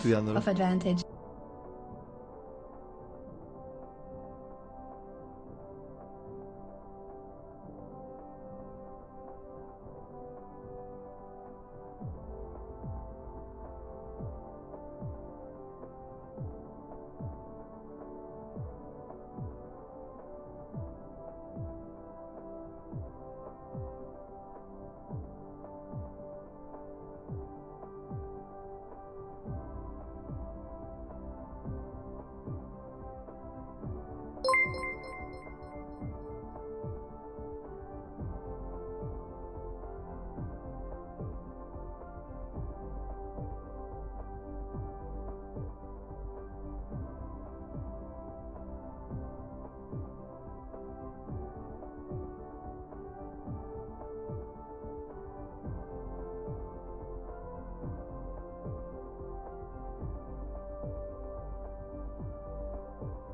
of advantage.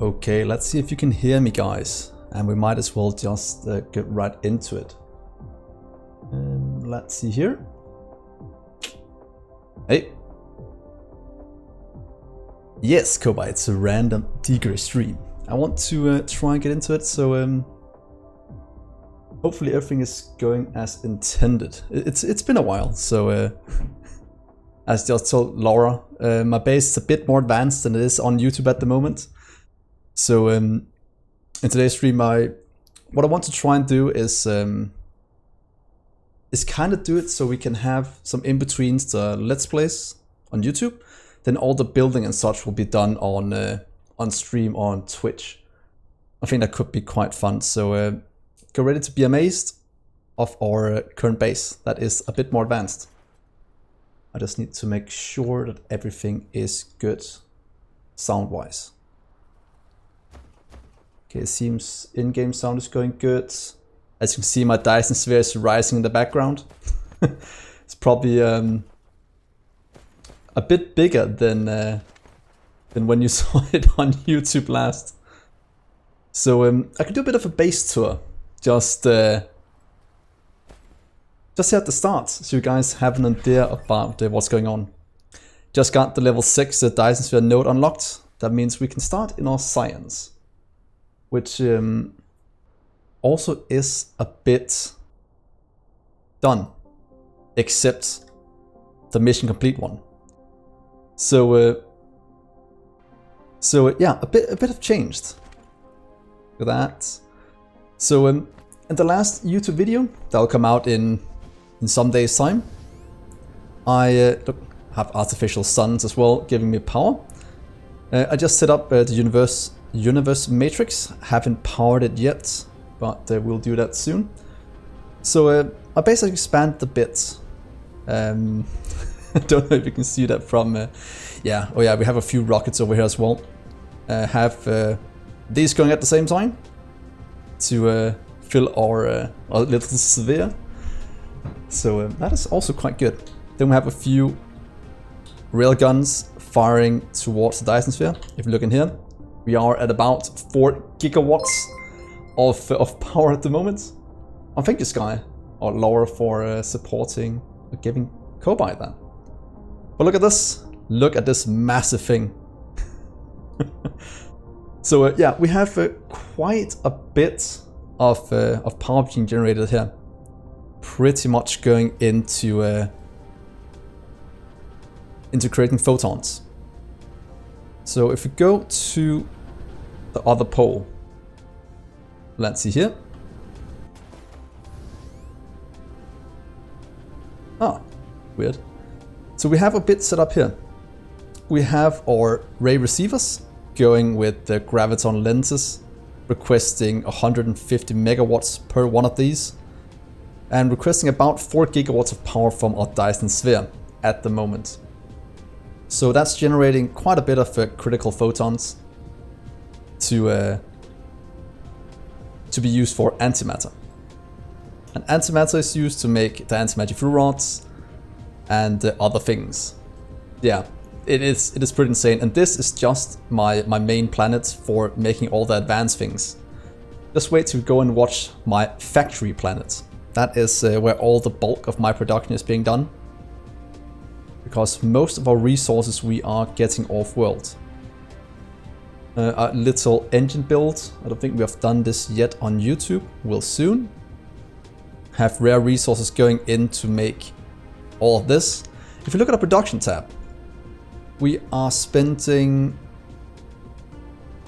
Okay, let's see if you can hear me, guys. And we might as well just get right into it. Let's see here. Hey. Yes, Koba, it's a random Dgray stream. I want to try and get into it, so hopefully everything is going as intended. It's been a while, so as I just told Laura, my base is a bit more advanced than it is on YouTube at the moment. So in today's stream, what I want to try and do is kind of do it so we can have some in-betweens the Let's Plays on YouTube. Then all the building and such will be done on stream on Twitch. I think that could be quite fun. So get ready to be amazed of our current base that is a bit more advanced. I just need to make sure that everything is good sound-wise. Okay, it seems in-game sound is going good. As you can see, my Dyson sphere is rising in the background. It's probably a bit bigger than when you saw it on YouTube last. So I could do a bit of a base tour, just here at the start, so you guys have an idea about what's going on. Just got the level 6 Dyson sphere node unlocked. That means we can start in our science, which also is a bit done, except the mission complete one. So yeah, a bit have changed. Look at that. So in the last YouTube video that'll come out in some days' time, I have artificial suns as well, giving me power. I just set up the universe matrix. Haven't powered it yet, but we'll do that soon. So I basically expanded a bit. I don't know if you can see that from yeah. Oh yeah, we have a few rockets over here as well. Have these going at the same time to fill our little sphere. So that is also quite good. Then we have a few railguns firing towards the Dyson sphere. If you look in here, we are at about 4 gigawatts of power at the moment. I thank you, Sky or Laura, for supporting or giving Kobai that. But look at this. Look at this massive thing. So yeah, we have quite a bit of power being generated here. Pretty much going into creating photons. So if we go to the other pole, let's see here. Ah, weird. So we have a bit set up here. We have our ray receivers going with the graviton lenses, requesting 150 megawatts per one of these, and requesting about 4 gigawatts of power from our Dyson sphere at the moment. So that's generating quite a bit of critical photons to be used for antimatter. And antimatter is used to make the antimatter fuel rods and other things. Yeah, it is pretty insane. And this is just my main planet for making all the advanced things. Just wait to go and watch my factory planet. That is where all the bulk of my production is being done. because most of our resources we are getting off-world. A little engine build, I don't think we have done this yet on YouTube, we'll soon. Have rare resources going in to make all of this. If you look at our production tab, we are spending,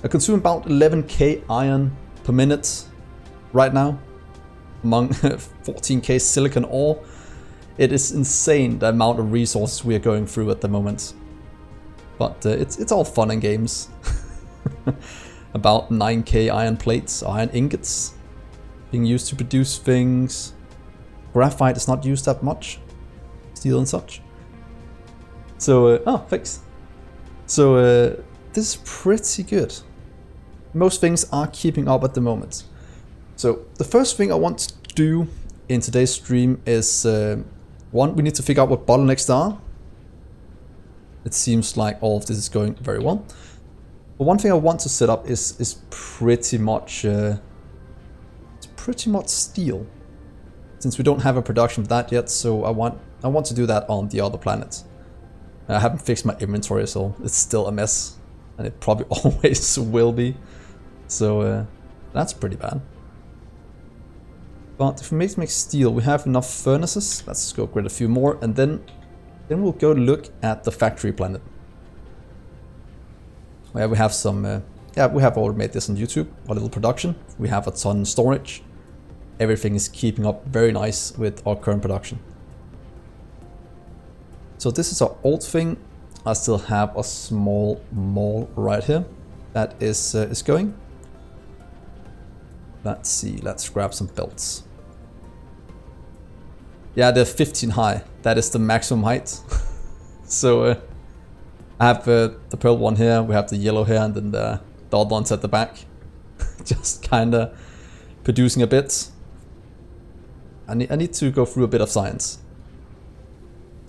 consuming about 11k iron per minute right now, among 14k silicon ore. It is insane the amount of resources we are going through at the moment. But it's all fun and games. About 9k iron plates, iron ingots being used to produce things. Graphite is not used that much. Steel and such. So, thanks. So, this is pretty good. Most things are keeping up at the moment. So, the first thing I want to do in today's stream is, one, we need to figure out what bottlenecks there are. It seems like all of this is going very well. But one thing I want to set up is pretty much steel. Since we don't have a production of that yet, so I want to do that on the other planets. I haven't fixed my inventory, so it's still a mess, and it probably always will be. So that's pretty bad. But if we make steel, we have enough furnaces. Let's go upgrade a few more, and then we'll go look at the factory planet. Where we have some, we have already made this on YouTube, a little production. We have a ton of storage. Everything is keeping up very nice with our current production. So this is our old thing. I still have a small mall right here that is going. Let's see, let's grab some belts. Yeah, they're 15 high. That is the maximum height. So I have the pearl one here, we have the yellow here, and then the other ones at the back. Just kinda producing a bit. I need to go through a bit of science.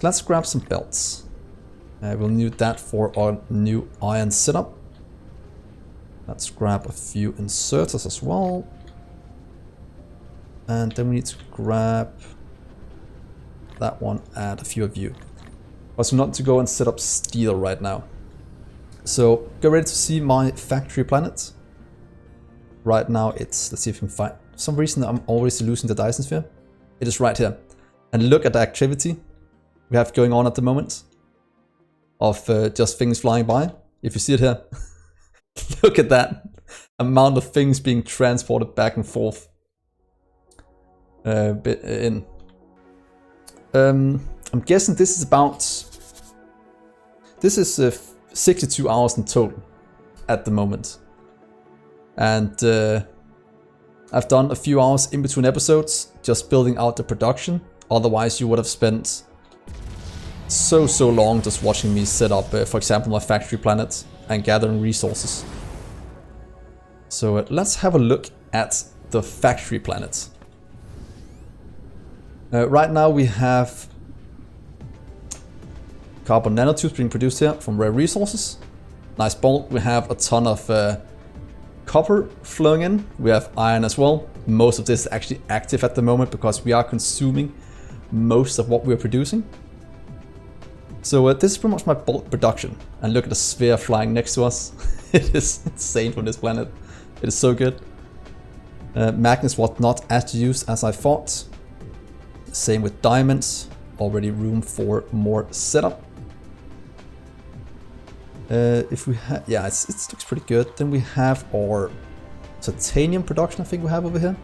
Let's grab some belts. We'll need that for our new iron setup. Let's grab a few inserters as well. And then we need to grab that one and a few of you. Also not to go and set up steel right now. So get ready to see my factory planet. Right now it's, let's see if we can find, for some reason I'm always losing the Dyson sphere. It is right here. And look at the activity we have going on at the moment. Of just things flying by. If you see it here. Look at that amount of things being transported back and forth. I'm guessing this is about, this is 62 hours in total at the moment. And I've done a few hours in between episodes just building out the production. Otherwise you would have spent so long just watching me set up, for example, my factory planet and gathering resources. So let's have a look at the factory planet. Right now we have carbon nanotubes being produced here from rare resources. Nice bulk. We have a ton of copper flowing in. We have iron as well. Most of this is actually active at the moment because we are consuming most of what we're producing. So this is pretty much my bulk production. And look at the sphere flying next to us. It is insane from this planet. It is so good. Magnets was not as used as I thought. Same with diamonds. Already room for more setup. If we have, yeah, it looks pretty good. Then we have our titanium production. I think we have over here.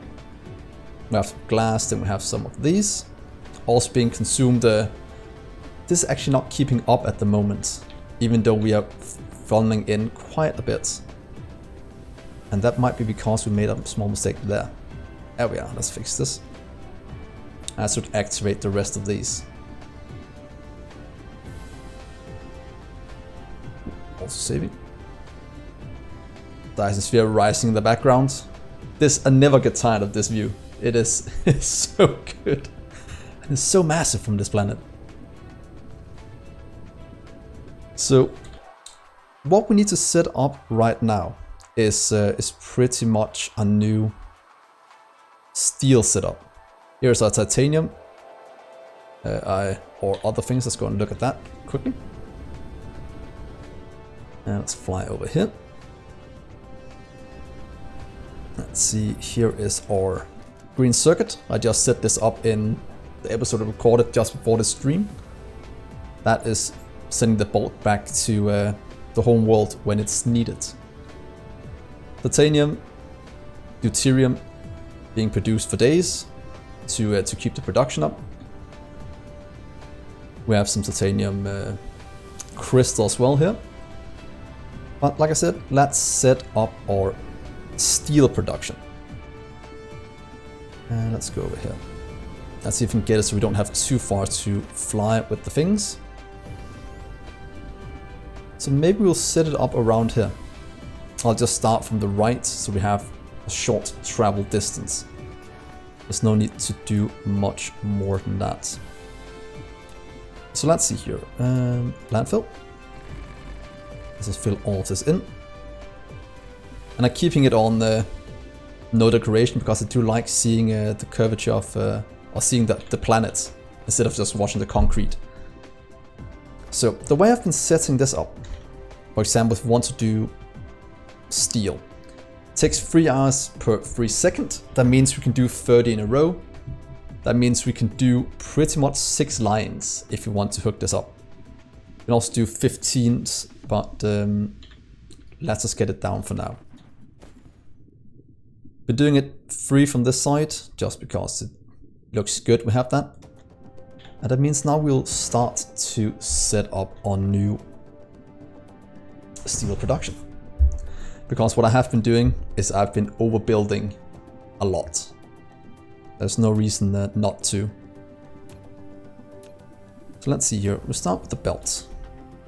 We have some glass. Then we have some of these, also being consumed. This is actually not keeping up at the moment, even though we are funneling in quite a bit. And that might be because we made a small mistake there. There we are. Let's fix this. I should activate the rest of these. Also saving. Dyson sphere rising in the background. I never get tired of this view. It is it's so good. And it's so massive from this planet. So what we need to set up right now is pretty much a new steel setup. Here's our titanium. or other things. Let's go and look at that quickly. And let's fly over here. Let's see, here is our green circuit. I just set this up in the episode I recorded just before the stream. That is sending the bolt back to the home world when it's needed. Titanium, deuterium being produced for days to keep the production up. We have some titanium crystal as well here. But like I said, let's set up our steel production. And let's go over here. Let's see if we can get it so we don't have too far to fly with the things. So maybe we'll set it up around here. I'll just start from the right so we have a short travel distance. There's no need to do much more than that. So let's see here. Landfill. Let's just fill all of this in. And I'm keeping it on no decoration because I do like seeing the curvature of, or seeing the planet instead of just watching the concrete. So the way I've been setting this up, for example, if we want to do steel, it takes 3 hours per 3 seconds. That means we can do 30 in a row. That means we can do pretty much 6 lines if we want to hook this up. We can also do 15s, but let's just get it down for now. We're doing it 3 from this side just because it looks good. We have that. And that means now we'll start to set up on new steel production. Because what I have been doing is I've been overbuilding a lot. There's no reason not to. So let's see here. We'll start with the belt.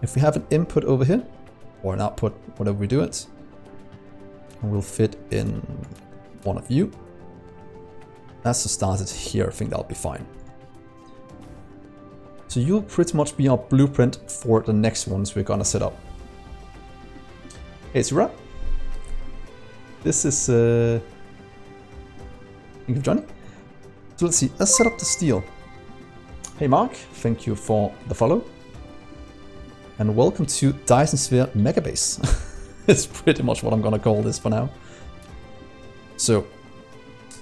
If we have an input over here, or an output, whatever we do it, and we'll fit in one of you. Let's just start it here. I think that'll be fine. So you'll pretty much be our blueprint for the next ones we're gonna set up. Hey, it's Ra. This is thank you, Johnny. So let's see, let's set up the steel. Hey Mark, thank you for the follow. And welcome to Dyson Sphere Megabase. It's pretty much what I'm gonna call this for now. So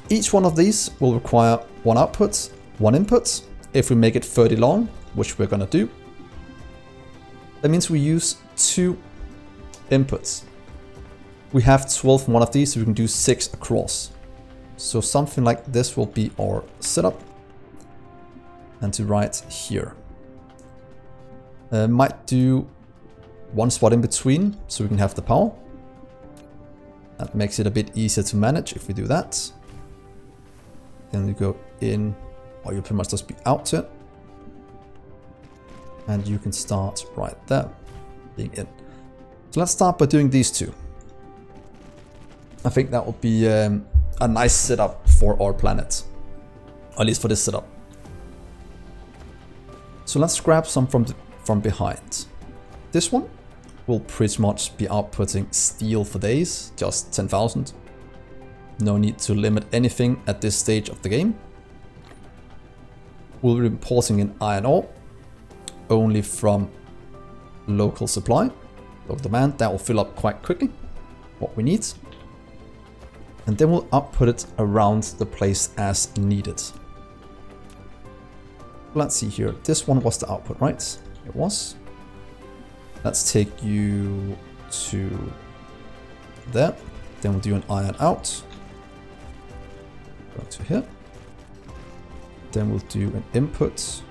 each one of these will require 1 output, 1 input. If we make it 30 long, which we're gonna do, that means we use 2 inputs. We have 12 in one of these, so we can do 6 across. So something like this will be our setup. And to right here. Might do 1 spot in between, so we can have the power. That makes it a bit easier to manage if we do that. Then we go in, or you pretty much just be out to it. And you can start right there, being in. So let's start by doing these 2. I think that will be a nice setup for our planet, at least for this setup. So let's grab some from behind. This one will pretty much be outputting steel for days, just 10,000. No need to limit anything at this stage of the game. We'll be importing in iron ore, only from local supply, local demand. That will fill up quite quickly, what we need. And then we'll output it around the place as needed. Let's see here. This one was the output, right? It was. Let's take you to there. Then we'll do an iron out. Go to here. Then we'll do an input.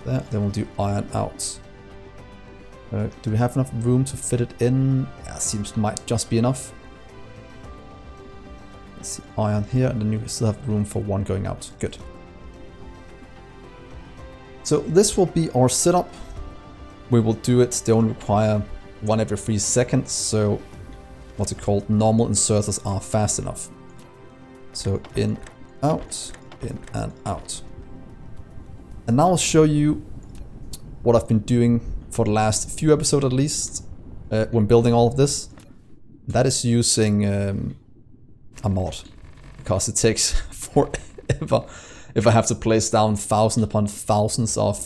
There. Then we'll do iron out. Do we have enough room to fit it in? Yeah, seems might just be enough. Let's see, iron here, and then you still have room for 1 going out. Good. So this will be our setup. We will do it. They only require 1 every 3 seconds, so what's it called? Normal inserters are fast enough. So in, in and out. And now I'll show you what I've been doing for the last few episodes at least, when building all of this. That is using a mod, because it takes forever if I have to place down thousands upon thousands of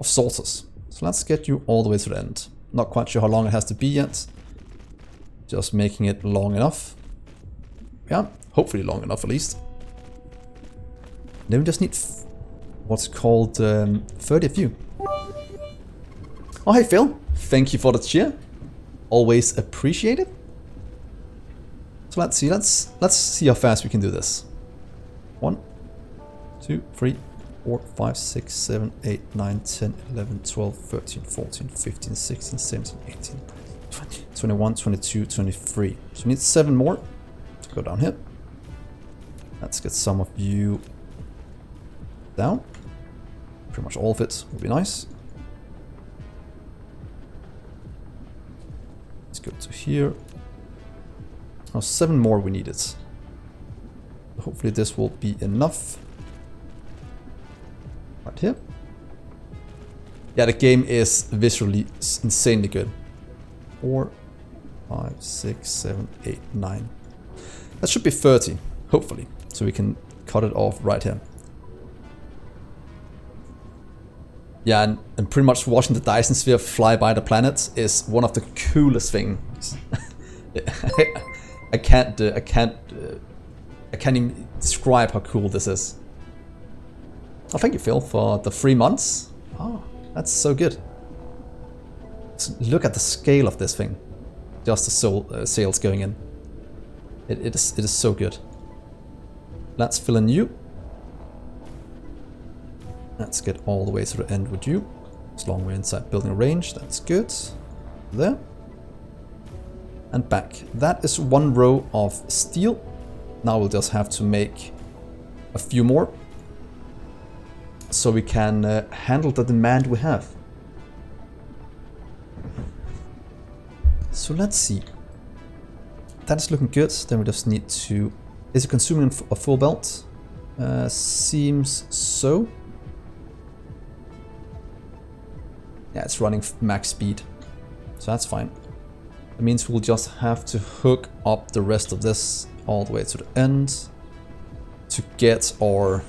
sorters. So let's get you all the way to the end. Not quite sure how long it has to be yet. Just making it long enough. Yeah, hopefully long enough at least. Then we just need what's called 30 of you. Oh, hey Phil. Thank you for the cheer. Always appreciated. So let's see. Let's see how fast we can do this. 1, 2, 3, 4, 5, 6, 7, 8, 9, 10, 11, 12, 13, 14, 15, 16, 17, 18, 20, 21, 22, 23. So we need 7 more to go down here. Let's get some of you down. Pretty much all of it would be nice. Let's go to here. Oh, 7 more we needed. Hopefully this will be enough. Right here. Yeah, the game is visually insanely good. 4, 5, 6, 7, 8, 9. That should be 30, hopefully. So we can cut it off right here. Yeah, and pretty much watching the Dyson sphere fly by the planet is one of the coolest things. I can't even describe how cool this is. Oh, thank you, Phil, for the 3 months. Oh, that's so good. So look at the scale of this thing. Just the sales going in. It is so good. Let's fill in you. Let's get all the way to the end with you. As long as we're inside building range, that's good. There. And back. That is 1 row of steel. Now we'll just have to make a few more. So we can handle the demand we have. So let's see. That is looking good. Then we just need to... Is it consuming a full belt? Seems so. Yeah, it's running max speed. So that's fine. That means we'll just have to hook up the rest of this all the way to the end to get our...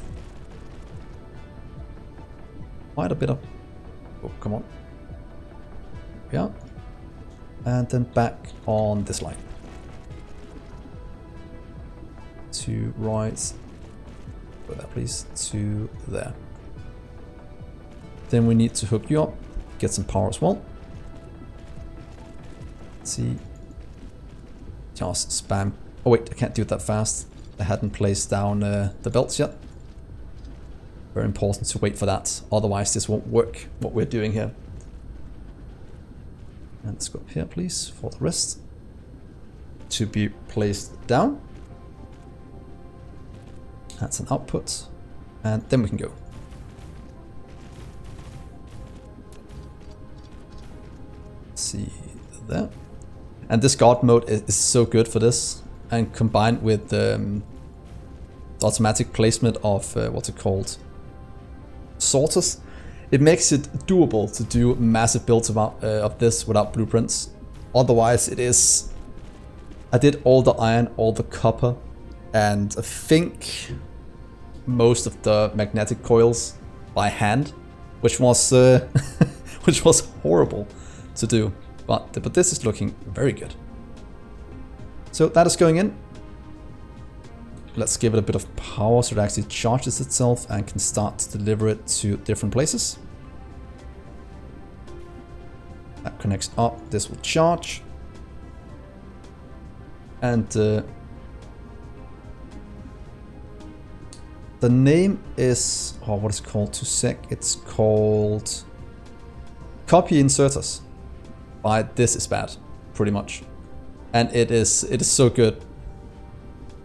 Quite a bit of... Oh, come on. Yeah. And then back on this line. To right. Go there, please. To there. Then we need to hook you up. Get some power as well. Let's see. Just spam. Oh wait, I can't do it that fast. I hadn't placed down the belts yet. Very important to wait for that, otherwise this won't work, what we're doing here. And let's go up here, please, for the rest to be placed down. That's an output, and then we can go. Let's see there. And this guard mode is so good for this, and combined with the automatic placement of what's it called? Sorters, it makes it doable to do massive builds of this without blueprints. Otherwise it is... I did all the iron, all the copper, and I think most of the magnetic coils by hand, which was which was horrible to do. But this is looking very good. So that is going in. Let's give it a bit of power so it actually charges itself and can start to deliver it to different places. That connects up, this will charge. And the name is, oh, what is it called? 2 sec. It's called Copy Inserters by This Is Bad, pretty much. And it is so good.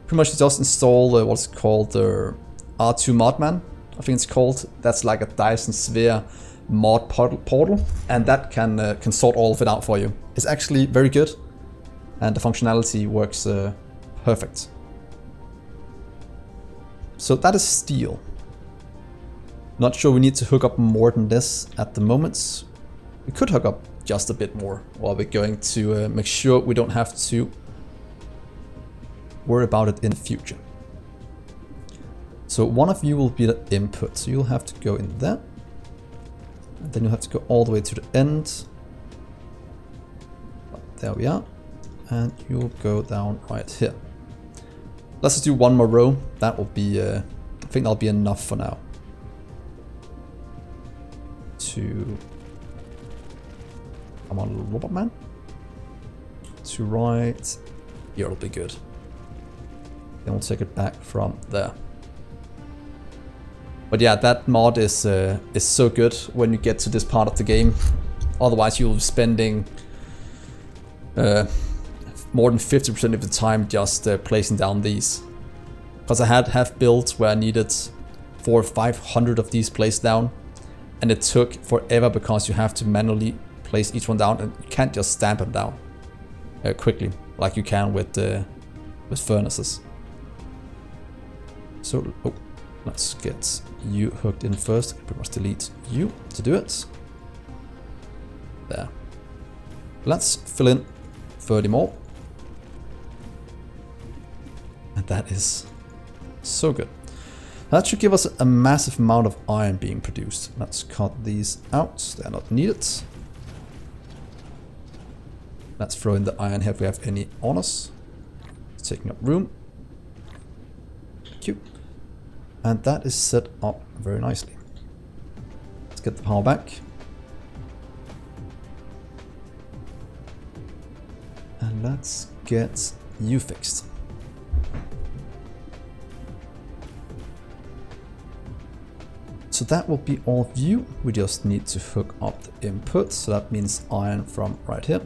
Pretty much just install what's called the R2 Modman, I think it's called. That's like a Dyson sphere mod portal, and that can sort all of it out for you. It's actually very good, and the functionality works perfect. So that is steel. Not sure we need to hook up more than this at the moment. We could hook up just a bit more, while we're going to make sure we don't have to worry about it in the future. So one of you will be the input, so you'll have to go in there. And then you'll have to go all the way to the end. There we are. And you'll go down right here. Let's just do one more row. That will be, I think that'll be enough for now. Come on, little robot man. To right here, it'll be good. Then we'll take it back from there. But yeah, that mod is so good when you get to this part of the game. Otherwise, you'll be spending more than 50% of the time just placing down these. Because I have builds where I needed 400 or 500 of these placed down, and it took forever because you have to manually place each one down, and you can't just stamp them down quickly like you can with furnaces. So let's get you hooked in first. We must delete you to do it. There. Let's fill in 30 more. And that is so good. That should give us a massive amount of iron being produced. Let's cut these out. They're not needed. Let's throw in the iron here if we have any on us. It's taking up room. Cute. And that is set up very nicely. Let's get the power back. And let's get you fixed. So that will be all of you. We just need to hook up the input. So that means iron from right here.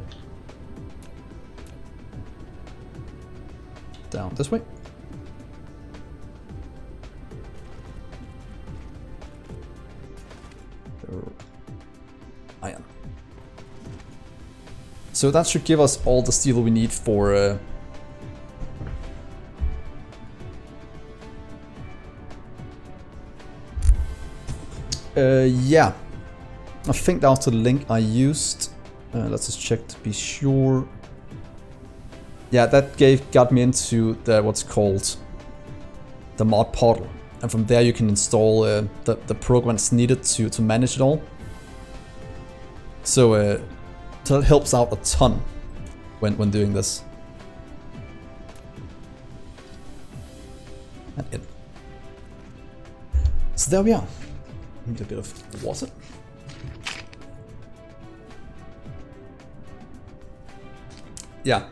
Down this way. Iron. So that should give us all the steel we need for yeah, I think that was the link I used. Let's just check to be sure. Yeah, that got me into the what's called the mod portal, and from there you can install the programs needed to manage it all. So that helps out a ton when doing this. And in. So there we are. Need a bit of water. Yeah,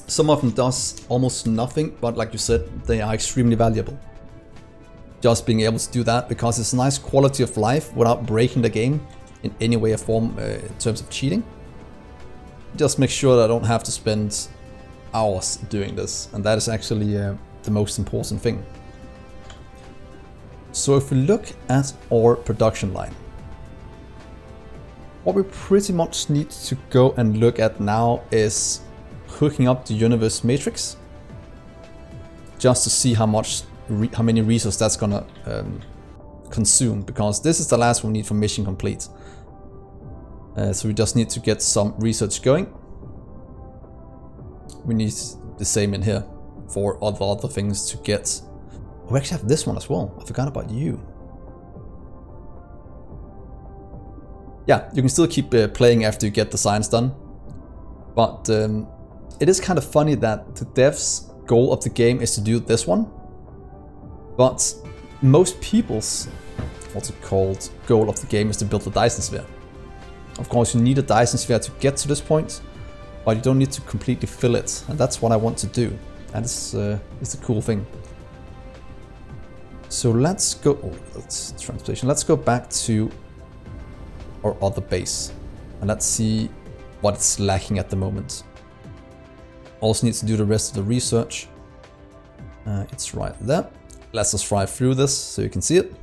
some of them does almost nothing, but like you said, they are extremely valuable. Just being able to do that, because it's a nice quality of life without breaking the game in any way or form in terms of cheating. Just make sure that I don't have to spend hours doing this, and that is actually the most important thing. So if we look at our production line, what we pretty much need to go and look at now is hooking up the universe matrix, just to see how many resources that's gonna consume, because this is the last one we need for mission complete. So we just need to get some research going. We need the same in here for other things to get. We actually have this one as well. I forgot about you. Yeah, you can still keep playing after you get the science done. But it is kind of funny that the devs' goal of the game is to do this one. But most people's, what's it called, goal of the game is to build the Dyson sphere. Of course, you need a Dyson sphere to get to this point, but you don't need to completely fill it. And that's what I want to do. And it's a cool thing. So let's go, that's transportation. Let's go back to our other base and let's see what's lacking at the moment. Also needs to do the rest of the research. It's right there. Let's just fly through this so you can see it.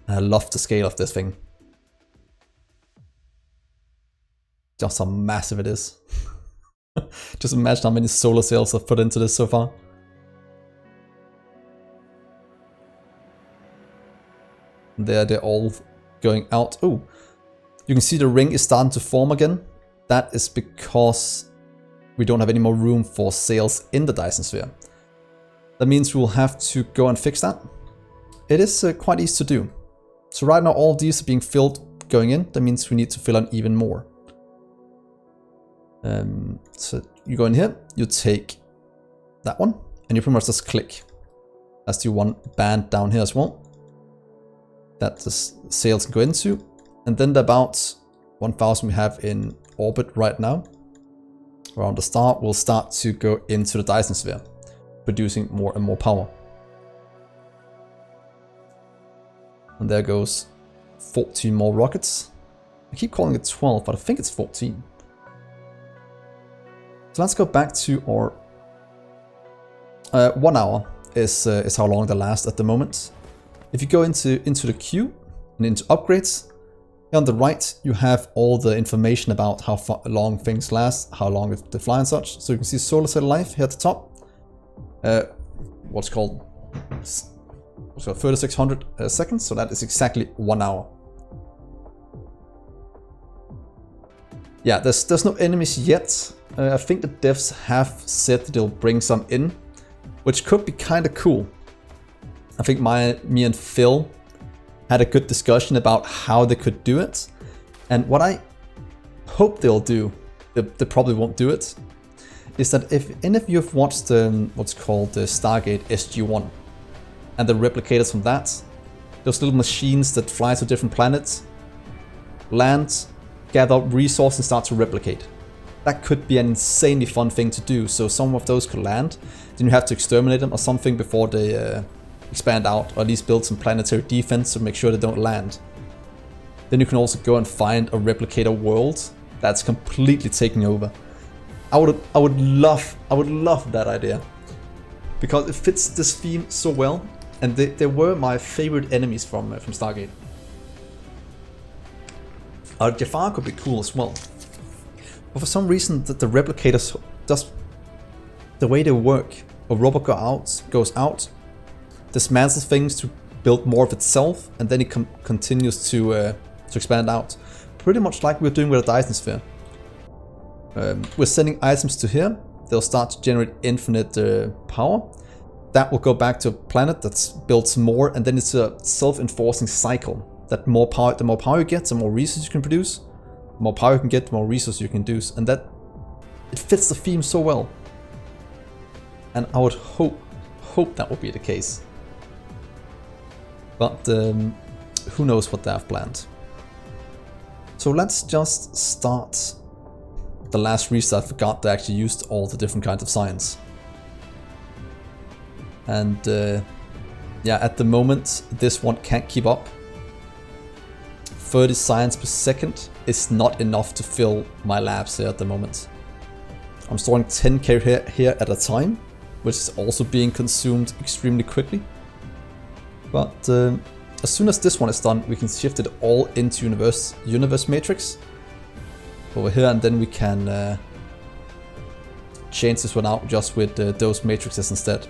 I love the scale of this thing. Just how massive it is. Just imagine how many solar cells I've put into this so far. They're all going out. Oh, you can see the ring is starting to form again. That is because we don't have any more room for sails in the Dyson sphere. That means we'll have to go and fix that. It is quite easy to do. So right now all these are being filled going in. That means we need to fill in even more. So you go in here, you take that one, and you pretty much just click. That's the one band down here as well. That the sails can go into. And then the about 1000 we have in orbit right now, around the star, will start to go into the Dyson sphere, producing more and more power. And there goes 14 more rockets. I keep calling it 12, but I think it's 14. So let's go back to our 1 hour is how long they last at the moment. If you go into the queue and into upgrades, here on the right you have all the information about how long things last, how long they fly and such. So you can see solar cell life here at the top. What's called 3600 seconds, so that is exactly 1 hour. Yeah, there's no enemies yet. I think the devs have said that they'll bring some in, which could be kind of cool. I think me and Phil had a good discussion about how they could do it. And what I hope they'll do, they probably won't do it, is that if any of you have watched what's called the Stargate SG-1 and the replicators from that, those little machines that fly to different planets, land, gather up resources and start to replicate. That could be an insanely fun thing to do. So some of those could land, then you have to exterminate them or something before they expand out, or at least build some planetary defense to make sure they don't land. Then you can also go and find a replicator world that's completely taking over. I would love that idea, because it fits this theme so well, and they were my favorite enemies from Stargate. Jafar could be cool as well. But for some reason, the replicators, just the way they work, a robot goes out, dismantles things to build more of itself, and then it continues to expand out. Pretty much like we're doing with the Dyson sphere. We're sending items to here, they'll start to generate infinite power. That will go back to a planet that builds more, and then it's a self-enforcing cycle. That the more power you get, the more resources you can produce. The more power you can get, the more resources you can produce, and that it fits the theme so well. And I would hope that would be the case. But who knows what they have planned. So let's just start the last restart. I forgot they actually used all the different kinds of science. And yeah, at the moment this one can't keep up. 30 science per second is not enough to fill my labs here at the moment. I'm storing 10k here at a time, which is also being consumed extremely quickly. But as soon as this one is done, we can shift it all into universe matrix over here, and then we can change this one out just with those matrices instead.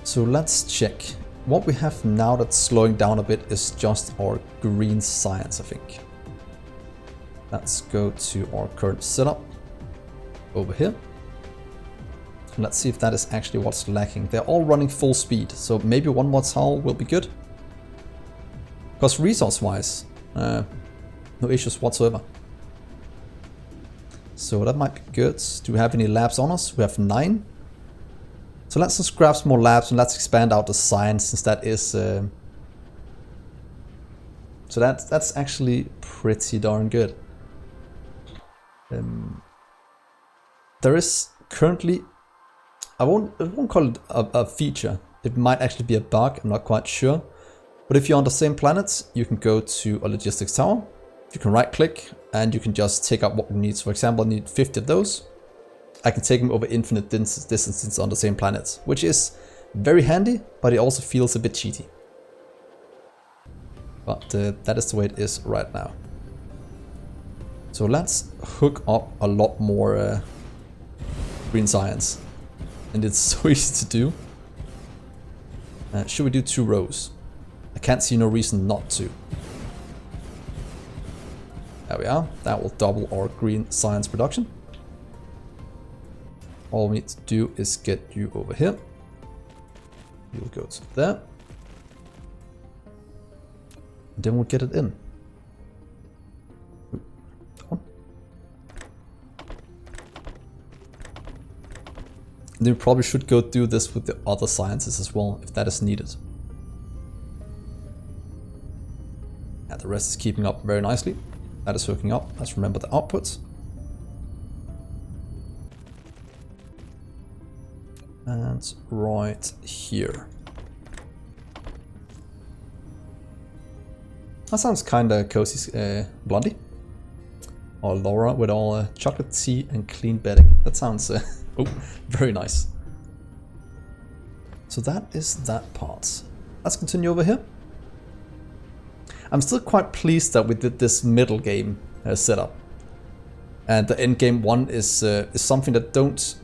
So let's check. What we have now that's slowing down a bit is just our green science, I think. Let's go to our current setup over here. And let's see if that is actually what's lacking. They're all running full speed, so maybe one more towel will be good. Because resource-wise, no issues whatsoever. So that might be good. Do we have any labs on us? We have 9. So let's just grab some more labs and let's expand out the science, since that is... so that's actually pretty darn good. There is currently... I won't call it a feature. It might actually be a bug, I'm not quite sure. But if you're on the same planet, you can go to a logistics tower. You can right click and you can just take out what we need. So for example, I need 50 of those. I can take them over infinite distances on the same planet, which is very handy, but it also feels a bit cheaty. But that is the way it is right now. So let's hook up a lot more green science. And it's so easy to do. Should we do 2 rows? I can't see no reason not to. There we are. That will double our green science production. All we need to do is get you over here. You'll go to there. And then we'll get it in. That one. And then we probably should go do this with the other sciences as well, if that is needed. Yeah, the rest is keeping up very nicely. That is hooking up. Let's remember the outputs. And right here. That sounds kinda cozy, Blondie. Or Laura with all chocolate tea and clean bedding. That sounds oh, very nice. So that is that part. Let's continue over here. I'm still quite pleased that we did this middle game setup. And the end game one is something that don't...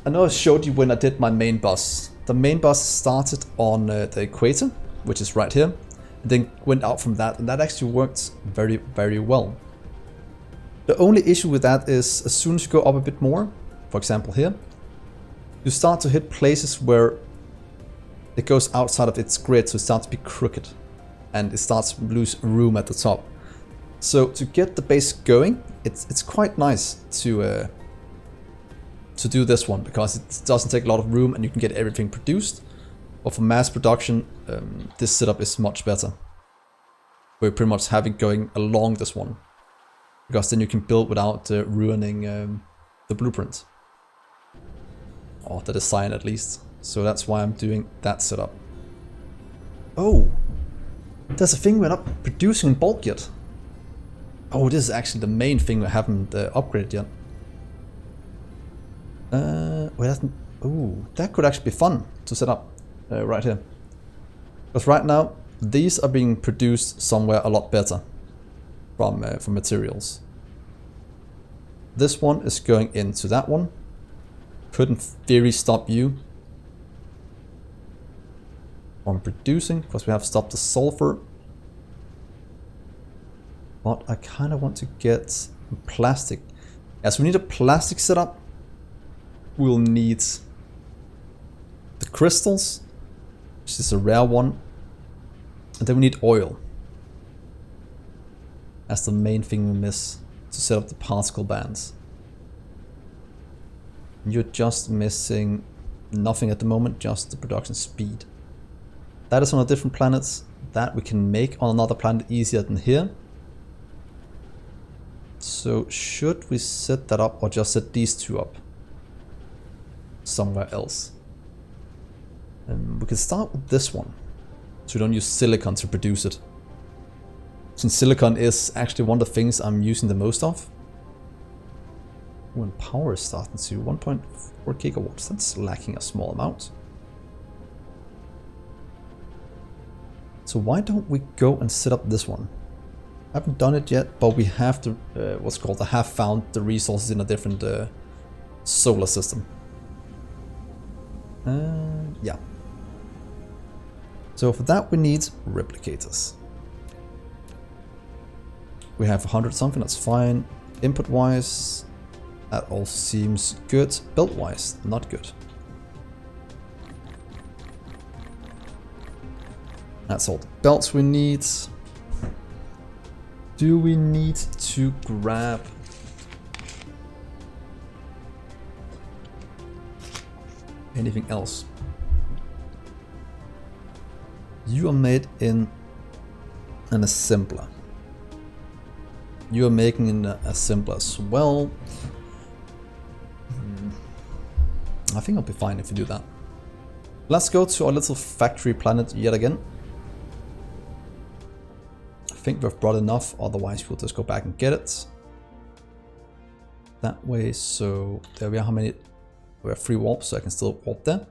I know I showed you when I did my main boss. The main boss started on the equator, which is right here. And then went out from that, and that actually worked very, very well. The only issue with that is as soon as you go up a bit more, for example here, you start to hit places where it goes outside of its grid, so it starts to be crooked. And it starts to lose room at the top. So to get the base going, it's quite nice to do this one, because it doesn't take a lot of room and you can get everything produced. But for mass production, this setup is much better. We're pretty much having going along this one, because then you can build without ruining the blueprint. Or the design at least. So that's why I'm doing that setup. Oh! There's a thing we're not producing in bulk yet. Oh, this is actually the main thing we haven't upgraded yet. Wait, that's... Ooh, that could actually be fun to set up right here. Because right now, these are being produced somewhere a lot better from materials. This one is going into that one. Could in theory stop you from producing, because we have stopped the sulfur. But I kind of want to get plastic. As we need a plastic setup, we'll need the crystals, which is a rare one, and then we need oil. That's the main thing we miss to set up the particle bands. You're just missing nothing at the moment, just the production speed. That is on a different planet. That we can make on another planet easier than here. So should we set that up, or just set these two up somewhere else? We can start with this one, so we don't use silicon to produce it. Since silicon is actually one of the things I'm using the most of. When power is starting to 1.4 gigawatts, that's lacking a small amount. So why don't we go and set up this one? I haven't done it yet, but we have to, what's called, I have found the resources in a different solar system. Yeah. So for that we need replicators. We have 100 something, that's fine. Input wise, that all seems good. Build wise, not good. That's all the belts we need. Do we need to grab anything else? You are made in an assembler. You are making an assembler as well. I think I'll be fine if we do that. Let's go to our little factory planet yet again. I think we've brought enough, otherwise we'll just go back and get it. That way, so there we are. How many? We have 3 warps, so I can still warp there.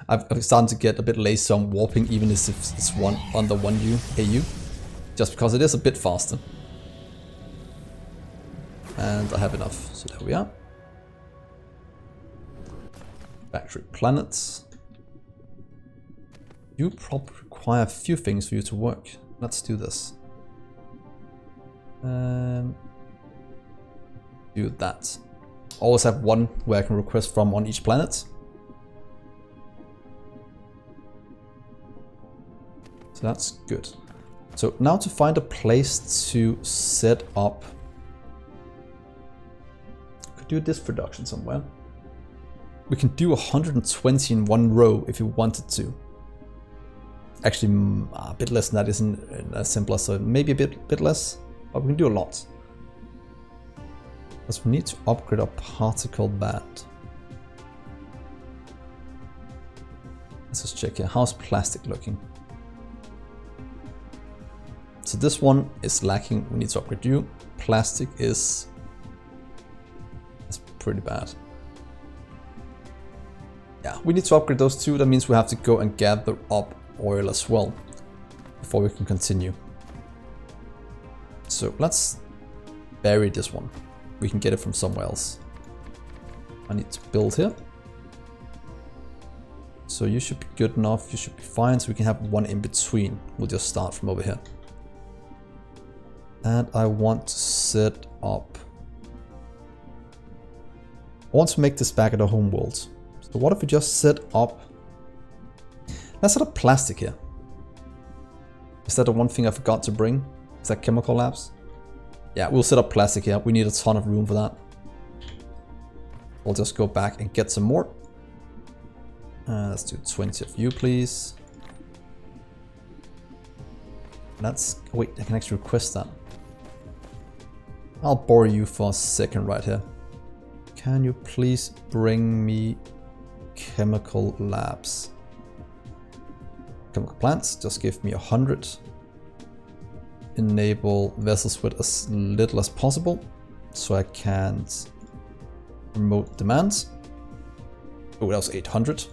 I'm starting to get a bit lazy on warping, even if it's under 1 AU, just because it is a bit faster. And I have enough, so there we are. Factory planets. You probably require a few things for you to work. Let's do this. do that. Always have one where I can request from on each planet. So that's good. So now to find a place to set up. Could do this production somewhere. We can do 120 in one row if you wanted to. Actually, a bit less than that isn't as simple, so maybe a bit less, but we can do a lot. Because we need to upgrade our particle band. Let's just check here. How's plastic looking? So this one is lacking. We need to upgrade you. Plastic is pretty bad. Yeah, we need to upgrade those two. That means we have to go and gather up oil as well before we can continue. So let's bury this one. We can get it from somewhere else. I need to build here. So you should be good enough. You should be fine. So we can have one in between. We'll just start from over here. And I want to set up. I want to make this back at our home world. So what if we just set up. Let's set up plastic here. Is that the one thing I forgot to bring? Is that chemical labs? Yeah, we'll set up plastic here. We need a ton of room for that. We'll just go back and get some more. Let's do 20 of you, please. Let's wait. I can actually request that. I'll borrow you for a second right here. Can you please bring me chemical labs? Chemical plants, just give me 100. Enable vessels with as little as possible, so I can't remote demand. Oh, that was 800.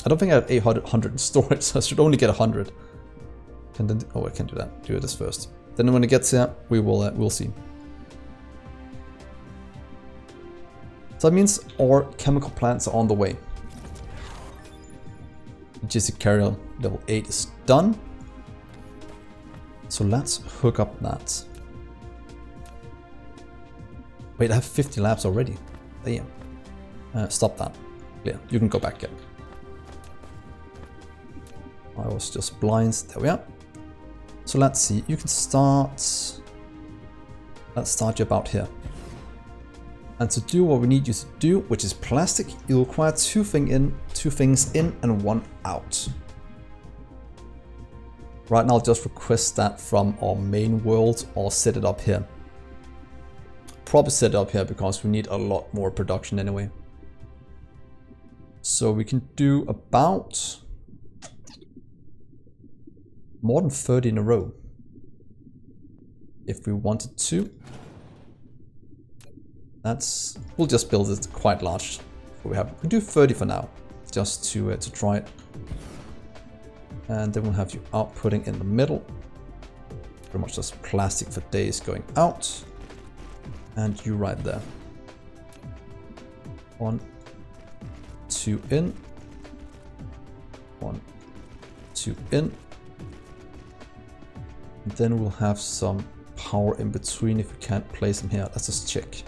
I don't think I have 800 in storage, so I should only get 100. Oh, I can't do that. Do this first. Then when it gets here, we'll see. So that means our chemical plants are on the way. Logistic carrier level 8 is done. So let's hook up that. Wait, I have 50 labs already. Damn. Stop that. Yeah, you can go back again. I was just blind. There we are. So let's see. You can start. Let's start you about here. And to do what we need you to do, which is plastic, you require two things in and one out. Right now, I'll just request that from our main world or set it up here. Probably set it up here because we need a lot more production anyway. So we can do about more than 30 in a row if we wanted to. We'll just build it quite large. We'll do 30 for now, just to try it. And then we'll have you outputting in the middle. Pretty much just plastic for days going out. And you right there. 1, 2 in. 1, 2 in. And then we'll have some power in between if we can't place them here. Let's just check.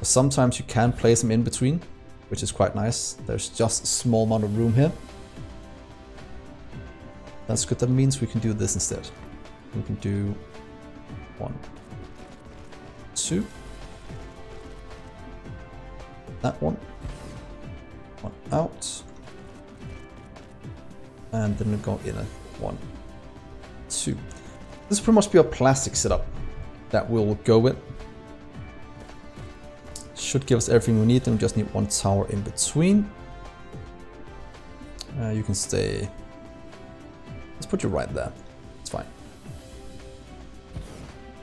Sometimes you can place them in between, which is quite nice. There's just a small amount of room here. That's good. That means we can do this instead. We can do 1, 2. That one. 1 out. And then we'll go in a 1, 2. This will pretty much be a plastic setup that we'll go with. Should give us everything we need, then we just need one tower in between. You can stay. Let's put you right there. It's fine.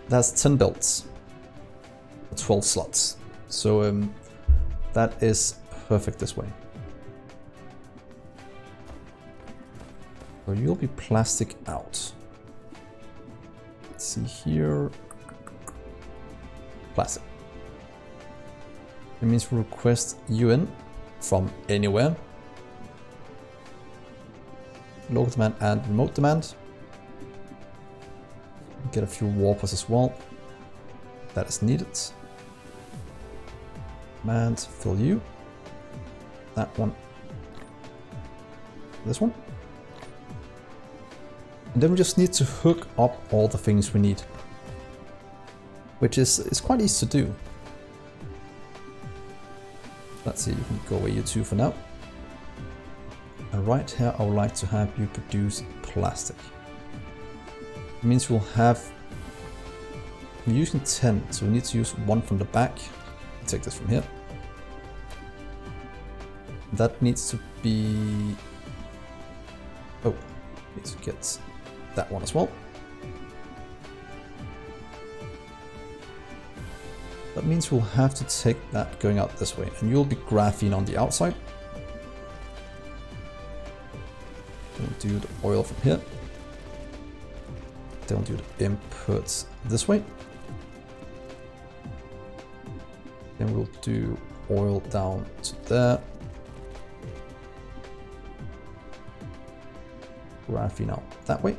That's 10 builds, 12 slots. So that is perfect this way. So you'll be plastic out. Let's see here. Plastic. It means we request you in from anywhere. Local demand and remote demand. Get a few warpers as well. that is needed. Command fill you. That one. This one. And then we just need to hook up all the things we need. Which is quite easy to do. Let's see, you can go away you two for now. And right here I would like to have you produce plastic. It means we'll have... we're using 10, so we need to use one from the back. Take this from here. That needs to be... oh, need to get that one as well. That means we'll have to take that going out this way, and you'll be graphene on the outside. Then we'll do the oil from here. Then we'll do the inputs this way. Then we'll do oil down to there. Graphene out that way.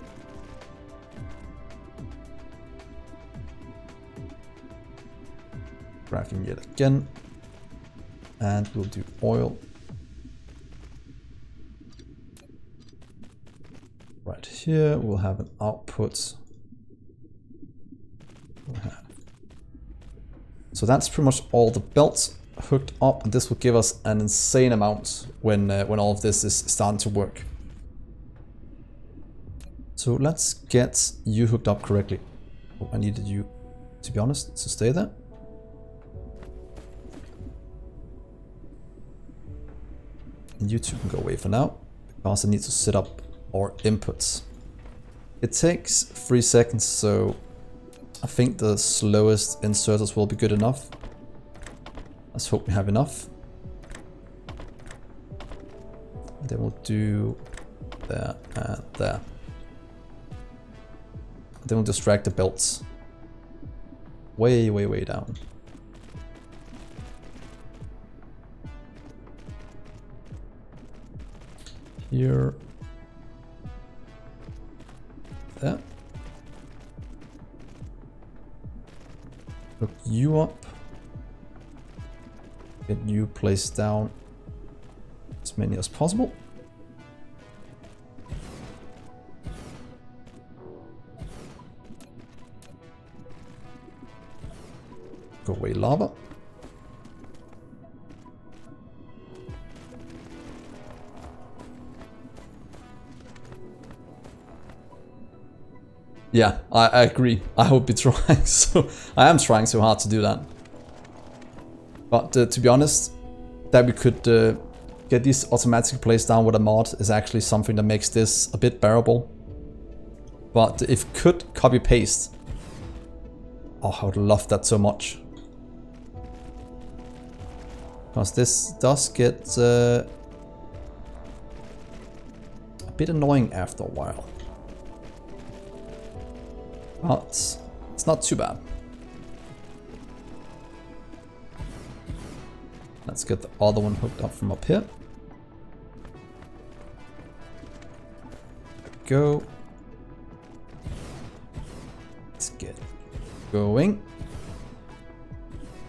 Graphene yet again. And we'll do oil. Right here, we'll have an output. So that's pretty much all the belts hooked up, and this will give us an insane amount when all of this is starting to work. So let's get you hooked up correctly. Oh, I needed you, to be honest, to stay there. And you two can go away for now, because I need to set up our inputs. It takes 3 seconds, so I think the slowest inserters will be good enough. Let's hope we have enough. And then we'll do there and there. Then we'll just drag the belts way, way, way down. Here. There. Hook you up. Get you placed down as many as possible. Go away lava. Yeah, I agree. I hope you're trying I am trying so hard to do that. But to be honest, that we could get these automatically placed down with a mod is actually something that makes this a bit bearable. But if we could copy paste, oh, I would love that so much. Because this does get a bit annoying after a while. But it's not too bad. Let's get the other one hooked up from up here. There we go. Let's get going.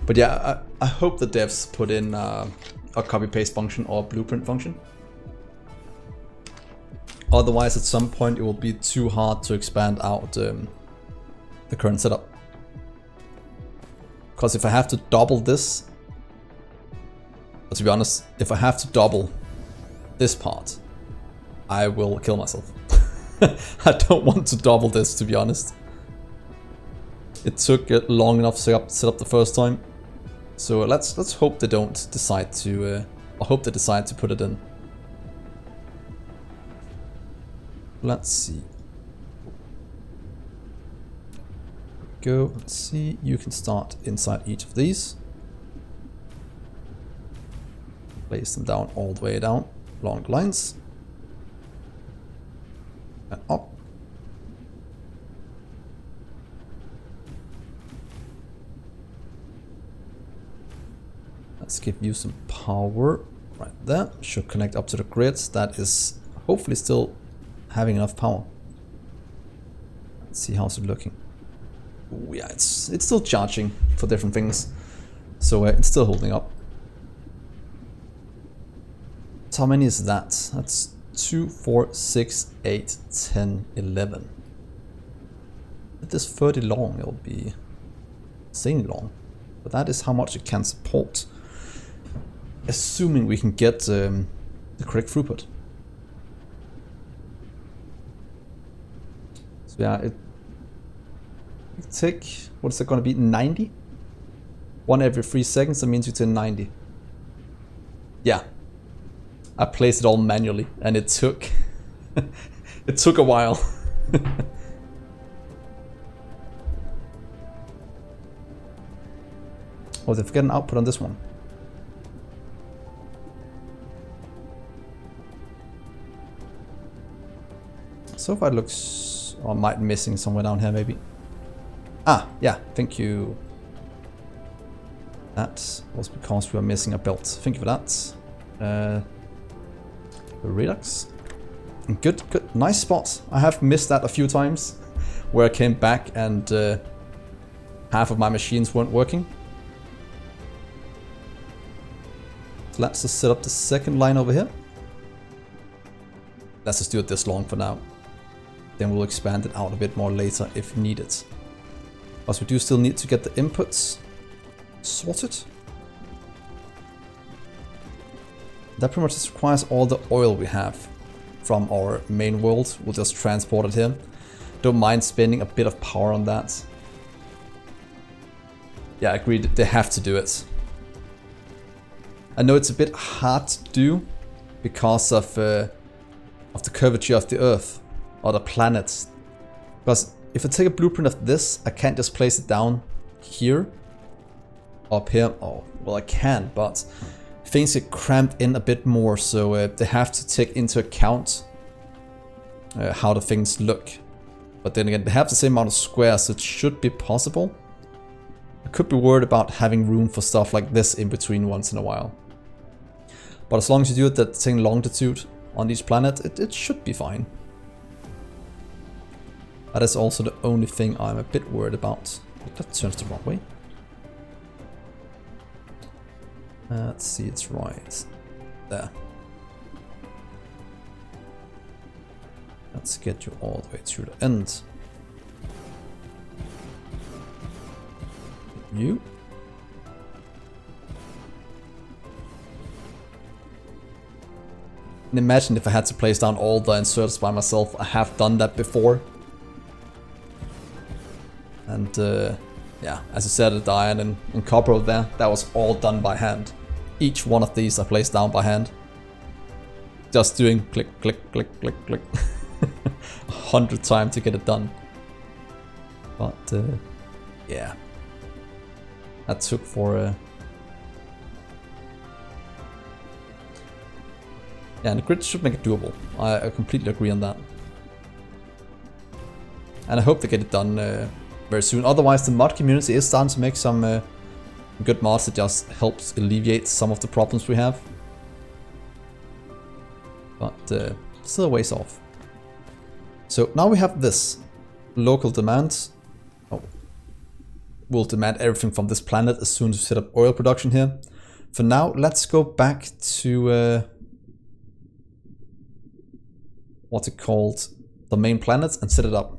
But yeah, I hope the devs put in a copy paste function or blueprint function. Otherwise, at some point, it will be too hard to expand out the current setup. Because if I have to double this, but to be honest, if I have to double this part, I will kill myself. I don't want to double this, to be honest. It took long enough to set up the first time. So let's hope they don't decide to, I hope they decide to put it in. Let's see. Go, let's see, you can start inside each of these. Place them down all the way down, along the lines. And up. Let's give you some power right there. Should connect up to the grids. That is hopefully still having enough power. Let's see how's it looking. Ooh, yeah, it's still charging for different things, so it's still holding up. So how many is that? That's 2, 4, 6, 8, 10, 11. If this 30 long, it'll be insanely long. But that is how much it can support, assuming we can get the correct throughput. So yeah, it take, what is it going to be, 90? 1 every 3 seconds, that means you turn 90. Yeah, I placed it all manually, and it took it took a while. Oh, they forget an output on this one. So far it looks, or might be missing somewhere down here maybe. Ah, yeah, thank you. That was because we were missing a belt. Thank you for that. Redux. Good, nice spot. I have missed that a few times, where I came back and half of my machines weren't working. So let's just set up the second line over here. Let's just do it this long for now. Then we'll expand it out a bit more later if needed. Because we do still need to get the inputs sorted. That pretty much just requires all the oil we have from our main world. We'll just transport it here. Don't mind spending a bit of power on that. Yeah, agreed, they have to do it. I know it's a bit hard to do because of the curvature of the Earth or the planet. Because if I take a blueprint of this, I can't just place it down here, up here. Oh, well I can, but things get cramped in a bit more, so they have to take into account how the things look. But then again, they have the same amount of squares, so it should be possible. I could be worried about having room for stuff like this in between once in a while. But as long as you do it at the same longitude on each planet, it should be fine. That is also the only thing I'm a bit worried about. That turns the wrong way. Let's see, it's right there. Let's get you all the way to the end. You. And imagine if I had to place down all the inserts by myself. I have done that before. And yeah, as I said, the iron and copper there, that was all done by hand. Each one of these I placed down by hand. Just doing click, click, click, click, click. 100 times to get it done. But yeah. That took for yeah, and the grid should make it doable. I completely agree on that. And I hope they get it done very soon. Otherwise, the mod community is starting to make some good mods that just helps alleviate some of the problems we have. But still a ways off. So now we have this local demand. Oh, we'll demand everything from this planet as soon as we set up oil production here. For now, let's go back to what's it called? The main planet and set it up.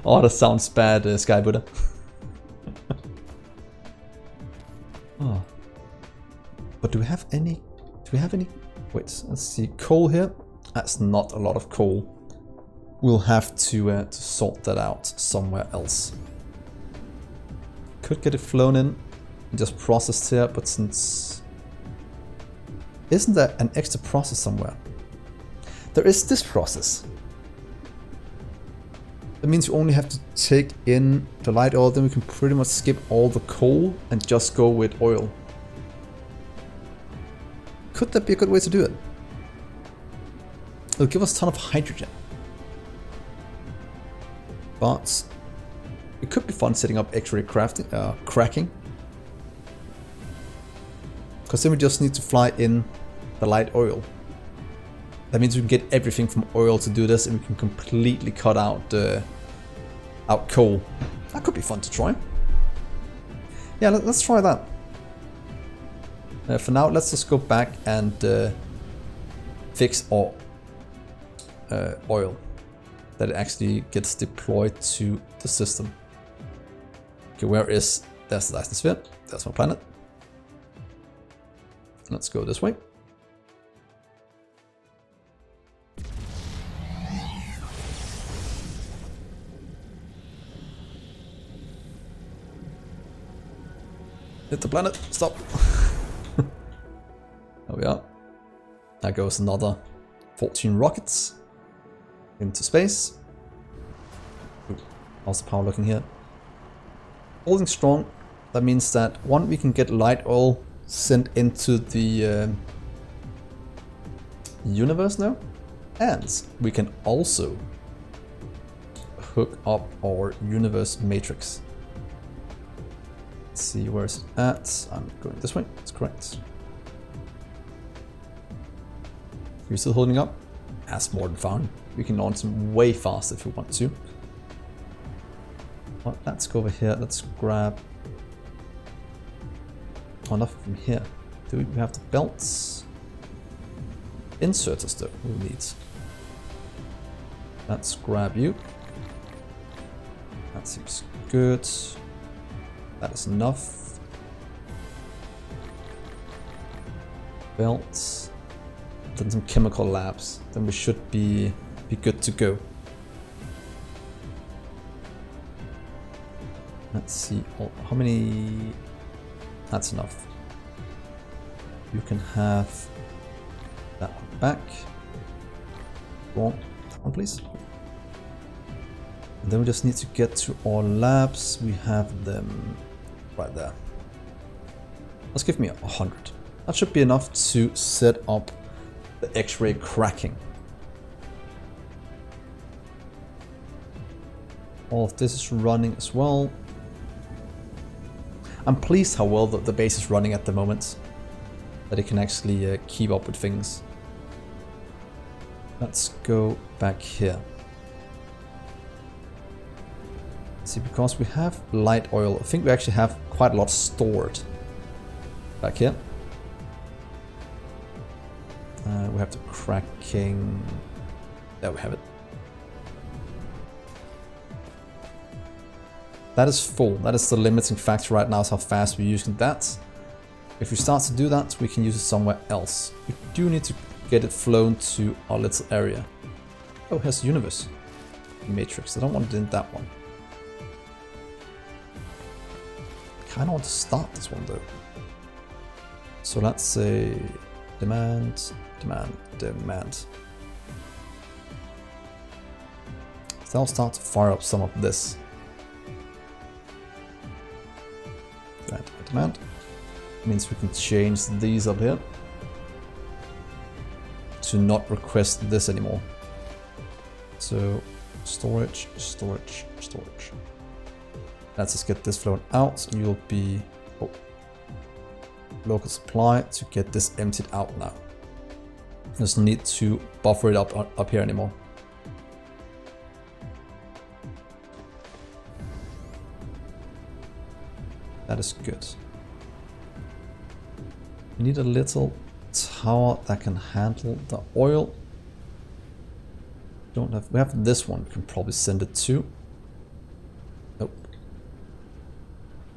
Oh, that sounds bad, Sky Buddha. Oh. But do we have any? Wait, let's see. Coal here. That's not a lot of coal. We'll have to sort that out somewhere else. Could get it flown in and just processed here, but since isn't there an extra process somewhere? There is this process. That means you only have to take in the light oil, then we can pretty much skip all the coal and just go with oil. Could that be a good way to do it? It'll give us a ton of hydrogen. But it could be fun setting up X-ray cracking. Because then we just need to fly in the light oil. That means we can get everything from oil to do this, and we can completely cut out coal. That could be fun to try. Yeah, let's try that. For now, let's just go back and fix our oil, that it actually gets deployed to the system. Okay, there's the Dyson sphere, there's my planet. Let's go this way. Hit the planet, stop. There we are. There goes another 14 rockets into space. Ooh, how's the power looking here? Holding strong. That means that one, we can get light oil sent into the universe now, and we can also hook up our universe matrix. Let's see, where's it at? I'm going this way, that's correct. You're still holding up? That's more than fine. We can launch them way faster if we want to. Well, let's go over here, let's grab... Oh, nothing from here. Do we have the belts? Inserters though, we'll need. Let's grab you. That seems good. That is enough. Belts. Then some chemical labs. Then we should be good to go. Let's see. Oh, how many? That's enough. You can have that one back. Wrong. That one, please. And then we just need to get to our labs. We have them right there. Let's give me 100. That should be enough to set up the X-ray cracking. All of this is running as well. I'm pleased how well the base is running at the moment, that it can actually keep up with things. Let's go back here. See, because we have light oil, I think we actually have quite a lot stored back here. We have the cracking. There we have it. That is full. That is the limiting factor right now, is how fast we're using that. If we start to do that, we can use it somewhere else. We do need to get it flown to our little area. Oh, here's the universe matrix. I don't want it in that one. I kind of want to start this one though. So let's say demand, demand, demand. So I'll start to fire up some of this. Demand, demand. Means we can change these up here to not request this anymore. So storage, storage, storage. Let's just get this flown out, and you'll be local supply to get this emptied out now. There's no need to buffer it up here anymore. That is good. We need a little tower that can handle the oil. We have this one, we can probably send it to. Nope.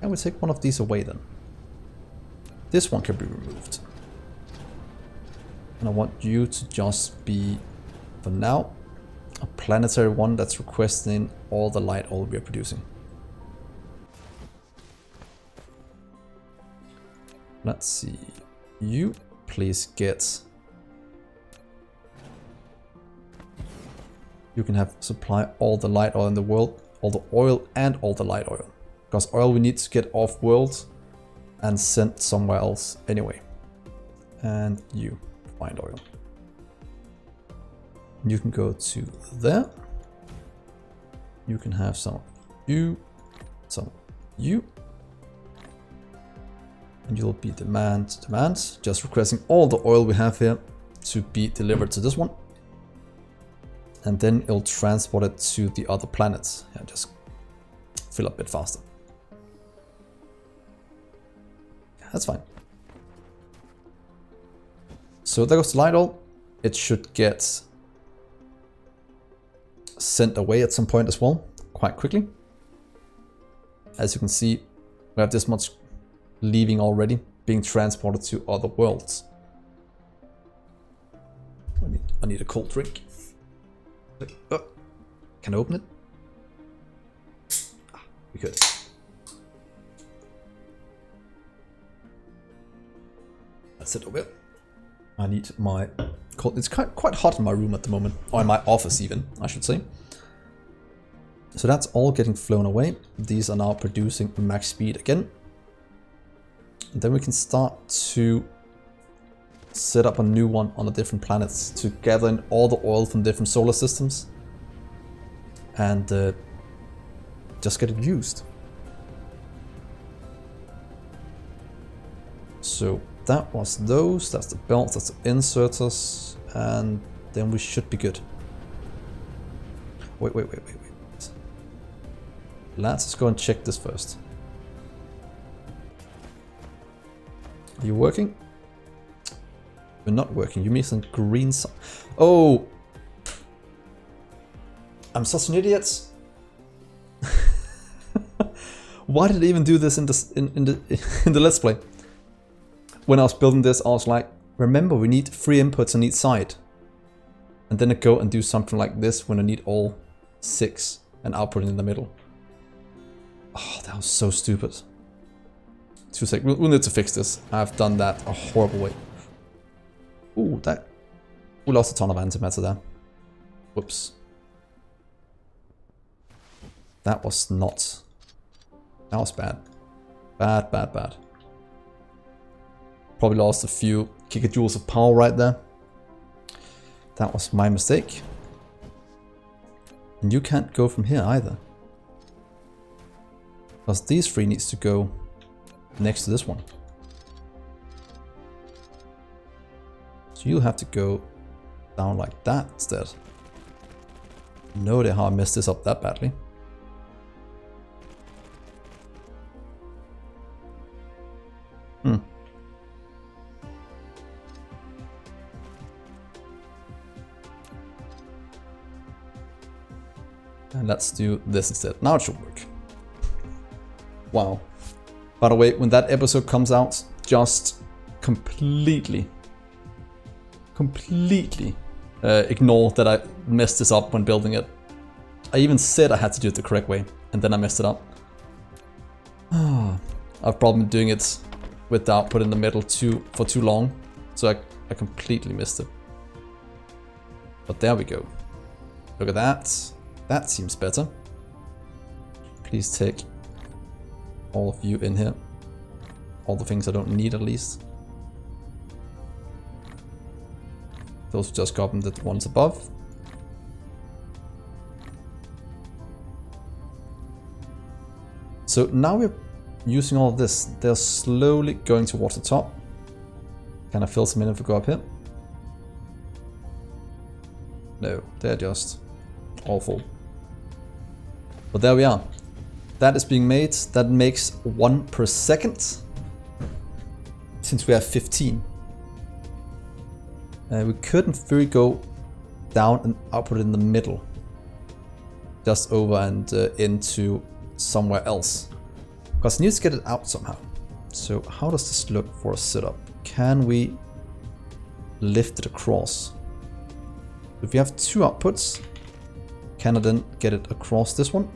And we take one of these away then. This one can be removed. And I want you to just be, for now, a planetary one that's requesting all the light oil we are producing. Let's see. You please get. You can have supply all the light oil in the world, all the oil and all the light oil. Because oil we need to get off world and sent somewhere else anyway. And you find oil. You can go to there. You can have some you, some you. And you'll be demand, just requesting all the oil we have here to be delivered to this one. and then it'll transport it to the other planets. Yeah, just fill up a bit faster. Yeah, that's fine. So there goes the light all. It should get sent away at some point as well, quite quickly. As you can see, we have this much leaving already, being transported to other worlds. I need a cold drink. Oh, can I open it? We could. That's it over here. I need my cold. It's quite hot in my room at the moment, or in my office even, I should say. So that's all getting flown away. These are now producing max speed again. And then we can start to set up a new one on the different planets to gather in all the oil from different solar systems and just get it used. So that was those, that's the belts, that's the inserters, and then we should be good. Wait. Let's just go and check this first. Are you working? You're not working. You're missing green. Oh, I'm such an idiot. Why did I even do this in the Let's Play? When I was building this, I was like, remember, we need 3 inputs on each side, and then I go and do something like this when I need all 6 and output in the middle. Oh, that was so stupid. 2 seconds. We'll need to fix this. I've done that a horrible way. Ooh, we lost a ton of antimatter there. Whoops. That was not... That was bad. Bad. Probably lost a few gigajoules of power right there. That was my mistake. And you can't go from here either. Because these 3 needs to go next to this one. So you'll have to go down like that instead. No idea how I messed this up that badly. And let's do this instead. Now it should work. Wow. By the way, when that episode comes out, just completely ignore that I messed this up when building it. I even said I had to do it the correct way, and then I messed it up. I've probably been doing it with the output in the middle for too long, so I completely missed it. But there we go. Look at that. That seems better. Please take all of you in here. All the things I don't need, at least. Those just got them, the ones above. So now we're using all of this. They're slowly going towards the top. Can I fill some in if we go up here? No, they're just all full. But there we are. That is being made. That makes 1 per second. Since we have 15. We could in theory go down and output it in the middle. Just over and into somewhere else. Because I need to get it out somehow. So how does this look for a setup? Can we lift it across? If we have 2 outputs, can I then get it across this one?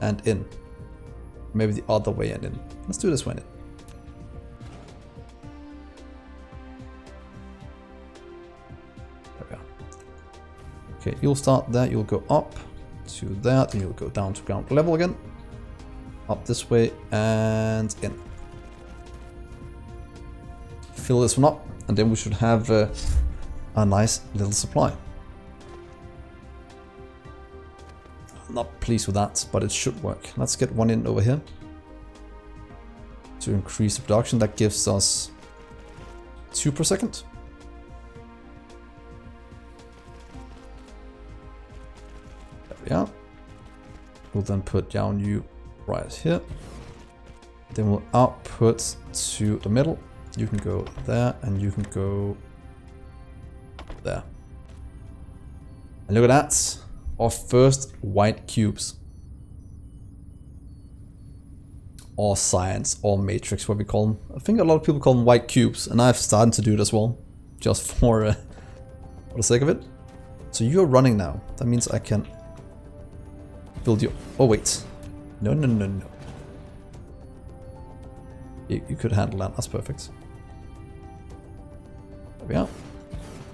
And in. Maybe the other way and in. Let's do this one in. There we are. Okay, you'll start there, you'll go up to that, and you'll go down to ground level again. Up this way and in. Fill this one up, and then we should have a nice little supply. Not pleased with that, but it should work. Let's get one in over here to increase the production. That gives us 2 per second. We'll then put down you right here. Then we'll output to the middle. You can go there and you can go there. And look at that. Our first white cubes. Or science, or matrix, what we call them. I think a lot of people call them white cubes, and I've started to do it as well. Just for the sake of it. So you're running now. That means I can build you. Oh wait. No, no, no, no. You could handle that. That's perfect. There we are.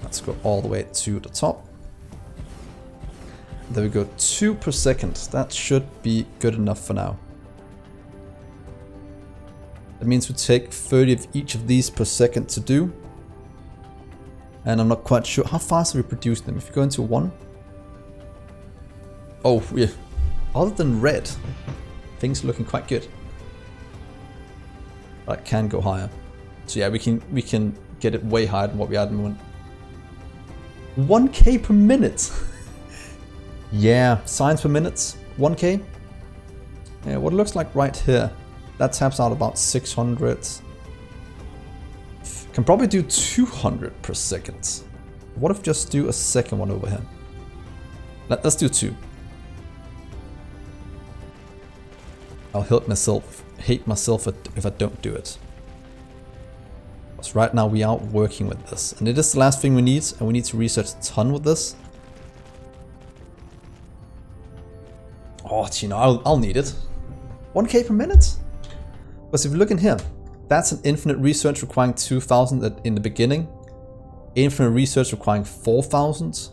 Let's go all the way to the top. There we go. 2 per second. That should be good enough for now. That means we take 30 of each of these per second to do. And I'm not quite sure how fast we produce them. If you go into 1. Oh, yeah. Other than red, things are looking quite good. But it can go higher. So yeah, we can get it way higher than what we had in the moment. 1k per minute. Yeah, science per minute. 1k. Yeah, what it looks like right here. That taps out about 600. Can probably do 200 per second. What if just do a second one over here? Let's do 2. I'll hate myself if I don't do it. Because right now we are working with this. And it is the last thing we need, and we need to research a ton with this. Oh, you know, I'll need it. 1k per minute? Because if you look in here, that's an infinite research requiring 2000 in the beginning. Infinite research requiring 4000.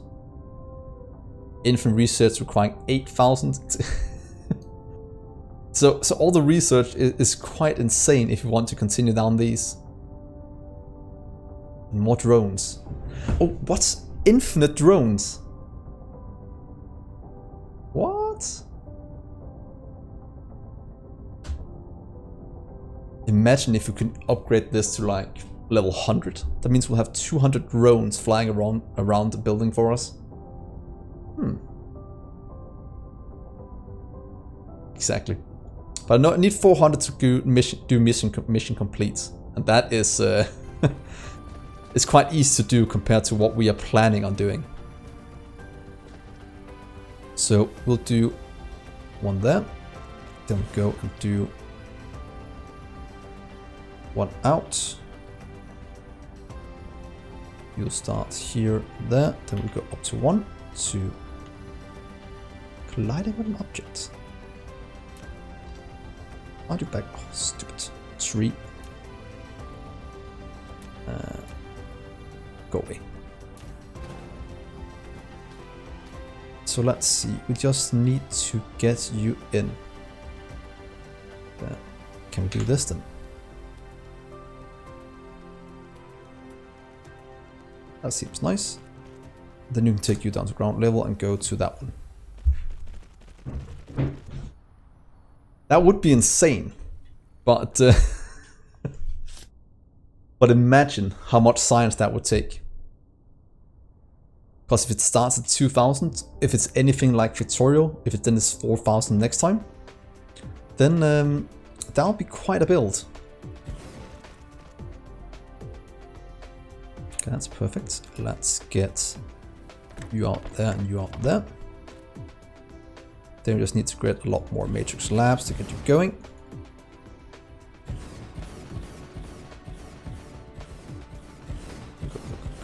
Infinite research requiring 8000. So all the research is quite insane if you want to continue down these. And more drones. Oh, what's infinite drones? What? Imagine if you can upgrade this to like level 100. That means we'll have 200 drones flying around the building for us. Exactly. But no, I need 400 to do mission complete. And that is it's quite easy to do compared to what we are planning on doing. So we'll do one there. Then go and do one out. You'll start here, there. Then we go up to 1, 2. Colliding with an object. I'll do back. Oh, stupid. 3. Go away. So let's see. We just need to get you in. Can we do this then? That seems nice. Then you can take you down to ground level and go to that one. That would be insane, but but imagine how much science that would take. Because if it starts at 2000, if it's anything like tutorial, if it then is 4000 next time, then that'll be quite a build. Okay, that's perfect. Let's get you out there and you out there. Then we just need to create a lot more matrix labs to get you going.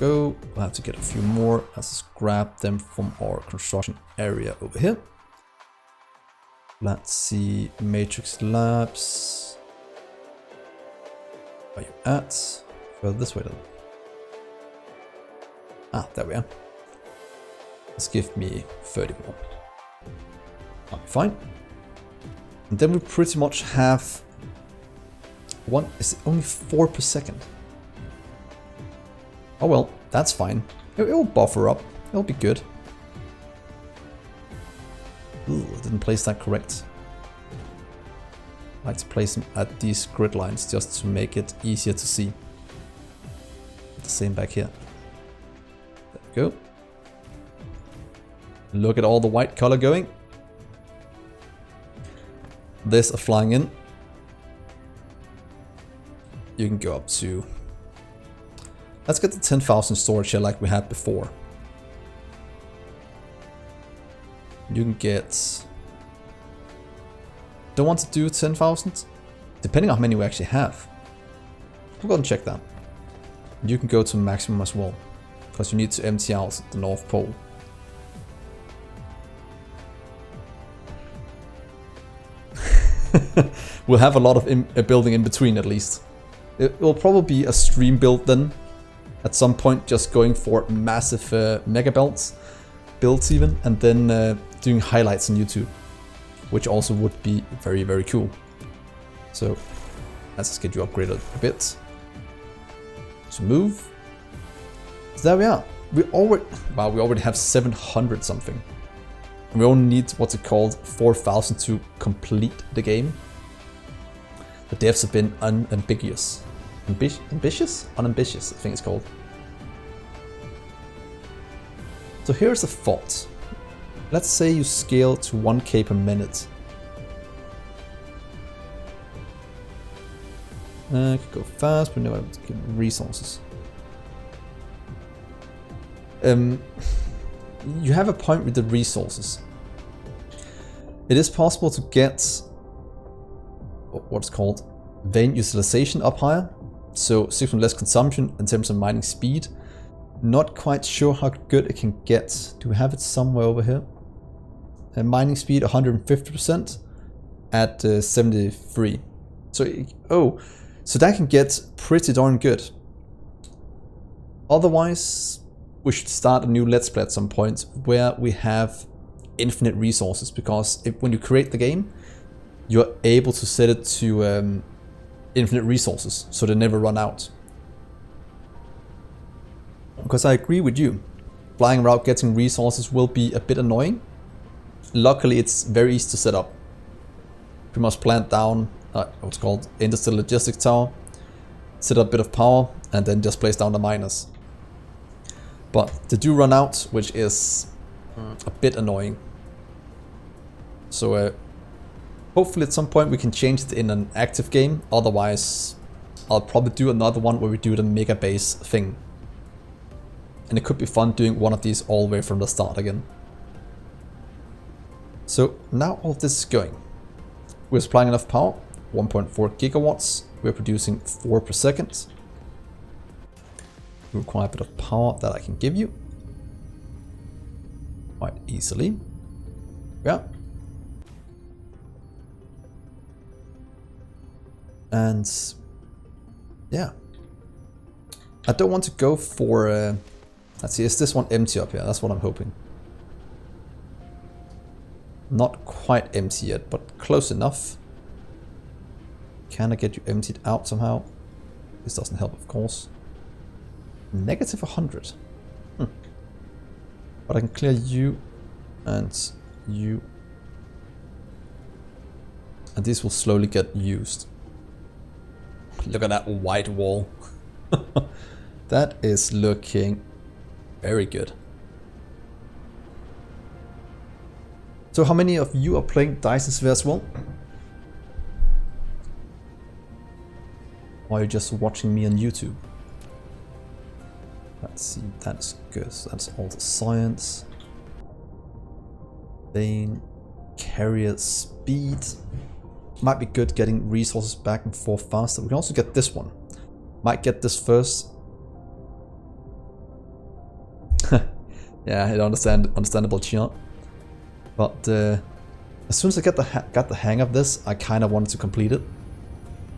Go. We'll have to get a few more. Let's just grab them from our construction area over here. Let's see, matrix labs. Where are you at? Further this way then. Ah, there we are. Let's give me 30 more. That'll be fine. And then we pretty much have one. Is it only 4 per second? Oh well, that's fine. It'll buffer up. It'll be good. Ooh, I didn't place that correct. I like to place them at these grid lines just to make it easier to see. The same back here. There we go. Look at all the white color going. this are flying in, you can go up to, let's get the 10,000 storage here like we had before. You can get, don't want to do 10,000, depending on how many we actually have. We'll go and check that. You can go to maximum as well, because you need to empty out the North Pole. We'll have a lot of building in between at least. It will probably be a stream build then, at some point, just going for massive mega builds even, and then doing highlights on YouTube, which also would be very, very cool. So let's just get you upgraded a bit. So move. So there we are. We already have 700 something. And we only need what's it called 4,000 to complete the game. The devs have been unambiguous. Ambitious? Unambitious, I think it's called. So here's a thought. Let's say you scale to 1k per minute. I could go fast, but no, I have to get resources. You have a point with the resources. It is possible to get what's called vein utilization up higher, so 6% less consumption in terms of mining speed. Not quite sure how good it can get. Do we have it somewhere over here? Mining speed 150% at 73. So that can get pretty darn good. Otherwise, we should start a new Let's Play at some point where we have infinite resources, because when you create the game, you're able to set it to infinite resources, so they never run out. Because I agree with you, flying around getting resources will be a bit annoying. Luckily, it's very easy to set up. We must plant down what's called industrial logistics tower, set up a bit of power, and then just place down the miners. But they do run out, which is a bit annoying. So hopefully at some point we can change it in an active game. Otherwise, I'll probably do another one where we do the mega base thing. And it could be fun doing one of these all the way from the start again. So now all this is going. We're supplying enough power, 1.4 gigawatts. We're producing 4 per second. We require a bit of power that I can give you quite easily. Yeah. And yeah, I don't want to go for let's see, is this one empty up here? That's what I'm hoping. Not quite empty yet, but close enough. Can I get you emptied out somehow? This doesn't help, of course. Negative 100. But I can clear you and you. And these will slowly get used. Look at that white wall. That is looking very good. So how many of you are playing Dyson Sphere as well? Or are you just watching me on YouTube? Let's see, that's good. That's all the science. Vein, carrier speed. Might be good getting resources back and forth faster. We can also get this one. Might get this first. Yeah, understandable cheer. But as soon as I got the hang of this, I kind of wanted to complete it.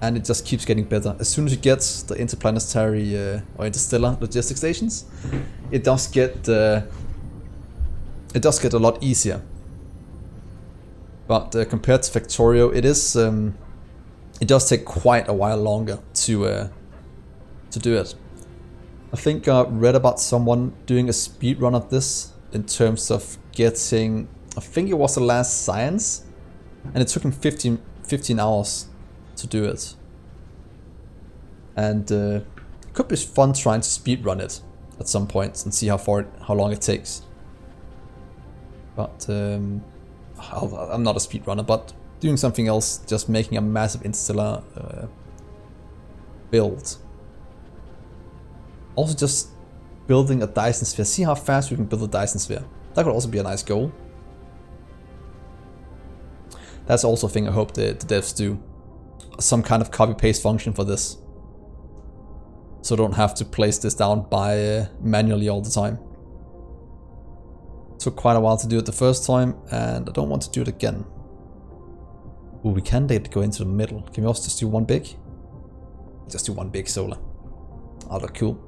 And it just keeps getting better. As soon as you get the interplanetary or interstellar logistics stations, it does get a lot easier. But compared to Factorio, it does take quite a while longer to do it. I think I read about someone doing a speed run of this in terms of getting, I think it was the last science, and it took him 15 hours to do it. And it could be fun trying to speed run it at some point and see how long it takes. But I'm not a speedrunner, but doing something else, just making a massive interstellar build. Also just building a Dyson sphere. See how fast we can build a Dyson sphere. That could also be a nice goal. That's also a thing I hope the devs do. Some kind of copy-paste function for this. So I don't have to place this down by manually all the time. It took quite a while to do it the first time, and I don't want to do it again. Ooh, we can go into the middle. Can we also just do one big? Just do one big solar. Oh, look cool.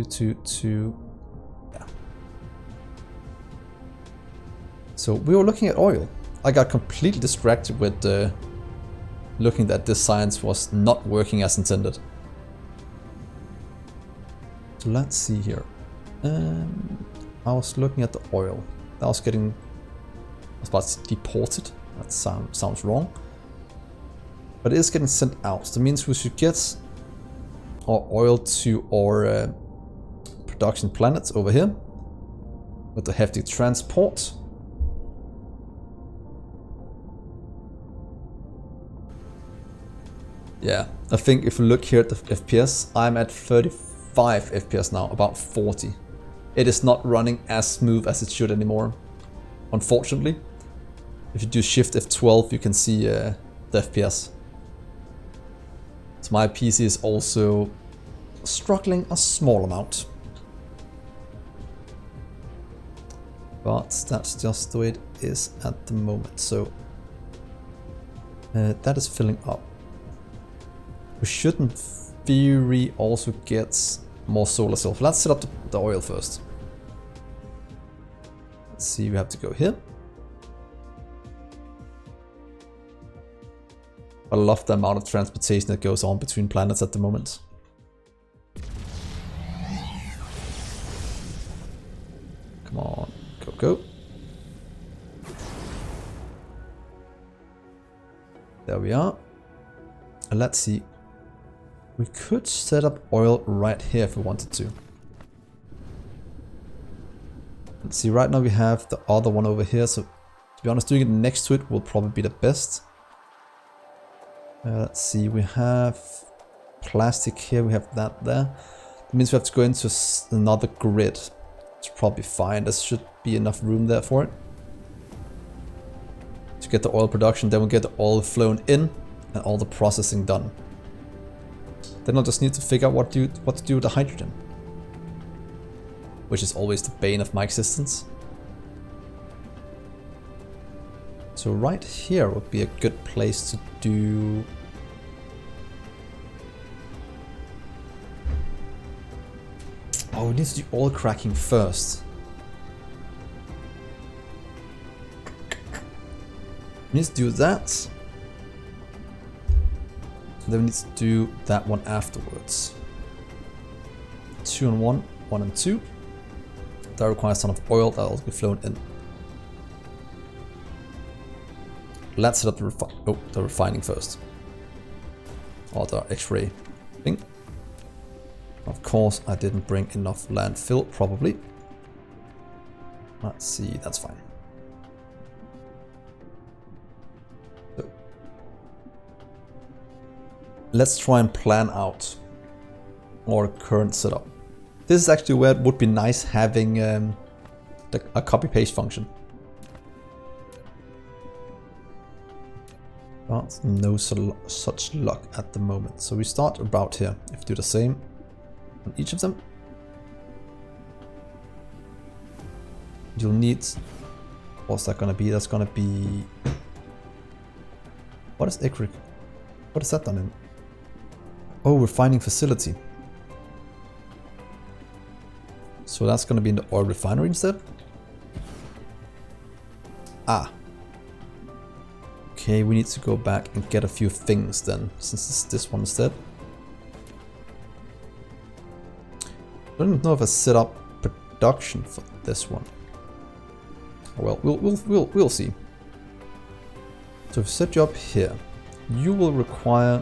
Two. Yeah. So we were looking at oil. I got completely distracted with looking that this science was not working as intended. So let's see here. I was looking at the oil. That was getting, I was about to say deported. That sounds wrong. But it is getting sent out. So that means we should get our oil to our production planets over here with the hefty transport. Yeah, I think if you look here at the FPS, I'm at 35 FPS now, about 40. It is not running as smooth as it should anymore, unfortunately. If you do Shift F12, you can see the FPS. So my PC is also struggling a small amount. But that's just the way it is at the moment. So that is filling up. We should in theory also get more solar cells. Let's set up the oil first. Let's see, we have to go here. I love the amount of transportation that goes on between planets at the moment. Come on, go. There we are. And let's see. We could set up oil right here if we wanted to. Let's see, right now we have the other one over here, so to be honest, doing it next to it will probably be the best. Let's see, we have plastic here, we have that there. That means we have to go into another grid. It's probably fine, there should be enough room there for it. To get the oil production, then we'll get the oil flown in and all the processing done. Then I'll just need to figure out what to do with the hydrogen. Which is always the bane of my existence. So right here would be a good place to do... Oh, we need to do oil cracking first. We need to do that. Then we need to do that one afterwards. 2 and 1, 1 and 2. That requires a ton of oil that will be flown in. Let's set up the refining first. Or the X-ray thing. Of course, I didn't bring enough landfill, probably. Let's see, that's fine. So, let's try and plan out our current setup. This is actually where it would be nice having a copy-paste function. But no such luck at the moment. So we start about here. If we do the same on each of them, you'll need... What's that gonna be? That's gonna be... What is Dgray? What is that done in? Oh, refining facility. So that's going to be in the oil refinery instead. Ah. Okay, we need to go back and get a few things then, since it's this one instead. I don't even know if I set up production for this one. Well, we'll see. So if I set you up here, you will require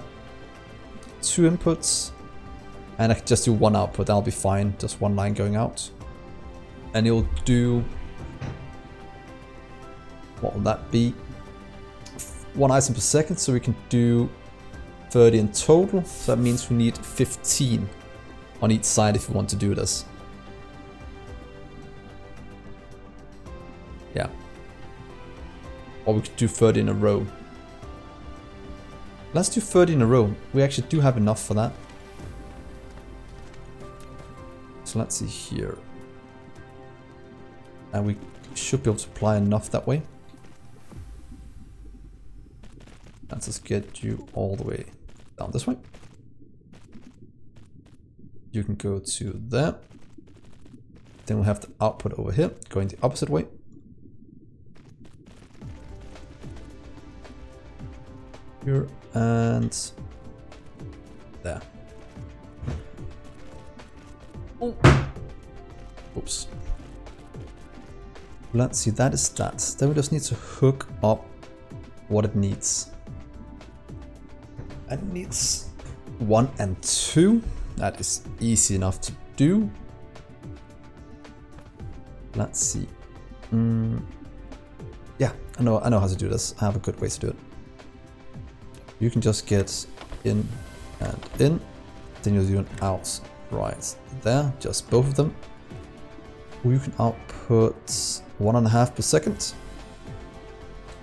2 inputs. And I can just do 1 output, that'll be fine, just 1 line going out. And you'll do... What will that be? 1 item per second, so we can do 30 in total. So that means we need 15 on each side if we want to do this. Yeah. Or we could do 30 in a row. Let's do 30 in a row. We actually do have enough for that. So let's see here. And we should be able to apply enough that way. Let's just get you all the way down this way. You can go to there. Then we'll have the output over here, going the opposite way. Here and there. Oh. Oops. Let's see, that is that. Then we just need to hook up what it needs. It needs 1 and 2. That is easy enough to do. Let's see. Yeah, I know how to do this. I have a good way to do it. You can just get in and in. Then you'll do an out right there, just both of them. Or you can output 1.5 per second.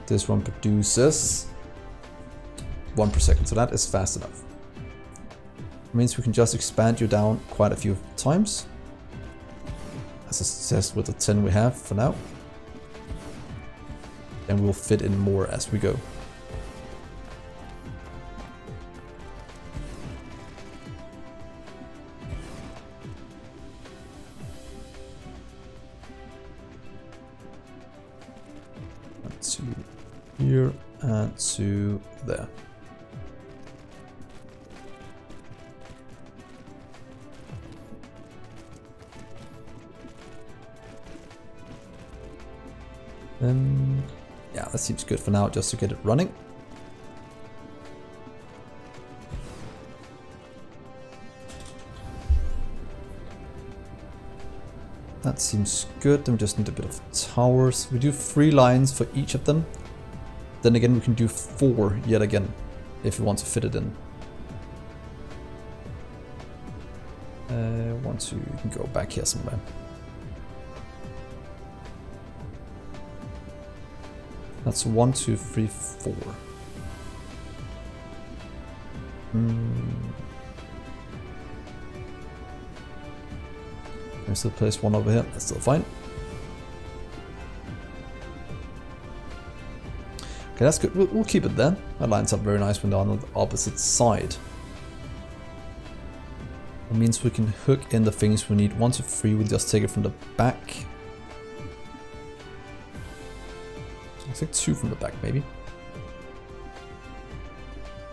This one produces 1 per second, so that is fast enough. It means we can just expand you down quite a few times, as I suggest with the 10 we have for now. And we'll fit in more as we go. To here and to there. Yeah, that seems good for now, just to get it running. That seems good. Then we just need a bit of towers. We do 3 lines for each of them. Then again, we can do 4 yet again, if we want to fit it in. 1, 2, you can go back here somewhere. That's 1, 2, 3, 4. I still place 1 over here, that's still fine. Okay, that's good. We'll keep it there. That lines up very nice when they're on the opposite side. That means we can hook in the things we need. 1 to 3, we'll just take it from the back. I think 2 from the back, maybe.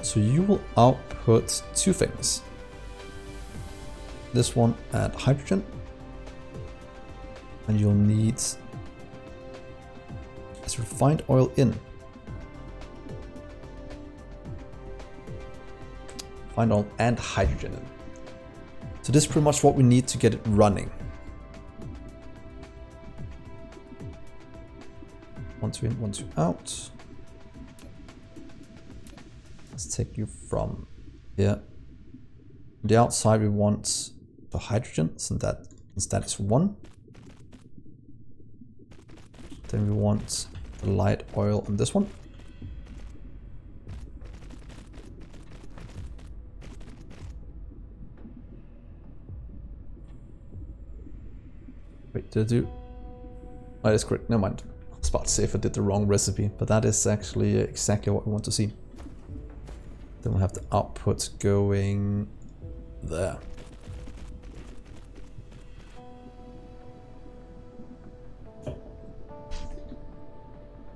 So you will output 2 things. This one add hydrogen. And you'll need as refined oil in. Refined oil and hydrogen in. So this is pretty much what we need to get it running. 1, 2 in, 1, 2 out. Let's take you from here. On the outside we want the hydrogen, so that is 1. Then we want the light oil on this one. Wait, did I do? Oh, that's correct. Never mind. I was about to say if I did the wrong recipe, but that is actually exactly what we want to see. Then we'll have the output going there.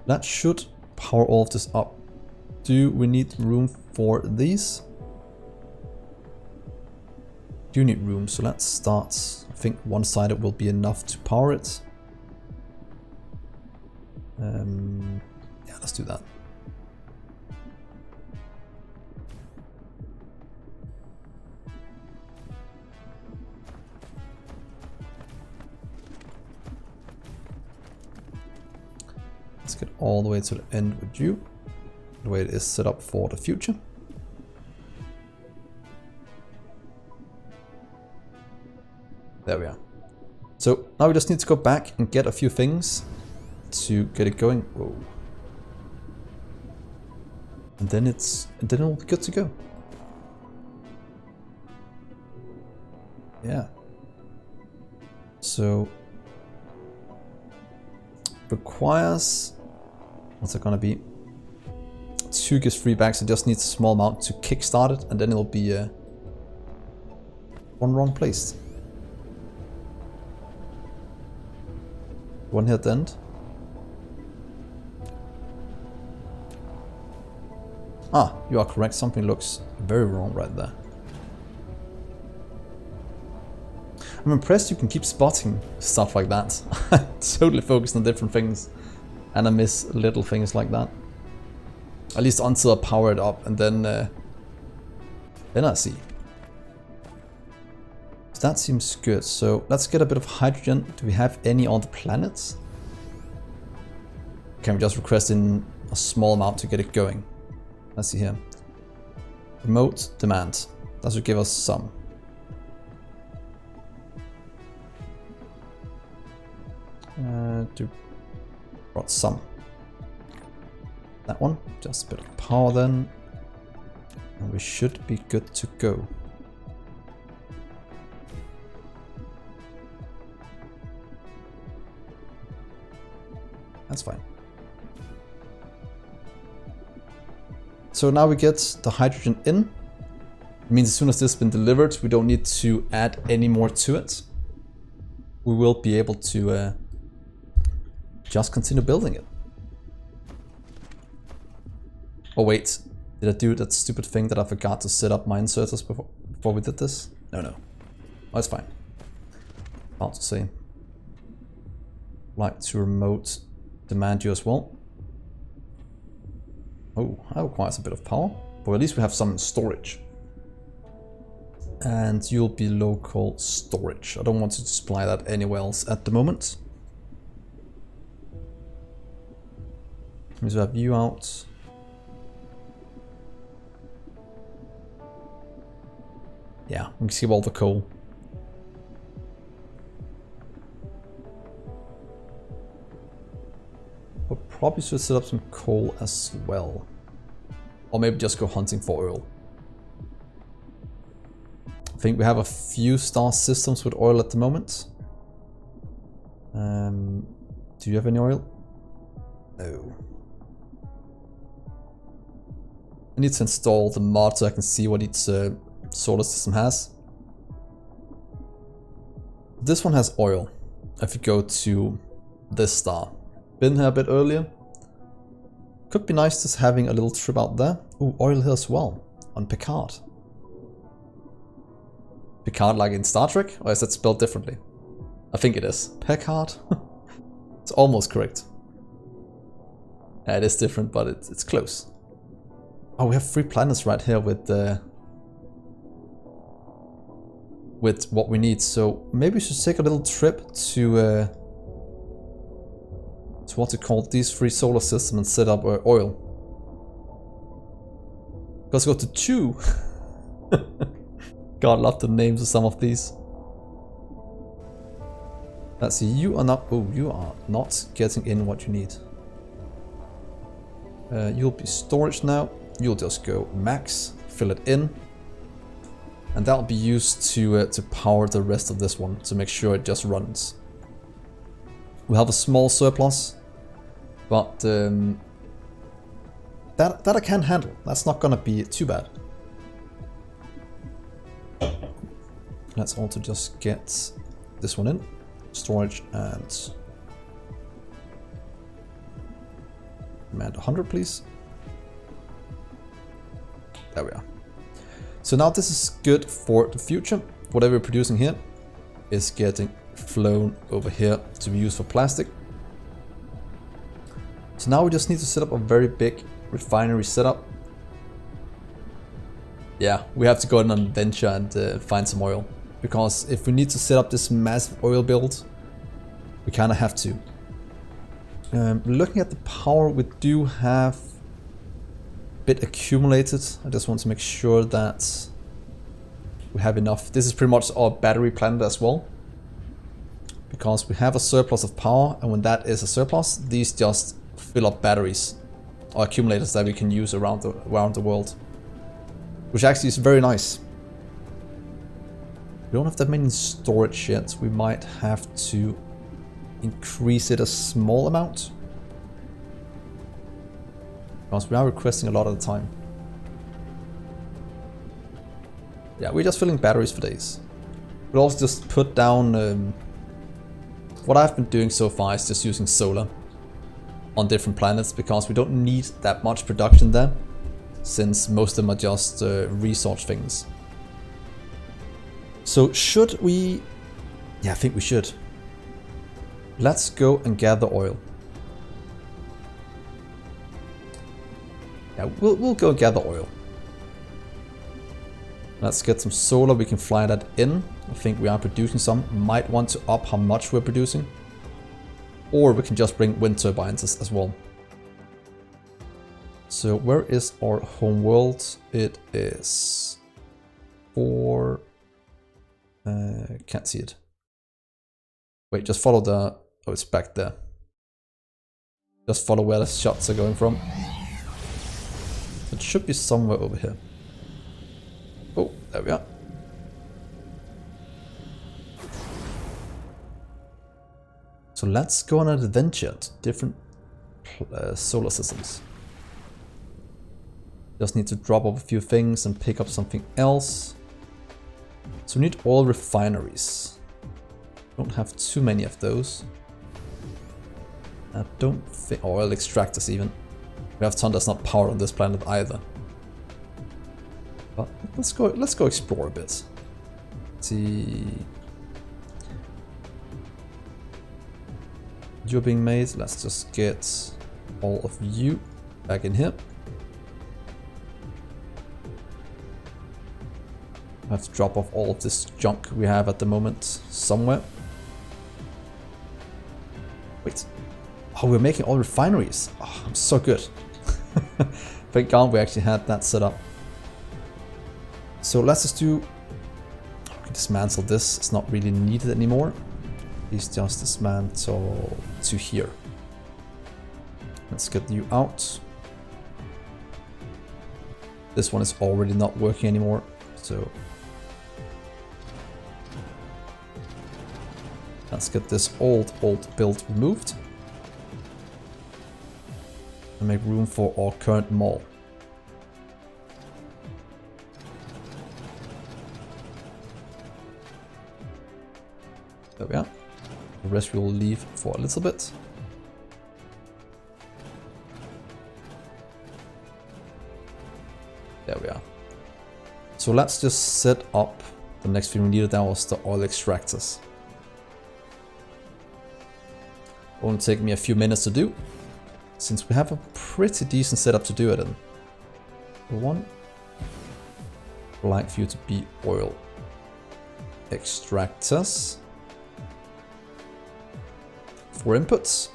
That should power all of this up. Do we need room for these? Do need room, so let's start. I think one-sided will be enough to power it. Yeah, let's do that. Let's get all the way to the end with you. the way it is set up for the future. There we are. So now we just need to go back and get a few things to get it going. Whoa. And then it'll be good to go. Yeah. So requires, what's it gonna be? 2 gives 3 back, so it just needs a small amount to kickstart it, and then it'll be one wrong placed. One here at the end. Ah, you are correct. Something looks very wrong right there. I'm impressed you can keep spotting stuff like that. I totally focus on different things and I miss little things like that. At least until I power it up, and then I see. So that seems good. So let's get a bit of hydrogen. Do we have any on the planets? Can we just request in a small amount to get it going? Let's see here. Remote demand. That should give us some. Brought some. That one. Just a bit of power then. And we should be good to go. That's fine. So now we get the hydrogen in. It means as soon as this has been delivered, we don't need to add any more to it. We will be able to just continue building it. Oh wait, did I do that stupid thing that I forgot to set up my inserters before we did this? No. Oh, it's fine. About to say. Like to remote demand you as well. Oh, that requires a bit of power, but at least we have some in storage. And you'll be local storage. I don't want to supply that anywhere else at the moment. Means we have you out. Yeah, we can skip all the coal. We'll probably should set up some coal as well. Or maybe just go hunting for oil. I think we have a few star systems with oil at the moment. Do you have any oil? No. I need to install the mod so I can see what each solar system has. This one has oil. If you go to this star. Been here a bit earlier. Could be nice just having a little trip out there. Ooh, oil here as well. On Picard. Picard like in Star Trek? Or is that spelled differently? I think it is. Picard? It's almost correct. Yeah, it is different, but it's close. Oh, we have 3 planets right here with what we need. So maybe we should take a little trip to what's it called? These 3 solar systems and set up oil. Let's go to 2. God, love the names of some of these. Let's see, you are not. Oh, you are not getting in what you need. You'll be storage now. You'll just go max, fill it in, and that'll be used to power the rest of this one to make sure it just runs. We'll have a small surplus, but that I can handle. That's not gonna be too bad. Let's also just get this one in, storage, and demand 100, please. There we are. So now this is good for the future. Whatever we're producing here is getting flown over here to be used for plastic. So now we just need to set up a very big refinery setup. Yeah, we have to go on an adventure and find some oil. Because if we need to set up this massive oil build, we kind of have to. Looking at the power, we do have bit accumulated. I just want to make sure that we have enough. This is pretty much our battery planet as well, because we have a surplus of power, and when that is a surplus, these just fill up batteries or accumulators that we can use around the world, which actually is very nice. We don't have that many storage yet. We might have to increase it a small amount, because we are requesting a lot of the time. Yeah, we're just filling batteries for days. We'll also just put down... what I've been doing so far is just using solar on different planets, because we don't need that much production there, since most of them are just resource things. So should we... yeah, I think we should. Let's go and gather oil. Yeah, we'll go gather oil. Let's get some solar, we can fly that in. I think we are producing some. Might want to up how much we're producing. Or we can just bring wind turbines as well. So where is our home world? It is for... can't see it. Wait, just follow the... oh, it's back there. Just follow where the shots are going from. It should be somewhere over here. Oh, there we are. So let's go on an adventure to different solar systems. Just need to drop off a few things and pick up something else. So we need oil refineries. Don't have too many of those. I don't think... oil extractors even. We have ton that's not powered on this planet either. But let's go explore a bit. Let's see. You're being made. Let's just get all of you back in here. I have to drop off all of this junk we have at the moment somewhere. Wait. Oh, we're making all refineries. Oh, I'm so good. Thank God we actually had that set up. So let's just do... we can dismantle this. It's not really needed anymore. Please just dismantle to here. Let's get you out. This one is already not working anymore, so... let's get this old build removed. And make room for our current mall. There we are. The rest we will leave for a little bit. There we are. So let's just set up the next thing we needed. That was the oil extractors. Only take me a few minutes to do, since we have a pretty decent setup to do it in. One, I'd like for you to be oil extractors. 4 inputs,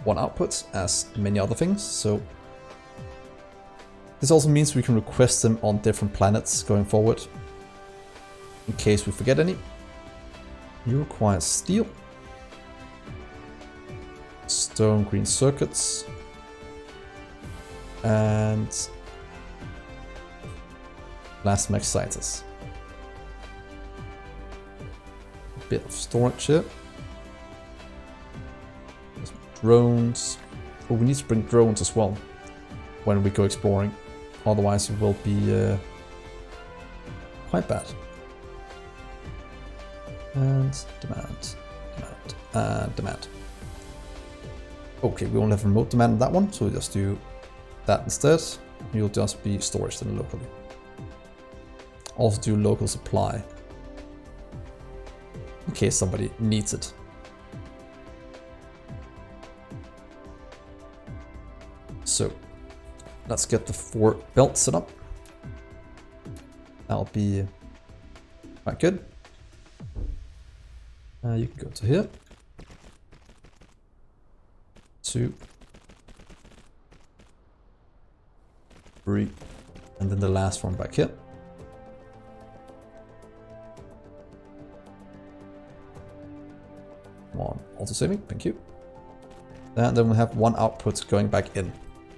1 output, as many other things. So this also means we can request them on different planets going forward, in case we forget any. You require steel, stone green circuits, and plasma exciters. A bit of storage here. There's drones. Oh, we need to bring drones as well when we go exploring. Otherwise it will be quite bad. And demand, and demand. Okay, we only have remote demand on that one, so we'll just do that instead. You'll just be storage then locally. Also do local supply, in case somebody needs it. So, let's get the 4 belts set up. That'll be quite good. You can go to here. 2. 3, and then the last one back here. One auto saving, thank you. And then we have one output going back in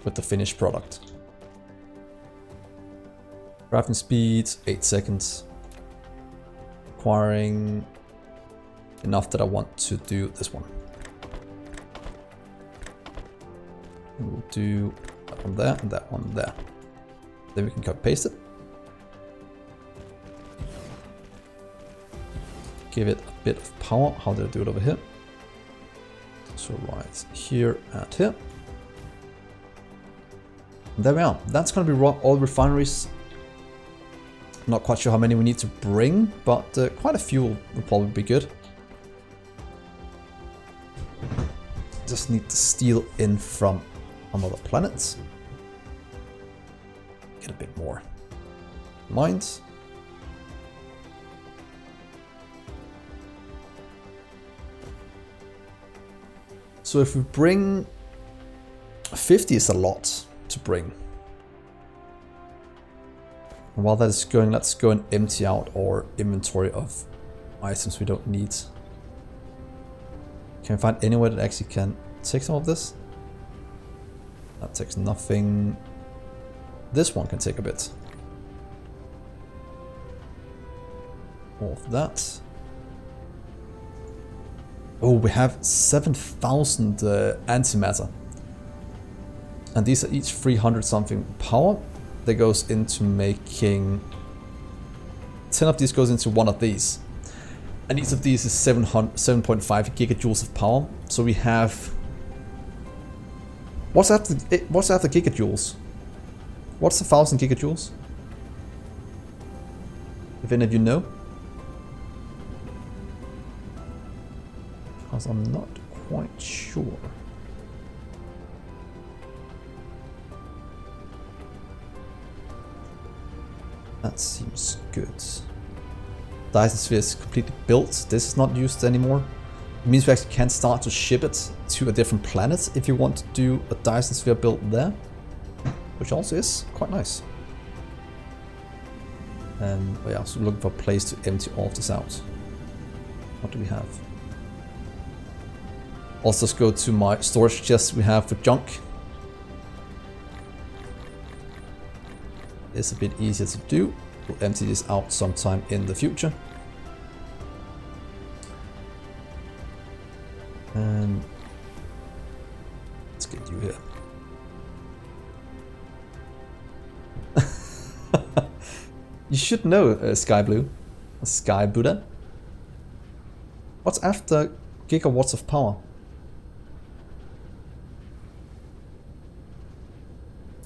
with the finished product. Crafting speed, 8 seconds. Requiring enough that I want to do this one. And we'll do that one there and that one there. Then we can copy paste it. Give it a bit of power. How do I do it over here? So right here and here. And there we are. That's going to be all refineries. Not quite sure how many we need to bring, but quite a few will probably be good. Just need to steal in from another planet. Get a bit more mines. So if we bring 50 is a lot to bring. And while that is going, let's go and empty out our inventory of items we don't need. Can we find anywhere that actually can take some of this? That takes nothing. This one can take a bit. All of that. Oh, we have 7,000 antimatter. And these are each 300 something power. That goes into making 10 of these goes into one of these, and each of these is 7.5 gigajoules of power. So we have what's after gigajoules? What's 1,000 gigajoules? If any of you know, because I'm not quite sure. That seems good. Dyson sphere is completely built. This is not used anymore. It means we actually can start to ship it to a different planet if you want to do a Dyson sphere build there, which also is quite nice. And yeah, so looking for a place to empty all of this out. What do we have? Also, let's go to my storage chest we have for junk. It's a bit easier to do. We'll empty this out sometime in the future. And let's get you here. You should know Sky Blue, Sky Buddha. What's after gigawatts of power?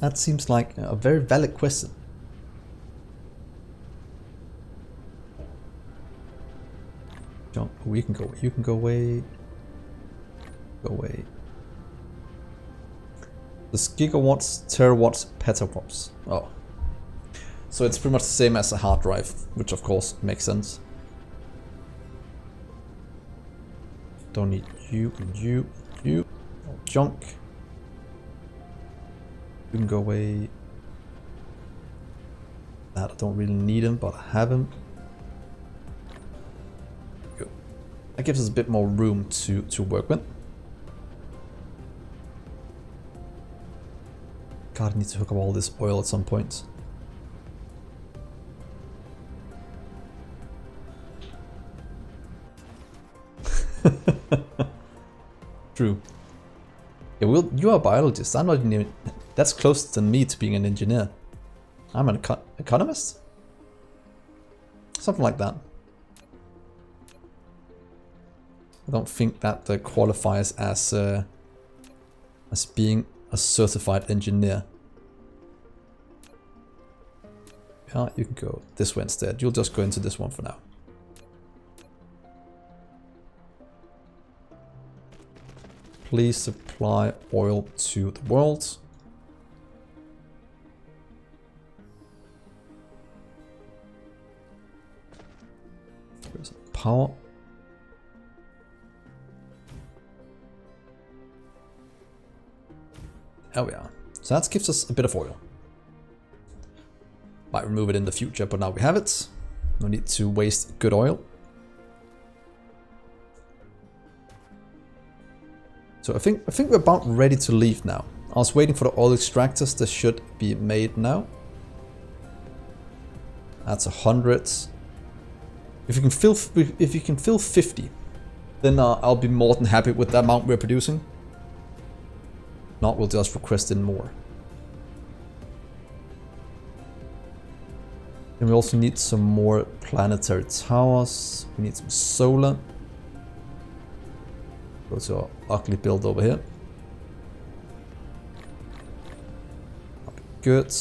That seems like a very valid question. Jump. Oh, you can go. You can go away. Go away. This gigawatts, terawatts, petawatts. Oh, so it's pretty much the same as a hard drive, which of course makes sense. Don't need you and you, you. Oh, junk. You can go away. That I don't really need him, but I have him. Go. That gives us a bit more room to work with. God, I need to hook up all this oil at some point. True. Yeah, well, you are a biologist. I'm not even. That's closer than me to being an engineer. I'm an economist? Something like that. I don't think that qualifies as being a certified engineer. Yeah, you can go this way instead. You'll just go into this one for now. Please supply oil to the world. There's power. There we are. So that gives us a bit of oil. Might remove it in the future, but now we have it. No need to waste good oil. So I think we're about ready to leave now. I was waiting for the oil extractors. This should be made now. That's 100. If you can fill 50, then I'll be more than happy with the amount we're producing. Not, we'll just request in more. And we also need some more planetary towers. We need some solar. Go to our ugly build over here. Good.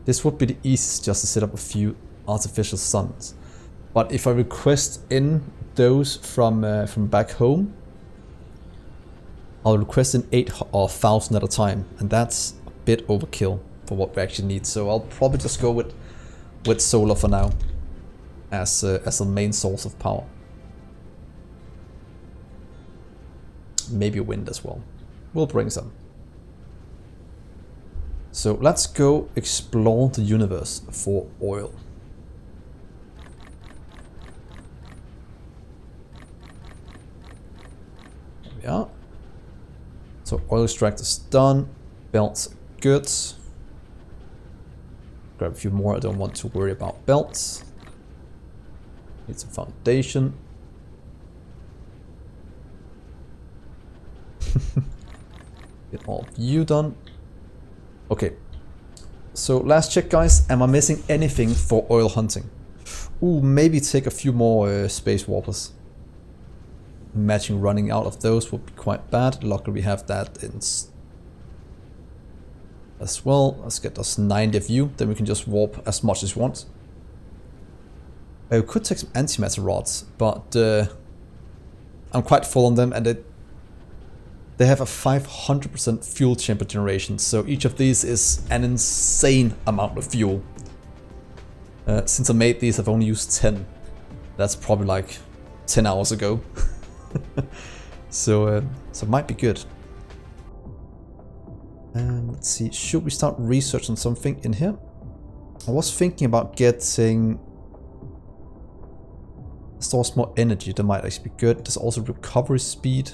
This would be the easiest, just to set up a few artificial suns. But if I request in those from back home, I'll request in 8 or 1,000 at a time, and that's a bit overkill for what we actually need. So I'll probably just go with solar for now as a main source of power. Maybe wind as well. We'll bring some. So let's go explore the universe for oil. There we are. So oil extractor's done. Belts good. Grab a few more. I don't want to worry about belts. Need some foundation. Get all of you done. Okay. So last check, guys. Am I missing anything for oil hunting? Ooh, maybe take a few more space warpers. Imagine running out of those would be quite bad. Luckily we have that in as well. Let's get us 90 of you, then we can just warp as much as we want. I could take some antimatter rods, but I'm quite full on them, and they have a 500% fuel chamber generation, so each of these is an insane amount of fuel. Since I made these, I've only used 10. That's probably like 10 hours ago. So it might be good. Let's see, should we start researching something in here? I was thinking about getting stores more energy. That might actually be good. There's also recovery speed.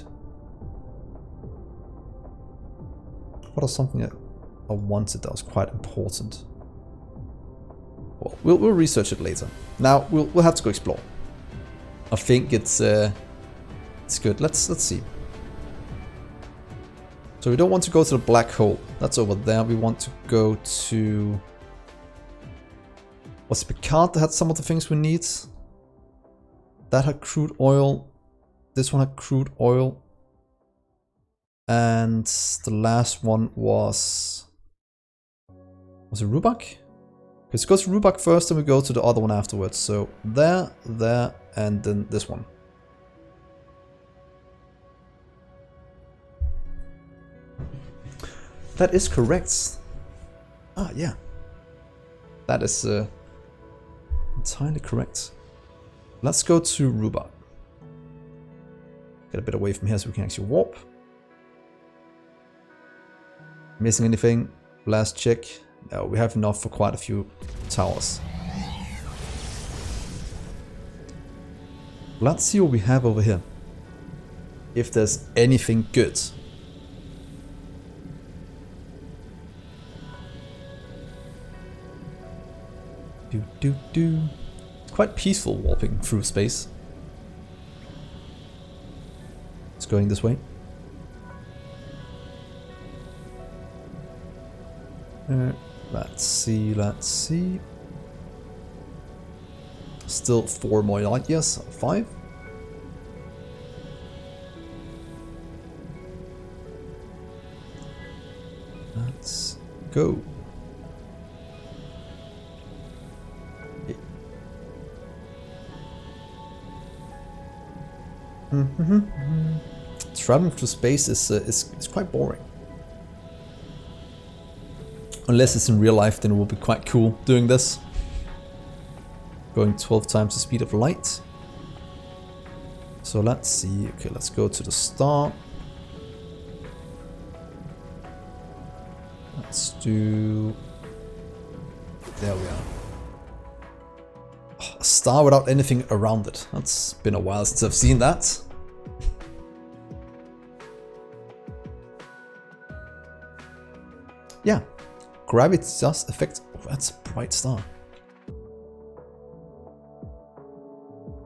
What is something that I wanted that was quite important? Well, we'll research it later. Now we'll have to go explore. I think it's good. Let's see. So we don't want to go to the black hole. That's over there. We want to go to... Was it Picard that had some of the things we need? That had crude oil. This one had crude oil. And the last one was... Was it Rubak? Let's go to Rubak first and we go to the other one afterwards. So there, and then this one. That is correct. Ah, yeah. That is entirely correct. Let's go to Rubak. Get a bit away from here so we can actually warp. Missing anything? Last check. No, we have enough for quite a few towers. Let's see what we have over here. If there's anything good. It's quite peaceful warping through space. It's going this way. Let's see. Still 4 more light years, 5. Let's go. Traveling through space is quite boring. Unless it's in real life, then it will be quite cool doing this. Going 12 times the speed of light. So let's see. Okay, let's go to the star. Let's do... There we are. Oh, a star without anything around it. That's been a while since I've seen that. Yeah, gravity does affect... Oh, that's a bright star.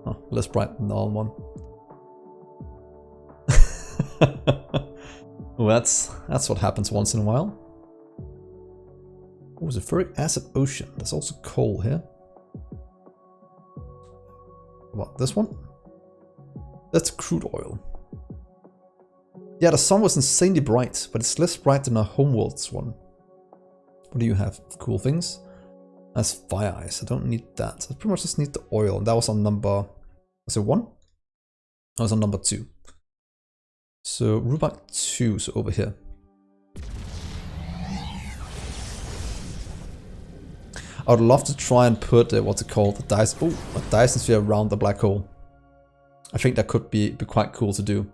Oh, less bright than the other one. Well, that's what happens once in a while. Oh, sulfuric acid ocean. There's also coal here. What, this one? That's crude oil. Yeah, the sun was insanely bright, but it's less bright than our homeworld's one. What do you have? Cool things? That's fire ice. I don't need that. I pretty much just need the oil. And that was on number... Was it 1? That was on number 2. So, Rubak 2, so over here. I would love to try and put, what's it called, a Dyson sphere around the black hole. I think that could be quite cool to do.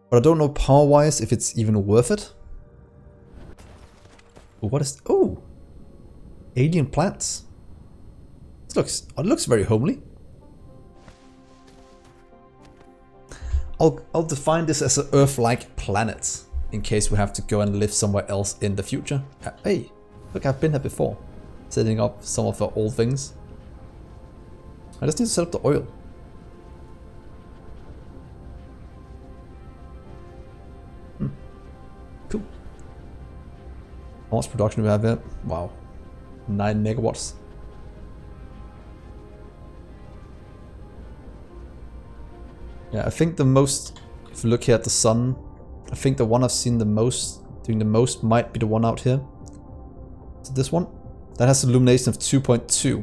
But I don't know power-wise if it's even worth it. Oh, what is... Oh! Alien plants. It looks very homely. I'll define this as an Earth-like planet, in case we have to go and live somewhere else in the future. Hey, look, I've been here before, setting up some of the old things. I just need to set up the oil. Cool. How much production do we have here? Wow, 9 megawatts. Yeah, I think the most, if you look here at the sun, I think the one I've seen the most, doing the most, might be the one out here. So this one, that has an illumination of 2.2.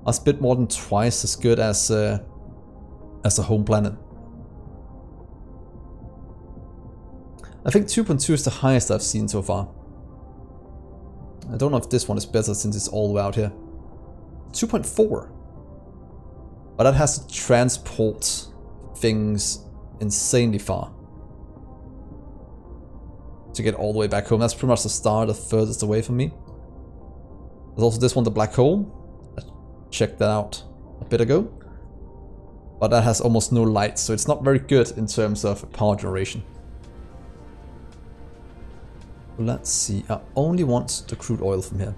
That's a bit more than twice as good as a home planet. I think 2.2 is the highest I've seen so far. I don't know if this one is better since it's all the way out here. 2.4. But that has to transport things insanely far to get all the way back home. That's pretty much the star the furthest away from me. There's also this one, the black hole. I checked that out a bit ago. But that has almost no light, so it's not very good in terms of power generation. Let's see, I only want the crude oil from here.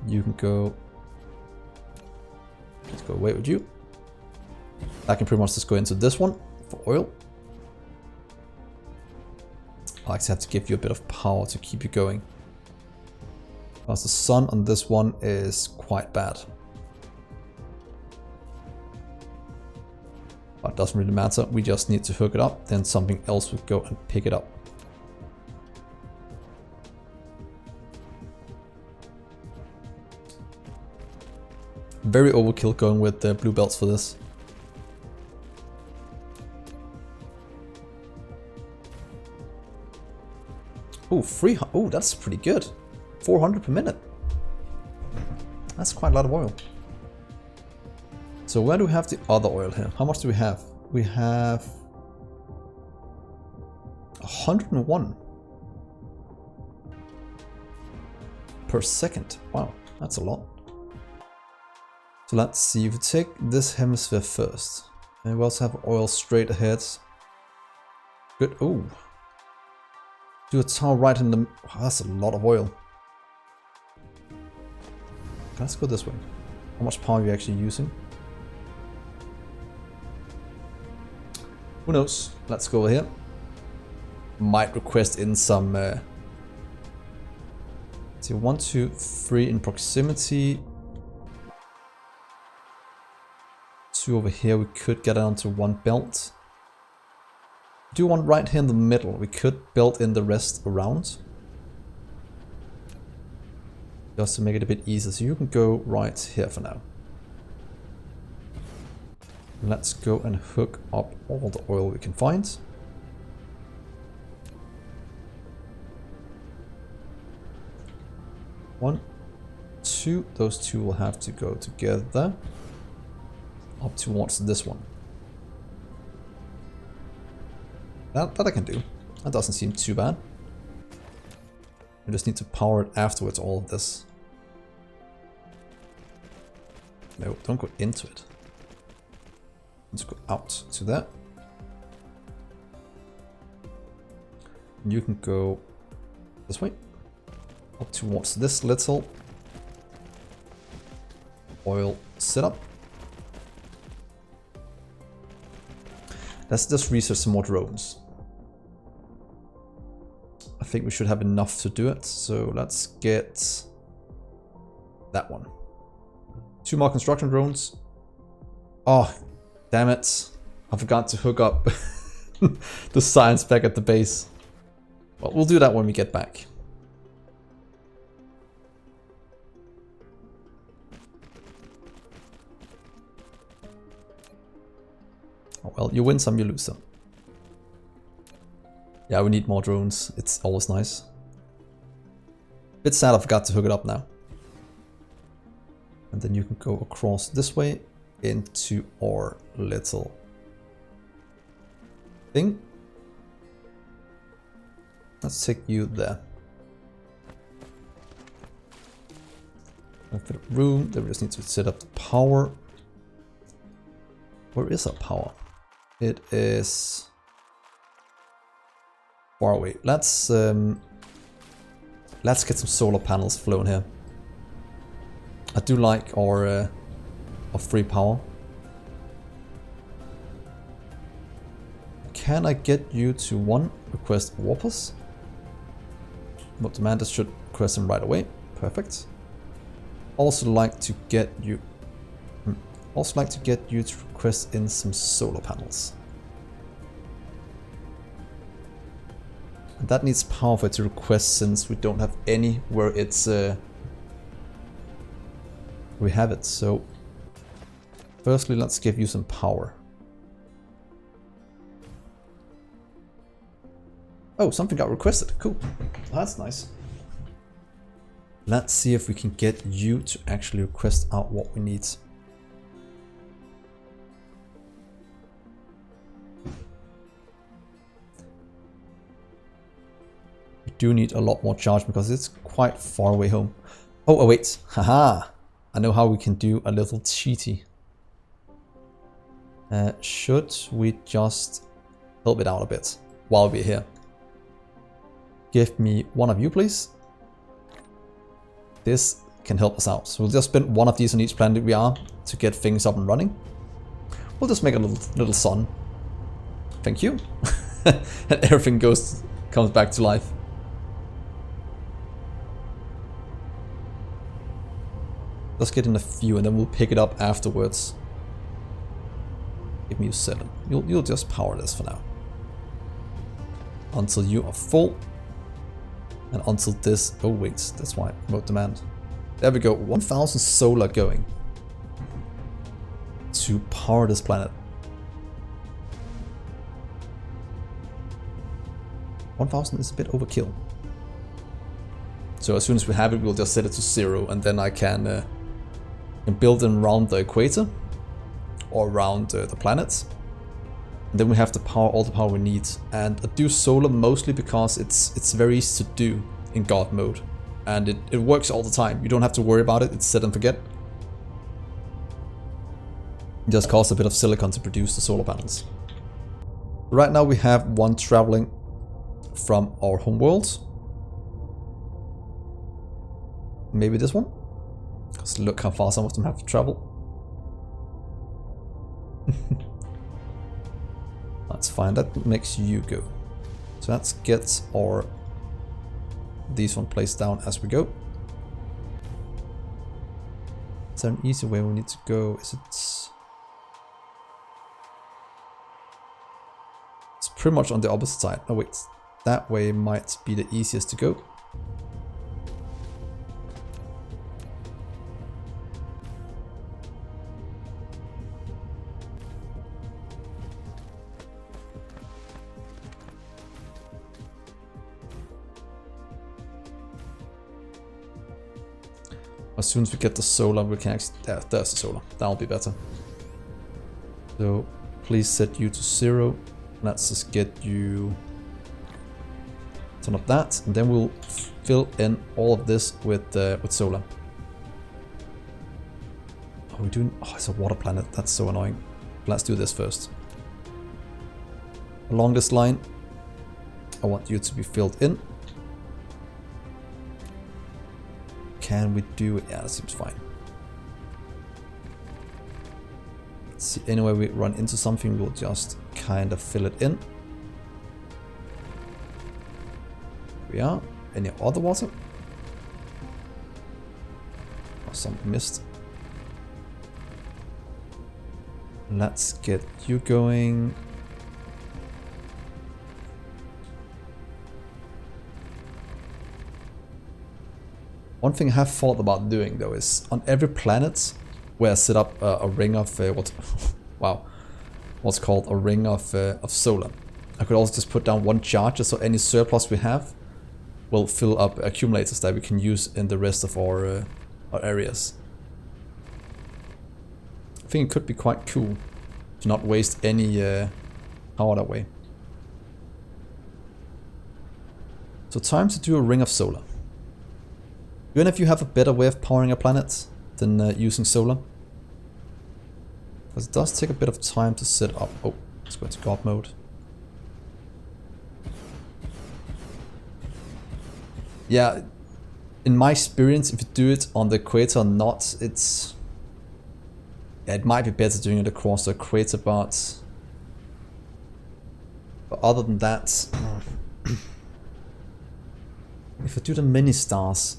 You can go... Let's go away with you. I can pretty much just go into this one for oil. I actually have to give you a bit of power to keep you going. Because the sun on this one is quite bad. But it doesn't really matter, we just need to hook it up, then something else will go and pick it up. Very overkill going with the blue belts for this. Oh, 300. Oh, that's pretty good. 400 per minute. That's quite a lot of oil. So where do we have the other oil here? How much do we have? We have 101 per second. Wow, that's a lot. So let's see, if we take this hemisphere first, and we also have oil straight ahead. Good. Oh, do a tower right in the... Wow, that's a lot of oil. Let's go this way. How much power are you actually using? Who knows? Let's go over here. Might request in some... see, 1, 2, 3 in proximity. 2 over here, we could get onto 1 belt. Do one right here in the middle. We could build in the rest around. Just to make it a bit easier. So you can go right here for now. Let's go and hook up all the oil we can find. One, two. Those two will have to go together. Up towards this one. That I can do. That doesn't seem too bad. We just need to power it afterwards, all of this. No, don't go into it. Let's go out to that. And you can go this way. Up towards this little oil setup. Let's just research some more drones. I think we should have enough to do it, so let's get that one. 2 more construction drones. Oh, damn it. I forgot to hook up the science back at the base. Well, we'll do that when we get back. Oh, well, you win some, you lose some. Yeah, we need more drones. It's always nice. Bit sad I forgot to hook it up now. And then you can go across this way into our little thing. Let's take you there. For the room, then we just need to set up the power. Where is our power? It is far away. Let's get some solar panels flown here. I do like our free power. Can I get you to one request warpers? What demand should request them right away. Perfect. Also like to get you to request in some solar panels. And that needs power for it to request, since we don't have any where it's we have it. So firstly, let's give you some power. Oh, something got requested. Cool. That's nice. Let's see if we can get you to actually request out what we need. We do need a lot more charge because it's quite far away home. Oh, wait. Haha. I know how we can do a little cheaty. Should we just help it out a bit while we're here? Give me one of you, please. This can help us out. So we'll just spend one of these on each planet we are to get things up and running. We'll just make a little sun. Thank you. And everything comes back to life. Let's get in a few and then we'll pick it up afterwards. Give me 7. You'll just power this for now. Until you are full. And until this... Oh wait, that's why. Remote demand. There we go. 1000 solar going. To power this planet. 1000 is a bit overkill. So as soon as we have it, we'll just set it to 0. And then I can build them around the equator. Or around the planets. And then we have the power, all the power we need. And I do solar mostly because it's very easy to do in God mode. And it works all the time. You don't have to worry about it. It's set and forget. It just costs a bit of silicon to produce the solar panels. Right now we have one traveling from our home world. Maybe this one. Because look how far some of them have to travel. That's fine, that makes you go. So let's get these one placed down as we go. Is there an easy way we need to go? Is it... It's pretty much on the opposite side. Oh wait, that way might be the easiest to go. As soon as we get the solar, we can actually... there's the solar. That'll be better. So, please set you to 0. Let's just get you... turn up that, and then we'll fill in all of this with solar. Are we doing... oh, it's a water planet. That's so annoying. Let's do this first. Along this line, I want you to be filled in. Can we do it? Yeah, that seems fine. Let's see, anyway we run into something, we'll just kind of fill it in. Here we are. Any other water? Oh, some missed. Let's get you going. One thing I have thought about doing though is on every planet where I set up a ring of what's called a ring of solar. I could also just put down one charger, so any surplus we have will fill up accumulators that we can use in the rest of our areas. I think it could be quite cool to not waste any power that way. So time to do a ring of solar. Even if you have a better way of powering a planet than using solar. Because it does take a bit of time to set up. Oh, let's go into God mode. Yeah, in my experience, if you do it on the equator or not, it's... yeah, it might be better doing it across the equator, but other than that, if I do the mini stars,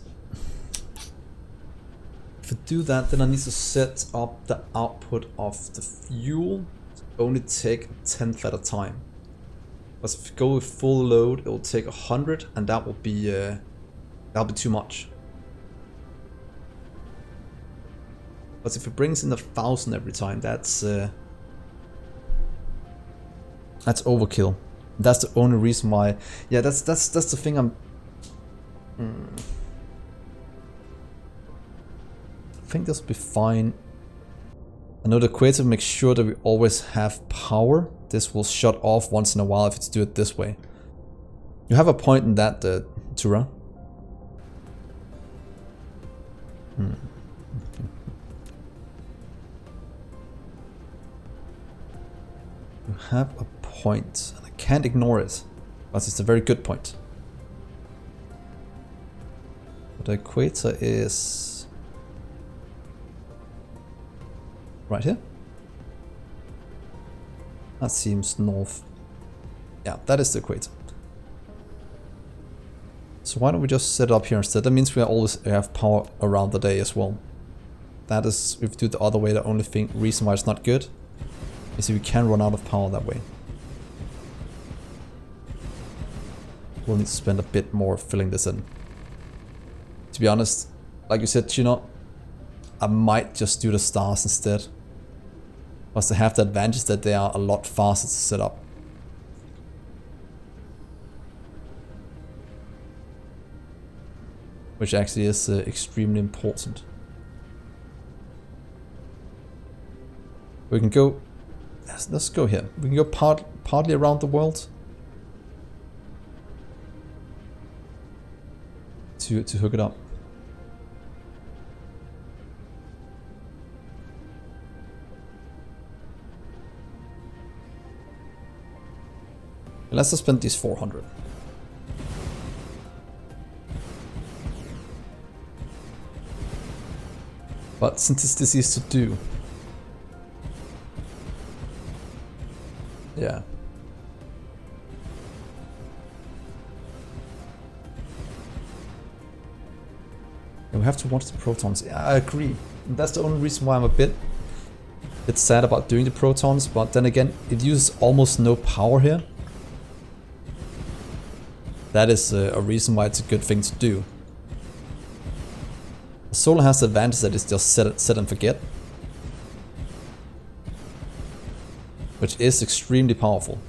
if I do that, then I need to set up the output of the fuel to only take a 10th at a time. Because if you go with full load, it will take 100, and that will be that'll be too much. But if it brings in 1,000 every time, that's overkill. That's the only reason why. Yeah, that's the thing I'm. I think this will be fine. I know the equator makes sure that we always have power. This will shut off once in a while if it's do it this way. You have a point in that, Tura. You have a point, and I can't ignore it, but it's a very good point. But the equator is right here. That seems north. Yeah, that is the equator. So why don't we just set it up here instead? That means we always have power around the day as well. That is, if we do it the other way, the only reason why it's not good is if we can run out of power that way. We'll need to spend a bit more filling this in. To be honest, like you said, Chino, I might just do the stars instead. Because they have the advantage that they are a lot faster to set up. Which actually is extremely important. We can go... let's go here. We can go partly around the world. To hook it up. Let's just spend these 400. But since it's this easy to do, yeah. And we have to watch the protons. Yeah, I agree. And that's the only reason why I'm a bit sad about doing the protons. But then again, it uses almost no power here. That is a reason why it's a good thing to do. Solar has the advantage that it's just set and forget, which is extremely powerful.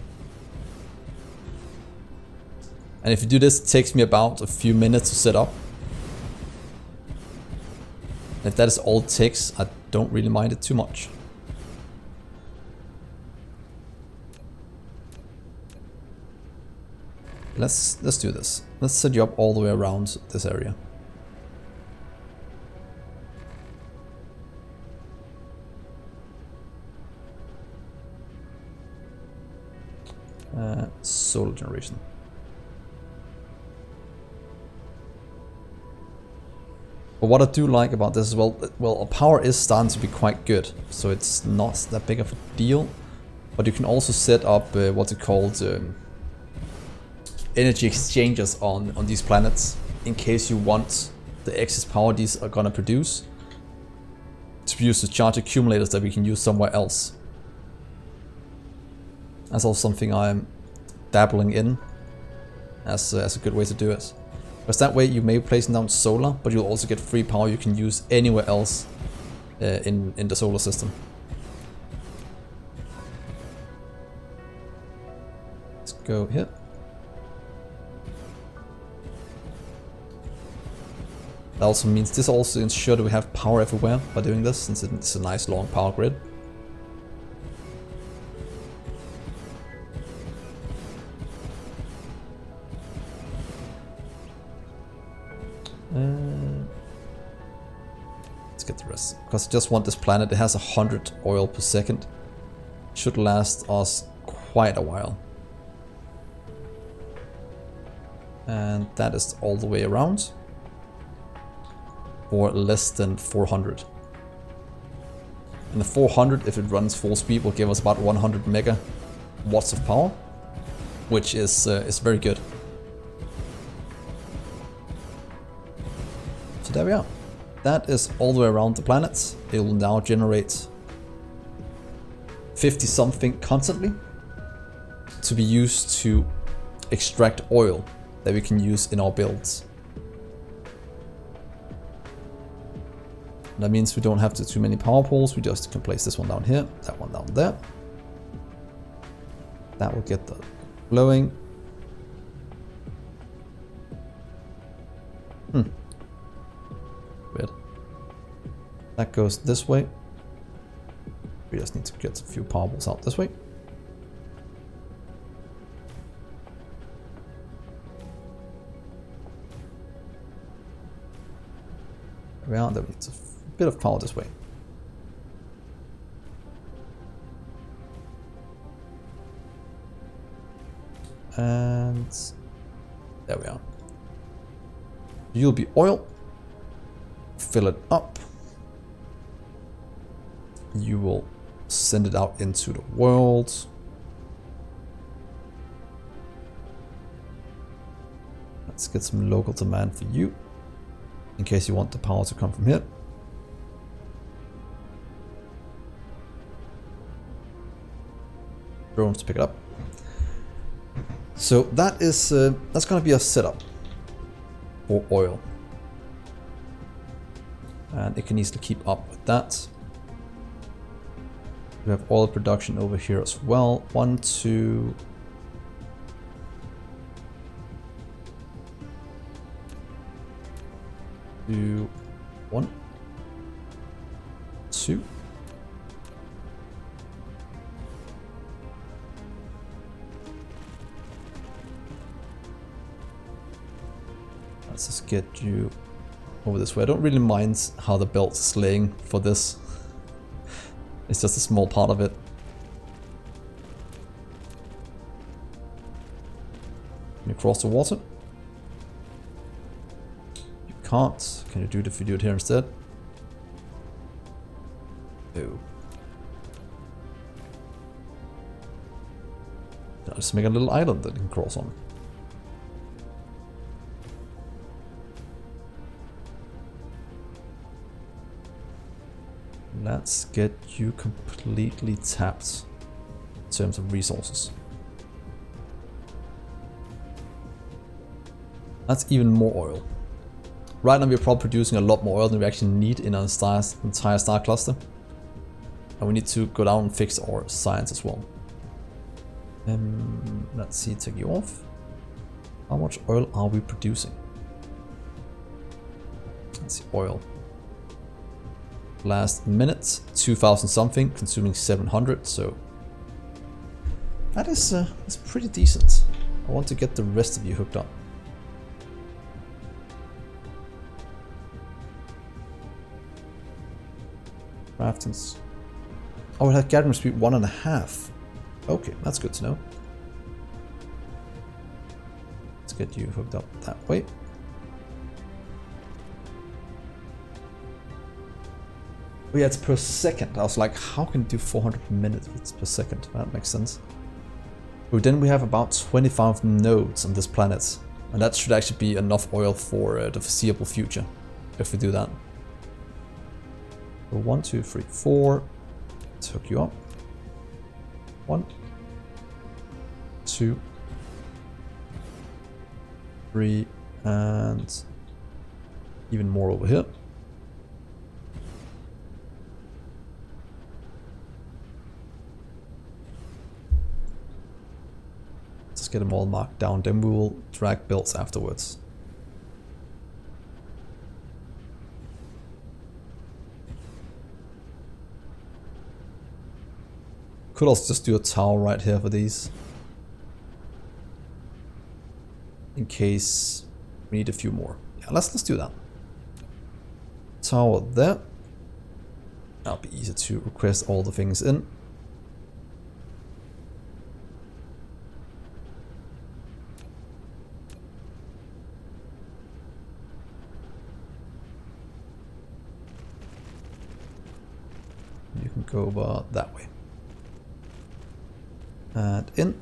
And if you do this, it takes me about a few minutes to set up. And if that is all it takes, I don't really mind it too much. Let's do this. Let's set you up all the way around this area. Solar generation. But what I do like about this as well, our power is starting to be quite good, so it's not that big of a deal. But you can also set up what's it called, energy exchanges on these planets, in case you want the excess power these are gonna produce to be used to charge accumulators that we can use somewhere else. That's also something I'm dabbling in as a good way to do it. Because that way you may be placing down solar, but you'll also get free power you can use anywhere else in the solar system. Let's go here. That also means this also ensures that we have power everywhere by doing this, since it's a nice long power grid. Let's get the rest, because I just want this planet. It has 100 oil per second. Should last us quite a while. And that is all the way around for less than 400. And the 400, if it runs full speed, will give us about 100 megawatts of power, which is very good. So there we are. That is all the way around the planet. It will now generate 50 something constantly to be used to extract oil that we can use in our builds. That means we don't have too many power poles. We just can place this one down here, that one down there. That will get the glowing. Weird. That goes this way. We just need to get a few power poles out this way. Around there, we need a bit of power this way. And there we are. You'll be oil. Fill it up. You will send it out into the world. Let's get some local demand for you, in case you want the power to come from here. Drones to pick it up. So that is that's going to be a setup for oil, and it can easily keep up with that. We have oil production over here as well. 1, 2. Do 1, 2. Let's just get you over this way. I don't really mind how the belt is laying for this. It's just a small part of it. Can you cross the water? You can't. Can you do it if you do it here instead? No. I'll just make a little island that you can cross on. Let's get you completely tapped in terms of resources. That's even more oil. Right now we're probably producing a lot more oil than we actually need in our entire star cluster. And we need to go down and fix our science as well. Let's see, take you off. How much oil are we producing? Let's see, oil. Last minute, 2000 something, consuming 700, so that is pretty decent. I want to get the rest of you hooked up. Craftings. Oh, it had gathering speed 1.5. Okay, that's good to know. Let's get you hooked up that way. Oh yeah, it's per second. I was like, how can it do 400 minutes if it's per second? That makes sense. But then we have about 25 nodes on this planet. And that should actually be enough oil for the foreseeable future, if we do that. So 1, 2, 3, 4. Let's hook you up. 1, 2, 3, and even more over here. Let's get them all marked down, then we will drag builds afterwards. Could also just do a tower right here for these, in case we need a few more. Yeah, let's do that. Tower there. That'll be easy to request all the things in. You can go over that way. And in.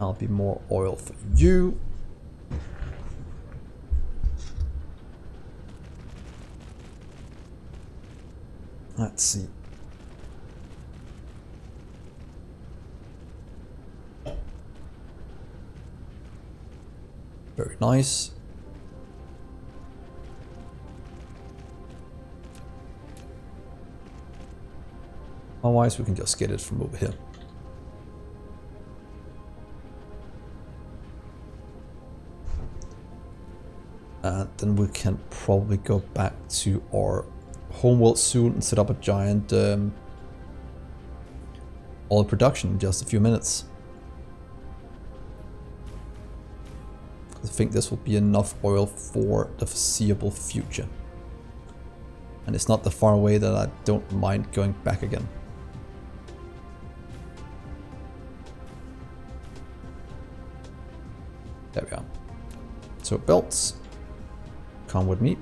I'll be more oil for you. Let's see. Very nice. Otherwise, we can just get it from over here. And then we can probably go back to our homeworld soon and set up a giant oil production in just a few minutes. I think this will be enough oil for the foreseeable future. And it's not that far away that I don't mind going back again. There we are. So belts, come with me.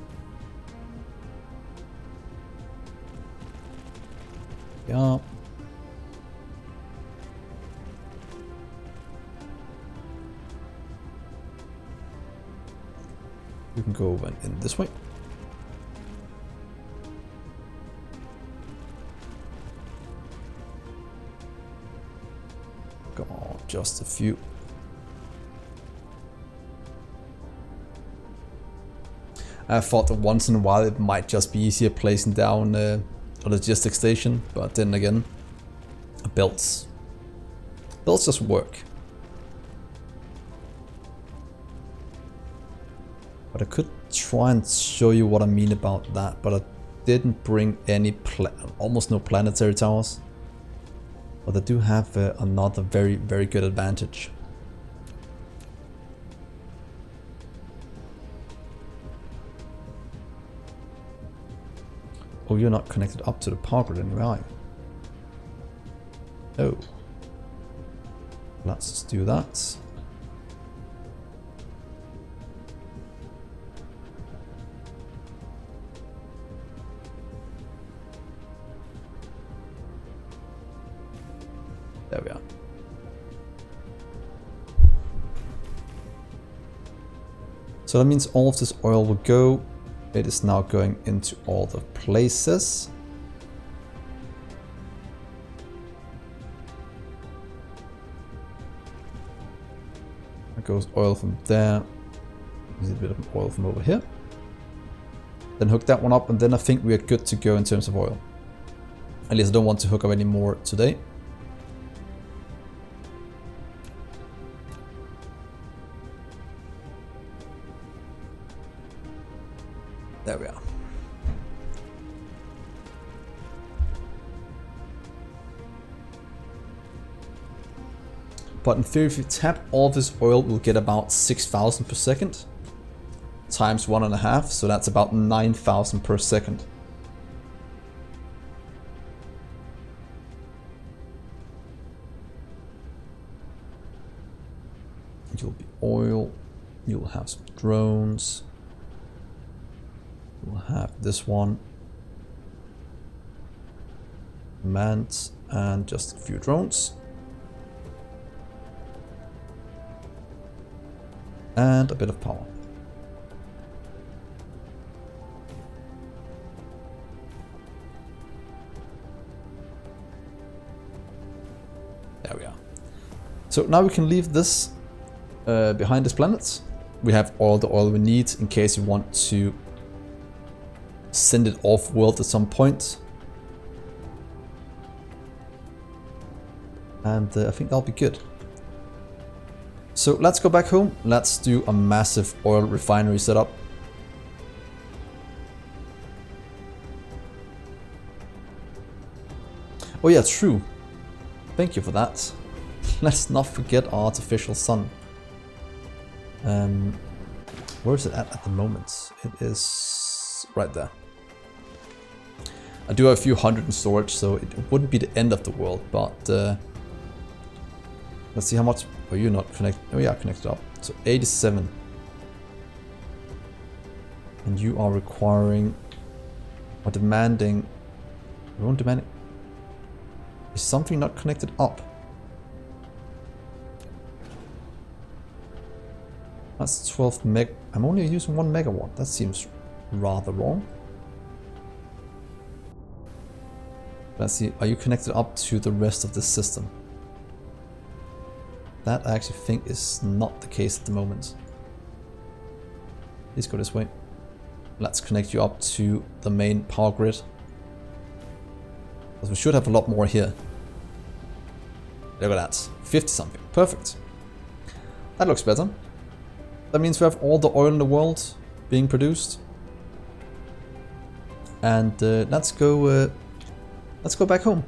Yeah. You can go in this way. Come on, just a few. I thought that once in a while it might just be easier placing down a logistics station, but then again, belts just work. But I could try and show you what I mean about that, but I didn't bring any almost no planetary towers. But I do have another very good advantage. Oh, you're not connected up to the power grid anyway, are you? Oh. Let's just do that. There we are. So that means all of this oil will go. It is now going into all the places. There goes oil from there. There's a bit of oil from over here. Then hook that one up, and then I think we are good to go in terms of oil. At least I don't want to hook up any more today. There we are. But in theory, if you tap all this oil, we'll get about 6,000 per second. Times 1.5, so that's about 9,000 per second. You'll be oil, you'll have some drones, you'll have this one, manned, and just a few drones. And a bit of power. There we are. So now we can leave this behind this planet. We have all the oil we need in case you want to send it off world at some point. And I think that'll be good. So let's go back home. Let's do a massive oil refinery setup. Oh yeah, true. Thank you for that. Let's not forget our artificial sun. Where is it at the moment? It is right there. I do have a few hundred in storage, so it wouldn't be the end of the world, but let's see how much. Are you not connected? Oh yeah, connected up. So 87. And you are requiring or demanding. We won't demand it. Is something not connected up? That's 12 meg. I'm only using 1 megawatt. That seems rather wrong. Let's see. Are you connected up to the rest of the system? That I actually think is not the case at the moment. Please go this way. Let's connect you up to the main power grid. Because we should have a lot more here. Look at that. 50 something. Perfect. That looks better. That means we have all the oil in the world being produced. And let's go back home.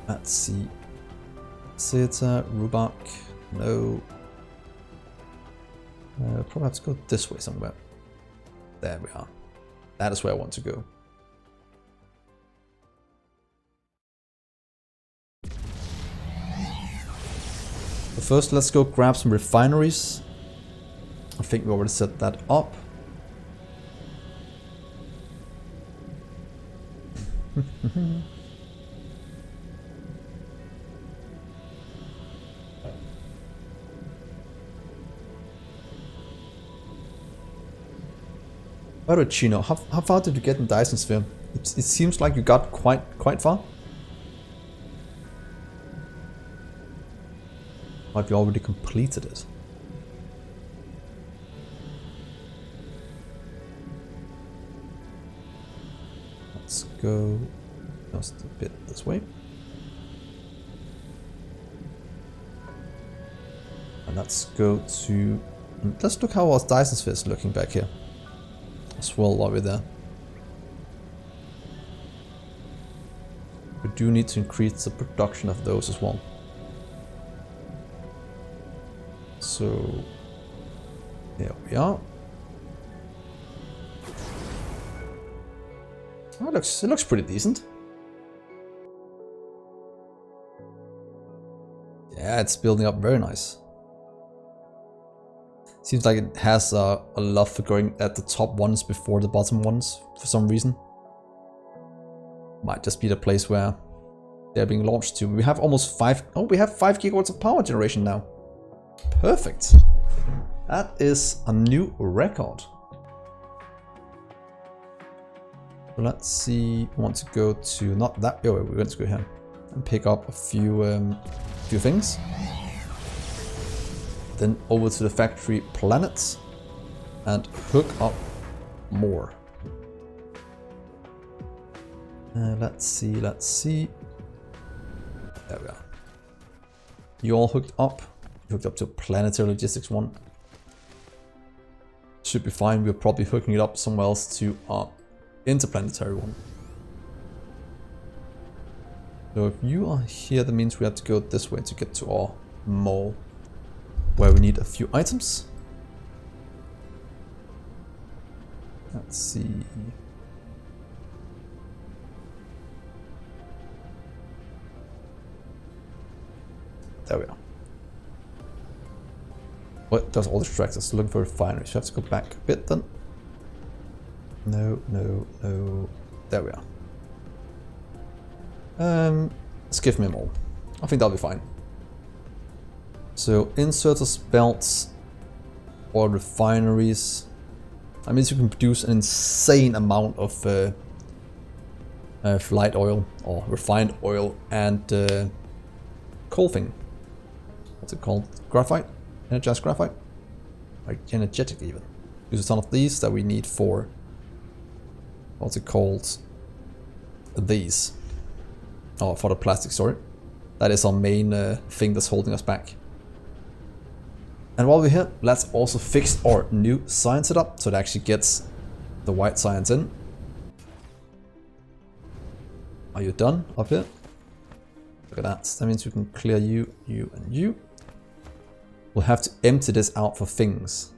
Let's see. Seta, Rubak, no. Probably have to go this way somewhere. There we are. That is where I want to go. But first, let's go grab some refineries. I think we already set that up. By the way, Chino, how far did you get in Dyson Sphere? It seems like you got quite far. Or have you already completed it? Let's go just a bit this way. And let's go to... Let's look how our Dyson Sphere is looking back here. As well while we're there. We do need to increase the production of those as well. So there we are. Oh, it looks pretty decent. Yeah, it's building up very nice. Seems like it has a love for going at the top ones before the bottom ones for some reason. Might just be the place where they're being launched to. We have almost 5 gigawatts of power generation now. Perfect. That is a new record. So let's see. We want to go to not that. Oh, we're going to go here and pick up a few things. Then over to the factory planets and hook up more. Let's see. There we are. You all hooked up. Hooked up to planetary logistics 1. Should be fine. We're probably hooking it up somewhere else to interplanetary 1. So if you are here, that means we have to go this way to get to our mall, where we need a few items. Let's see. There we are. What does all distract us? Looking for refineries. You have to go back a bit then. No, no, no. There we are. Let's give me them all. I think that'll be fine. So inserters, belts, or refineries. That means you can produce an insane amount of light oil or refined oil and coal thing. What's it called? Graphite? Energized graphite? Like energetic even. Use a ton of these that we need for, what's it called? These. Oh, for the plastic, sorry. That is our main thing that's holding us back. And while we're here, let's also fix our new science setup so it actually gets the white science in. Are you done up here? Look at that. That means we can clear you, you, and you. We'll have to empty this out for things.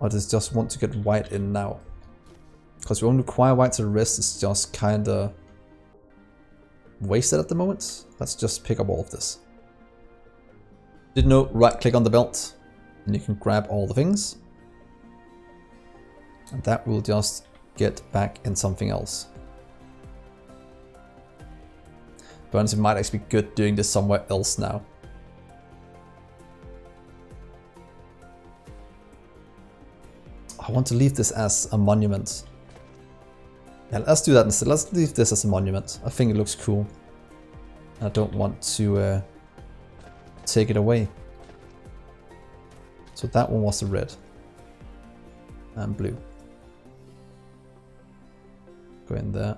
I just want to get white in now. Because we only require white, so the rest is just kinda wasted at the moment. Let's just pick up all of this. Didn't know, right click on the belt and you can grab all the things. And that will just get back in something else. But it might actually be good doing this somewhere else now. I want to leave this as a monument. Yeah, let's do that instead. Let's leave this as a monument. I think it looks cool. I don't want to take it away. So that one was the red and blue. Go in there.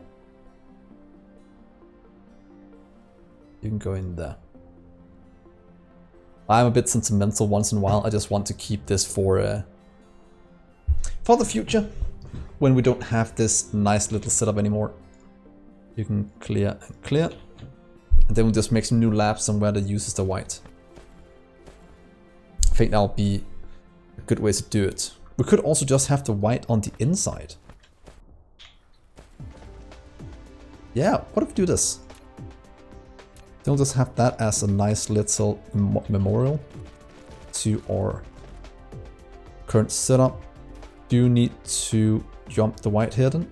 You can go in there. I'm a bit sentimental once in a while. I just want to keep this for the future, when we don't have this nice little setup anymore. You can clear and clear. And then we'll just make some new labs somewhere that uses the white. I think that'll be a good way to do it. We could also just have the white on the inside. Yeah, what if we do this? Then we'll just have that as a nice little memorial to our current setup. Do you need to jump the white here then?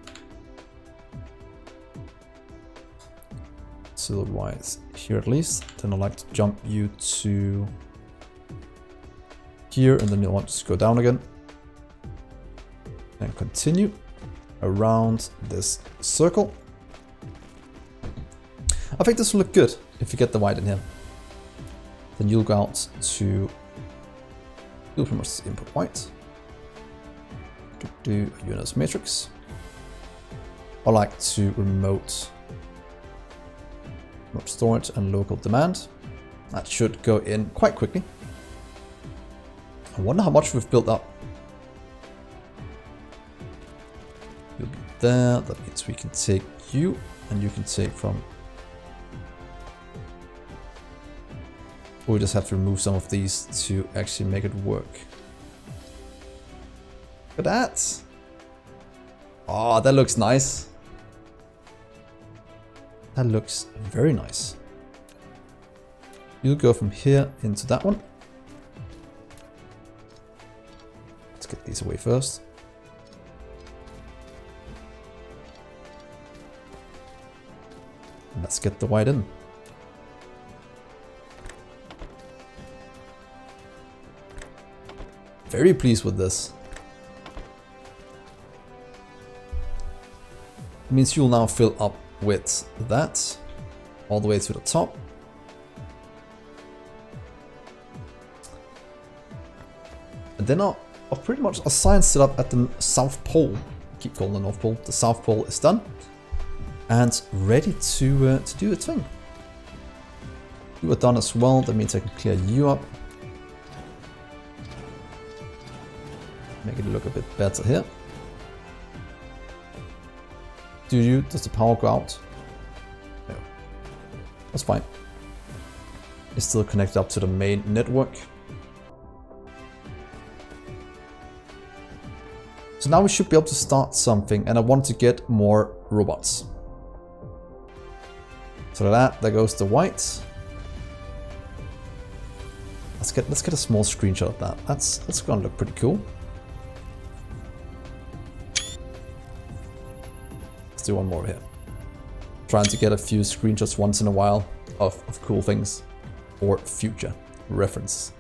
So the white here at least. Then I'd like to jump you to here, and then you'll want to go down again. And continue around this circle. I think this will look good if you get the white in here. Then you'll go out to, you'll pretty much input white. Do Unis matrix. I like to remote storage and local demand. That should go in quite quickly. I wonder how much we've built up. You'll be there. That means we can take you, and you can take from. We just have to remove some of these to actually make it work. Look at that. Oh, that looks nice. That looks very nice. You'll go from here into that one. Let's get these away first. And let's get the white in. Very pleased with this. It means you'll now fill up with that all the way to the top. And then I'll pretty much assign setup at the South Pole. I keep calling the North Pole. The South Pole is done and ready to do its thing. You are done as well. That means I can clear you up. Make it look a bit better here. Does the power go out? No. That's fine. It's still connected up to the main network. So now we should be able to start something, and I want to get more robots. So there goes the white. Let's get a small screenshot of that. That's gonna look pretty cool. Let's do one more here. Trying to get a few screenshots once in a while of cool things for future reference.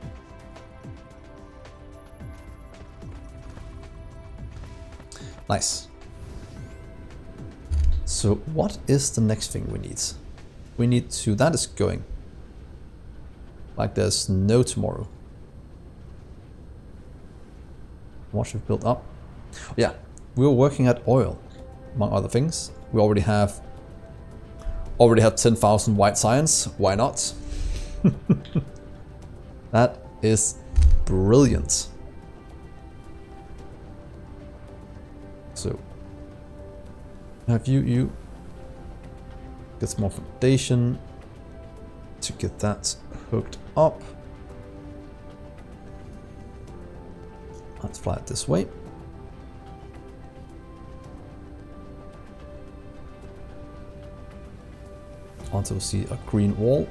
Nice. So what is the next thing we need? We need to, that is going. Like there's no tomorrow. What should we build up? Yeah, we were working at oil, among other things. We already have 10,000 white science. Why not? That is brilliant. So have you get some more foundation to get that hooked up. Let's fly it this way. Until we see a green wall.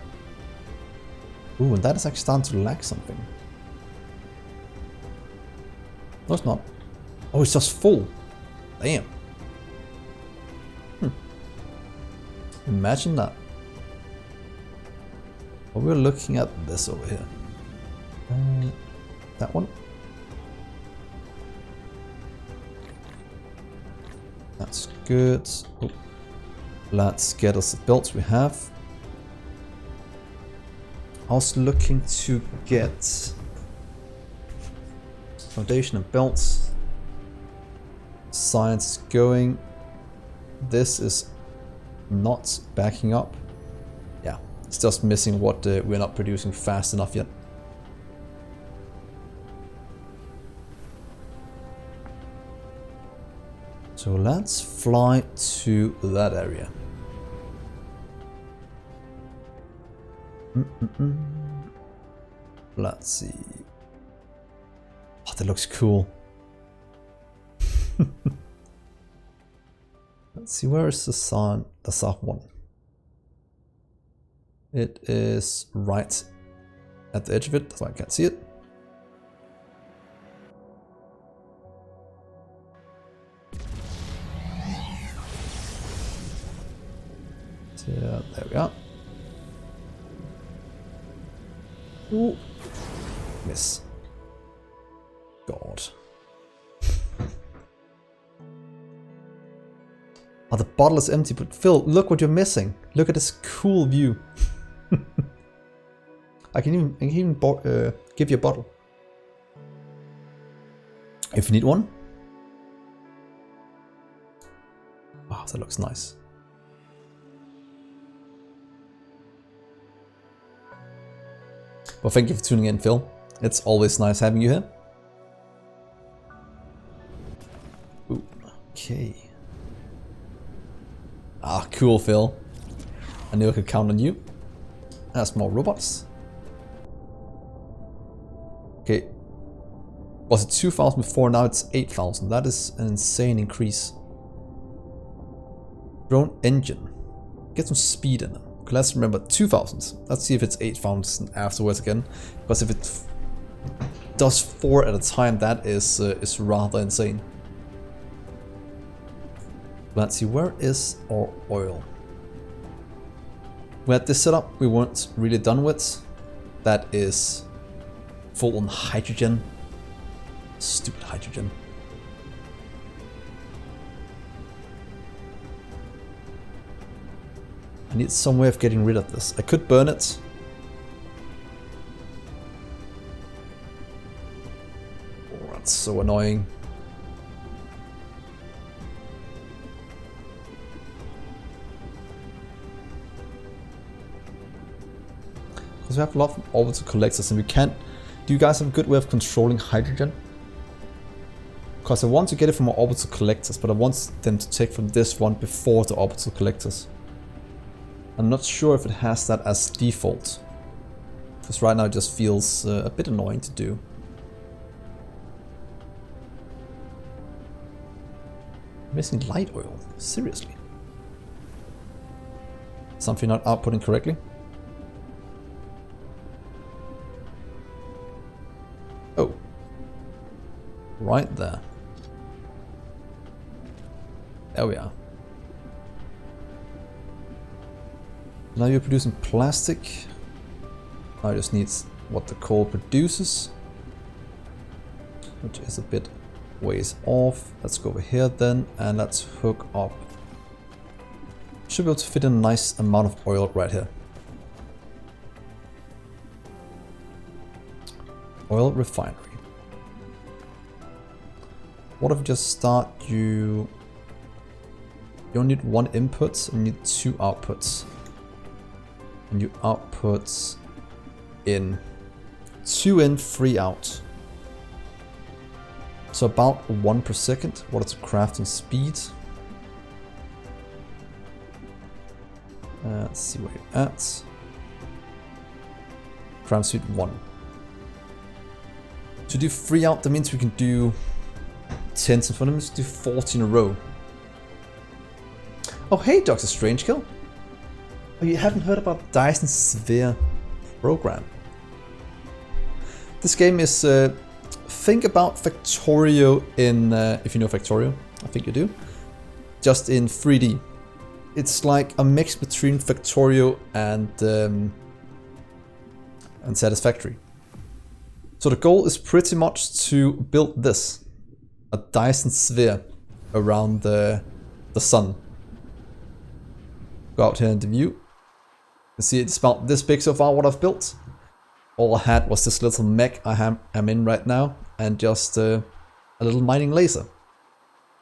Ooh, and that is actually starting to lag something. No, it's not. Oh, it's just full. Damn. Imagine that. But we're looking at this over here. That one. That's good. Oh. Let's get us the belts we have. I was looking to get foundation and belts. Science is going. This is not backing up. Yeah, it's just missing what we're not producing fast enough yet. So let's fly to that area. Let's see. Oh, that looks cool. Let's see, where is the south one? It is right at the edge of it, that's why I can't see it. So, there we are. Ooh. Miss. God. Oh, the bottle is empty, but Phil, look what you're missing. Look at this cool view. I can even give you a bottle. If you need one. Wow, that looks nice. Well, thank you for tuning in, Phil. It's always nice having you here. Ooh, okay. Ah, cool, Phil. I knew I could count on you. That's more robots. Okay. Was it 2,000 before? Now it's 8,000. That is an insane increase. Drone engine. Get some speed in it. Okay, let's remember 2,000. Let's see if it's 8,000 afterwards again. Because if it does 4 at a time, that is rather insane. Let's see, where is our oil? We had this setup we weren't really done with. That is full on hydrogen. Stupid hydrogen. I need some way of getting rid of this. I could burn it. Oh, that's so annoying. Because we have a lot of orbital collectors and we can't... Do you guys have a good way of controlling hydrogen? Because I want to get it from our orbital collectors, but I want them to take from this one before the orbital collectors. I'm not sure if it has that as default. Because right now it just feels a bit annoying to do. Missing light oil? Seriously? Something not outputting correctly? Oh. Right there. There we are. Now you're producing plastic. Now it just needs what the core produces, which is a bit ways off. Let's go over here then, and let's hook up. Should be able to fit in a nice amount of oil right here. Oil refinery. What if we just start you only need one input and you need two outputs. And you output in 2 in, 3 out. So about 1 per second. What is the crafting speed? Let's see where you're at. Crafting speed 1. To do 3 out, that means we can do 10 in front of us, do 40 in a row. Oh hey, Dr. Strangekill. Oh, you haven't heard about Dyson Sphere program? This game is, think about Factorio in, if you know Factorio, I think you do, just in 3D. It's like a mix between Factorio and Satisfactory. So the goal is pretty much to build this, a Dyson Sphere around the sun. Go out here in the view. You see it's about this big so far what I've built. All I had was this little mech I'm in right now and just a little mining laser.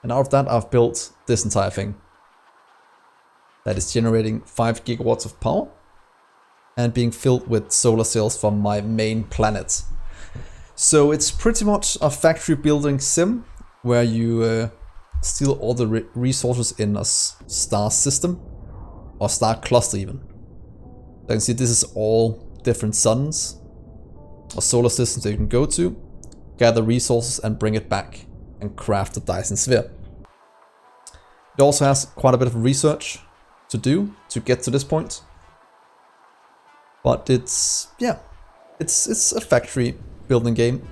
And out of that I've built this entire thing. That is generating 5 gigawatts of power and being filled with solar cells from my main planet. So it's pretty much a factory building sim where you steal all the resources in a star system or star cluster even. You can see this is all different suns or solar systems that you can go to, gather resources and bring it back and craft the Dyson Sphere. It also has quite a bit of research to do to get to this point. But it's, yeah, it's a factory building game,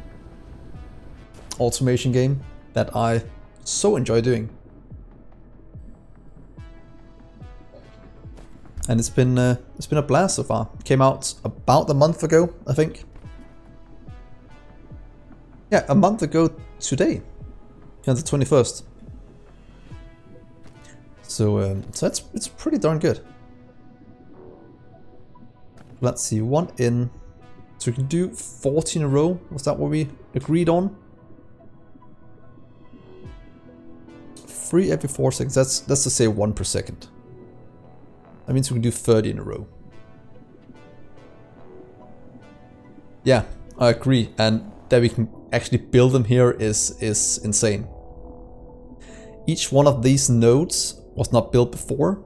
automation game that I so enjoy doing. And it's been a blast so far. It came out about a month ago, I think. Yeah, a month ago today, on the 21st. So it's pretty darn good. Let's see, 1 in. So we can do 40 in a row. Was that what we agreed on? 3 every 4 seconds. That's to say 1 per second. That means we can do 30 in a row. Yeah, I agree. And that we can actually build them here is insane. Each one of these nodes was not built before.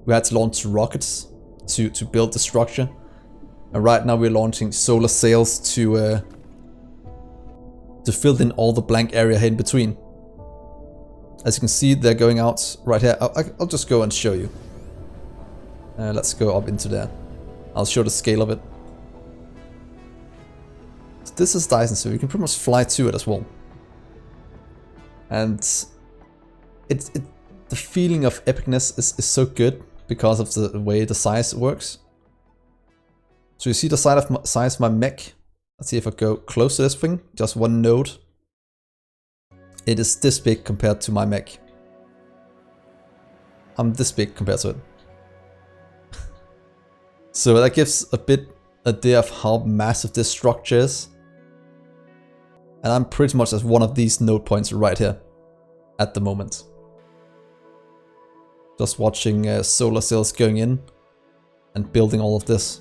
We had to launch rockets to build the structure. And right now we're launching solar sails to fill in all the blank area in between. As you can see, they're going out right here. I'll just go and show you. Let's go up into there. I'll show the scale of it. So this is Dyson, so you can pretty much fly to it as well. And the feeling of epicness is so good because of the way the size works. So you see the size of my mech. Let's see if I go close to this thing, just one node. It is this big compared to my mech. I'm this big compared to it. So that gives a bit idea of how massive this structure is. And I'm pretty much at one of these node points right here at the moment. Just watching solar cells going in and building all of this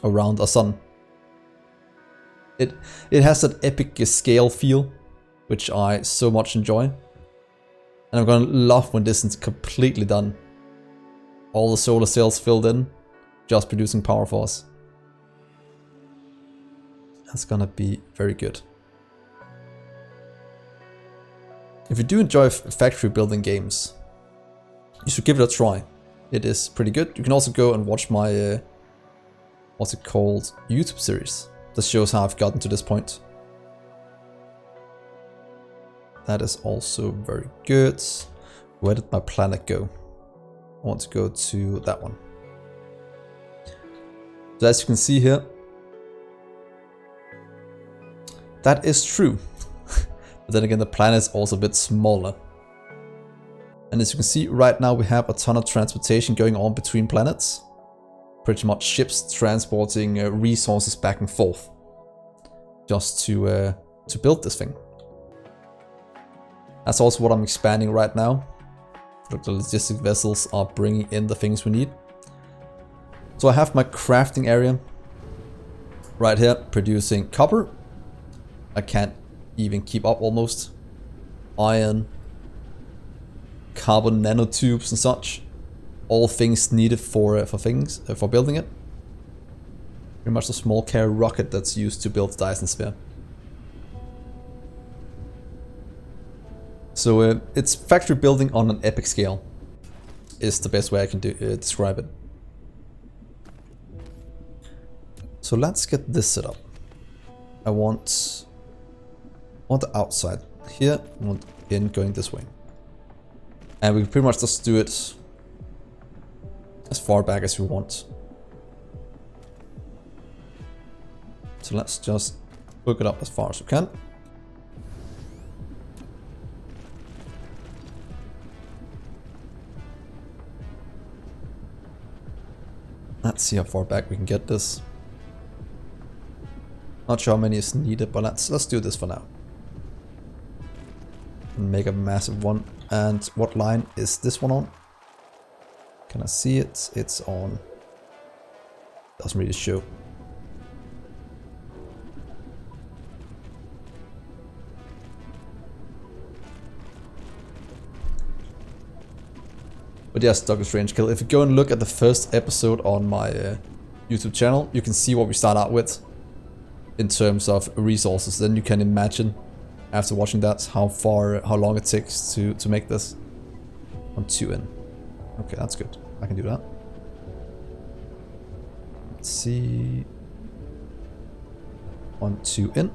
around a sun. It has that epic scale feel which I so much enjoy. And I'm gonna love when this is completely done. All the solar cells filled in, just producing power for us. That's gonna be very good. If you do enjoy factory building games, you should give it a try. It is pretty good. You can also go and watch my, what's it called, YouTube series. That shows how I've gotten to this point. That is also very good. Where did my planet go? I want to go to that one. So as you can see here, that is true. But then again, the planet is also a bit smaller. And as you can see, right now we have a ton of transportation going on between planets. Pretty much ships transporting resources back and forth. Just to build this thing. That's also what I'm expanding right now. Look, the logistic vessels are bringing in the things we need. So I have my crafting area right here producing copper. I can't even keep up almost. Iron, carbon nanotubes and such. All things needed for building it. Pretty much a small carrier rocket that's used to build the Dyson sphere. So it's factory building on an epic scale. Is the best way I can describe it. So let's get this set up. I want the outside here, I want in going this way. And we can pretty much just do it as far back as we want. So let's just hook it up as far as we can. Let's see how far back we can get this. Not sure how many is needed, but let's do this for now. Make a massive one. And what line is this one on? Can I see it? It's on. Doesn't really show. But yes, Doctor Strange Kill. If you go and look at the first episode on my YouTube channel, you can see what we start out with in terms of resources. Then you can imagine, after watching that, how long it takes to make this. I'm 2 in. Okay, that's good. I can do that. Let's see. 1, 2 in.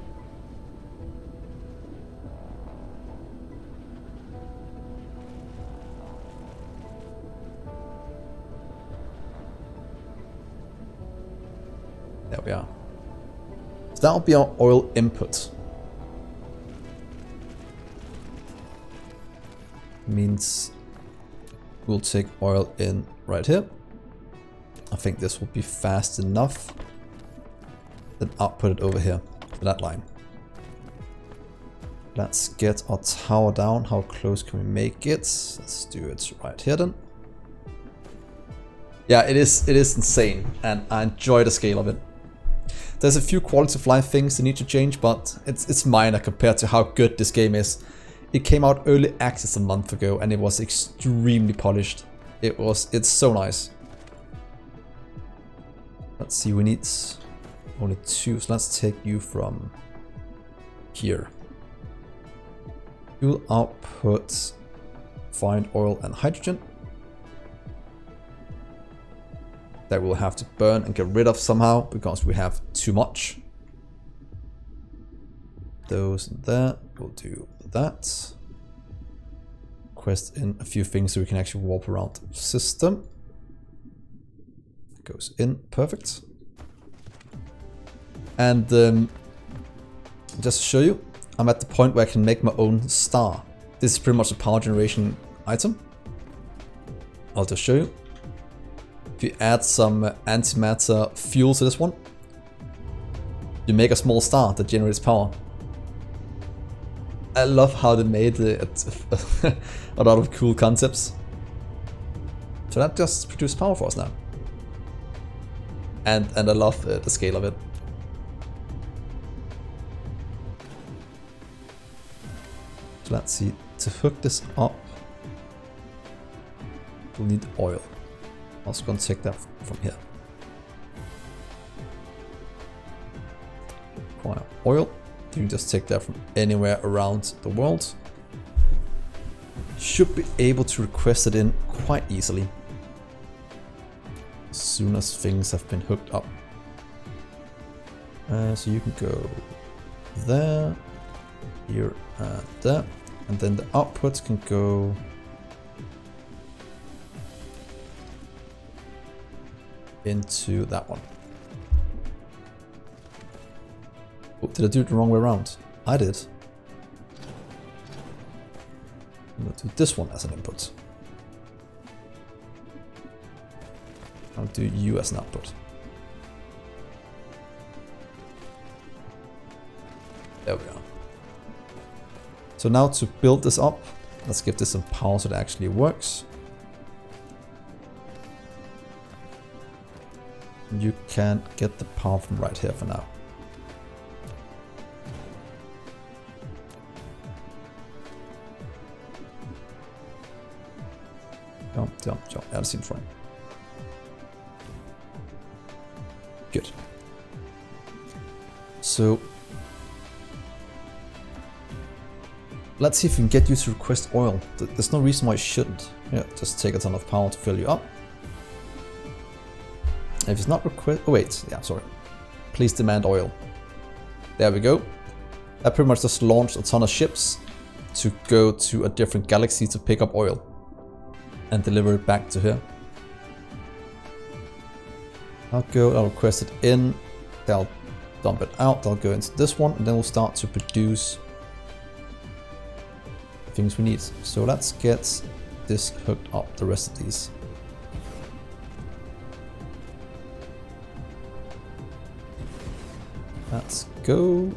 There we are. So that will be our oil input. Means we'll take oil in right here. I think this will be fast enough. Then output it over here to that line. Let's get our tower down. How close can we make it? Let's do it right here then. Yeah, it is insane, and I enjoy the scale of it. There's a few quality of life things that need to change, but it's minor compared to how good this game is. It came out early access a month ago, and it was extremely polished. It's so nice. Let's see, we need only 2, so let's take you from here. You'll output find oil and hydrogen. That we'll have to burn and get rid of somehow because we have too much. Those there, we'll do that. Quest in a few things so we can actually warp around the system. Goes in, perfect. And just to show you, I'm at the point where I can make my own star. This is pretty much a power generation item. I'll just show you. If you add some antimatter fuel to this one, you make a small star that generates power. I love how they made a lot of cool concepts. So that just produces power for us now. And I love the scale of it. So let's see, to hook this up, we'll need oil. I'm also going to take that from here. Require oil. You can just take that from anywhere around the world. Should be able to request it in quite easily as soon as things have been hooked up. So you can go there, here, there, and then the outputs can go into that one. Oh, did I do it the wrong way around? I did. I'm going to do this one as an input. I'll do you as an output. There we are. So now to build this up, let's give this some power so it actually works. You can get the power from right here for now. Jump, jump, jump. Yeah, that seems fine. Good. So let's see if we can get you to request oil. There's no reason why it shouldn't. Yeah, just take a ton of power to fill you up. If it's not request, oh wait, yeah, sorry. Please demand oil. There we go. That pretty much just launched a ton of ships to go to a different galaxy to pick up oil and deliver it back to here. I'll request it in, they'll dump it out, they'll go into this one, and then we'll start to produce the things we need. So let's get this hooked up, the rest of these. Let's go.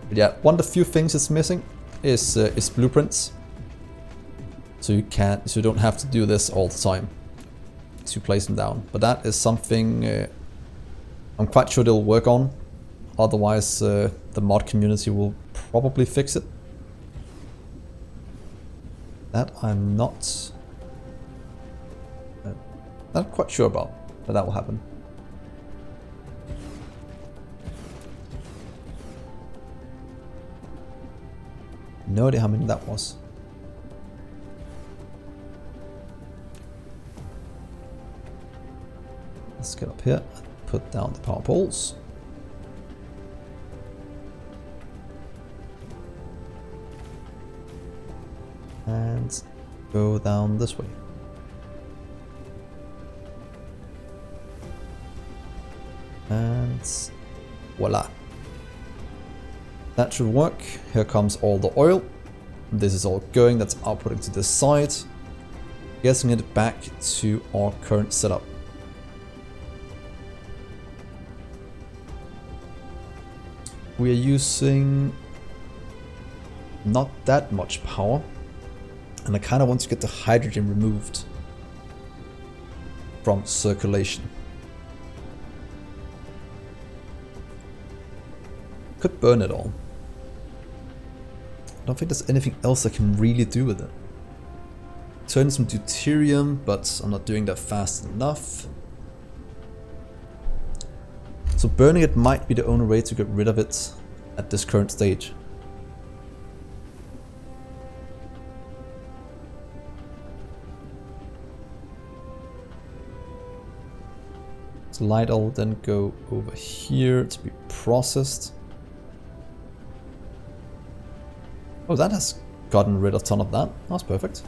But yeah, one of the few things it's missing is blueprints. So you don't have to do this all the time to place them down. But that is something I'm quite sure they'll work on. Otherwise, the mod community will probably fix it. That I'm not quite sure about, but that will happen. No idea how many that was. Let's get up here, put down the power poles. And go down this way. And voila. That should work. Here comes all the oil. This is all going, that's outputting to this side. Getting it back to our current setup. We are using not that much power. And I kind of want to get the hydrogen removed from circulation. Could burn it all. I don't think there's anything else I can really do with it. Turn some deuterium, but I'm not doing that fast enough. So burning it might be the only way to get rid of it at this current stage. So light will then go over here to be processed. Oh, that has gotten rid of a ton of that. That's perfect.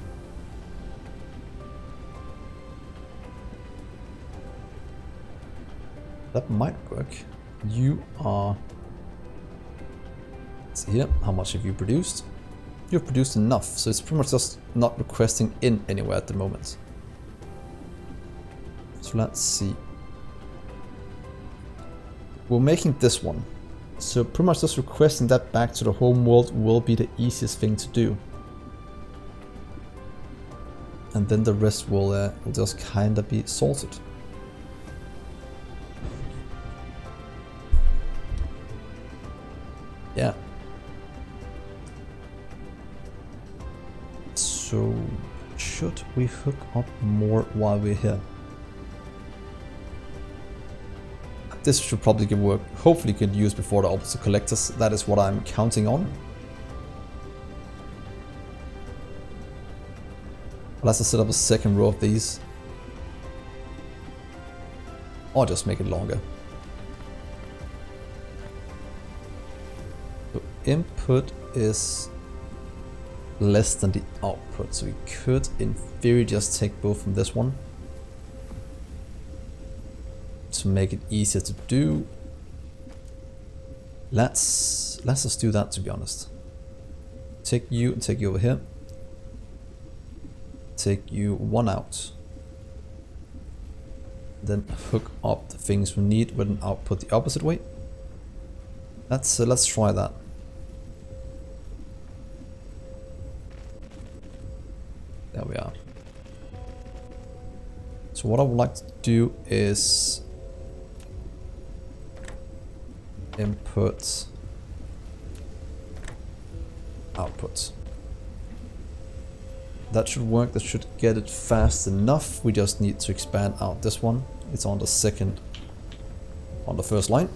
That might work. You are... Let's see here. How much have you produced? You've produced enough, so it's pretty much just not requesting in anywhere at the moment. So let's see. We're making this one. So pretty much just requesting that back to the home world will be the easiest thing to do. And then the rest will just kind of be sorted. Yeah. So should we hook up more while we're here? This should probably get work. Hopefully get used before the opposite collectors. That is what I'm counting on. Let's just set up a second row of these. Or just make it longer. So input is less than the output. So we could in theory just take both from this one. To make it easier to do. Let's just do that, to be honest. Take you and take you over here. Take you one out. Then hook up the things we need with an output the opposite way. Let's try that. There we are. So what I would like to do is input, output. That should work, that should get it fast enough. We just need to expand out this one. It's on the second, on the first line.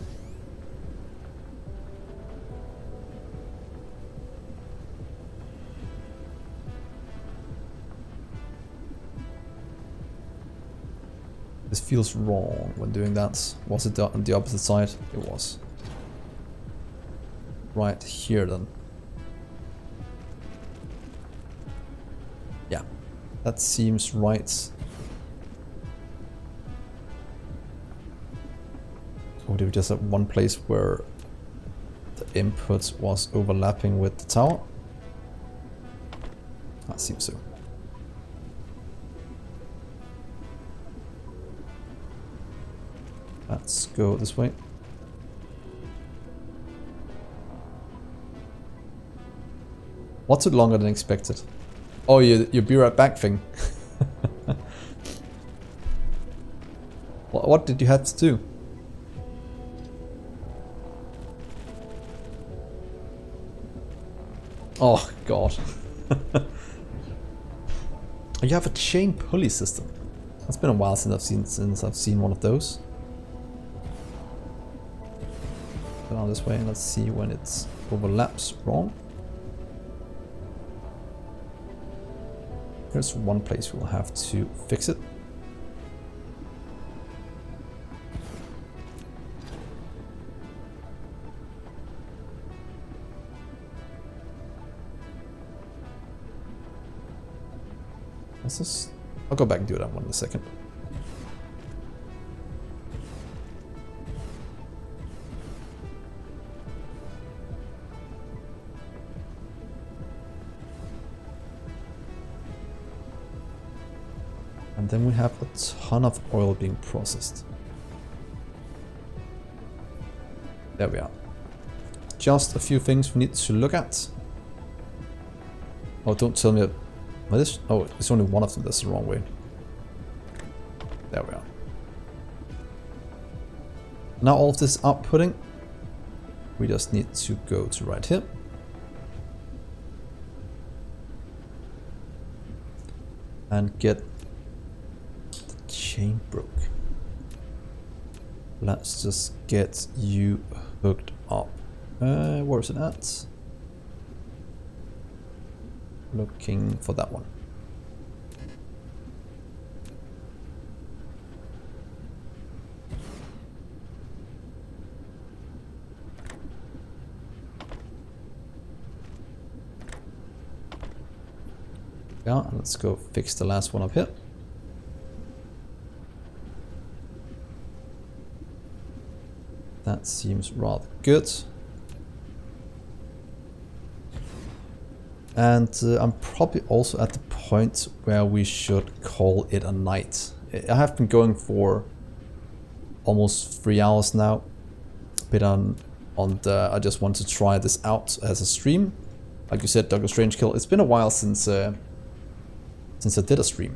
This feels wrong when doing that. Was it on the opposite side? It was. Right here then. Yeah, that seems right. Or did we just have one place where the input was overlapping with the tower? That seems so. Let's go this way. What took longer than expected? Oh, your be right back thing. What did you have to do? Oh god. You have a chain pulley system. It's been a while since I've seen one of those. Go down this way and let's see when it overlaps wrong. Here's one place we'll have to fix it. I'll go back and do that one in a second. And then we have a ton of oil being processed. There we are. Just a few things we need to look at. Oh, don't tell me. Oh, it's only one of them that's the wrong way. There we are. Now all of this outputting, we just need to go to right here. And get chain broke. Let's just get you hooked up. Where is it at? Looking for that one. Yeah, let's go fix the last one up here. That seems rather good. And I'm probably also at the point where we should call it a night. I have been going for almost 3 hours now. Bit on I just want to try this out as a stream. Like you said, Dr. Strange Kill. It's been a while since I did a stream.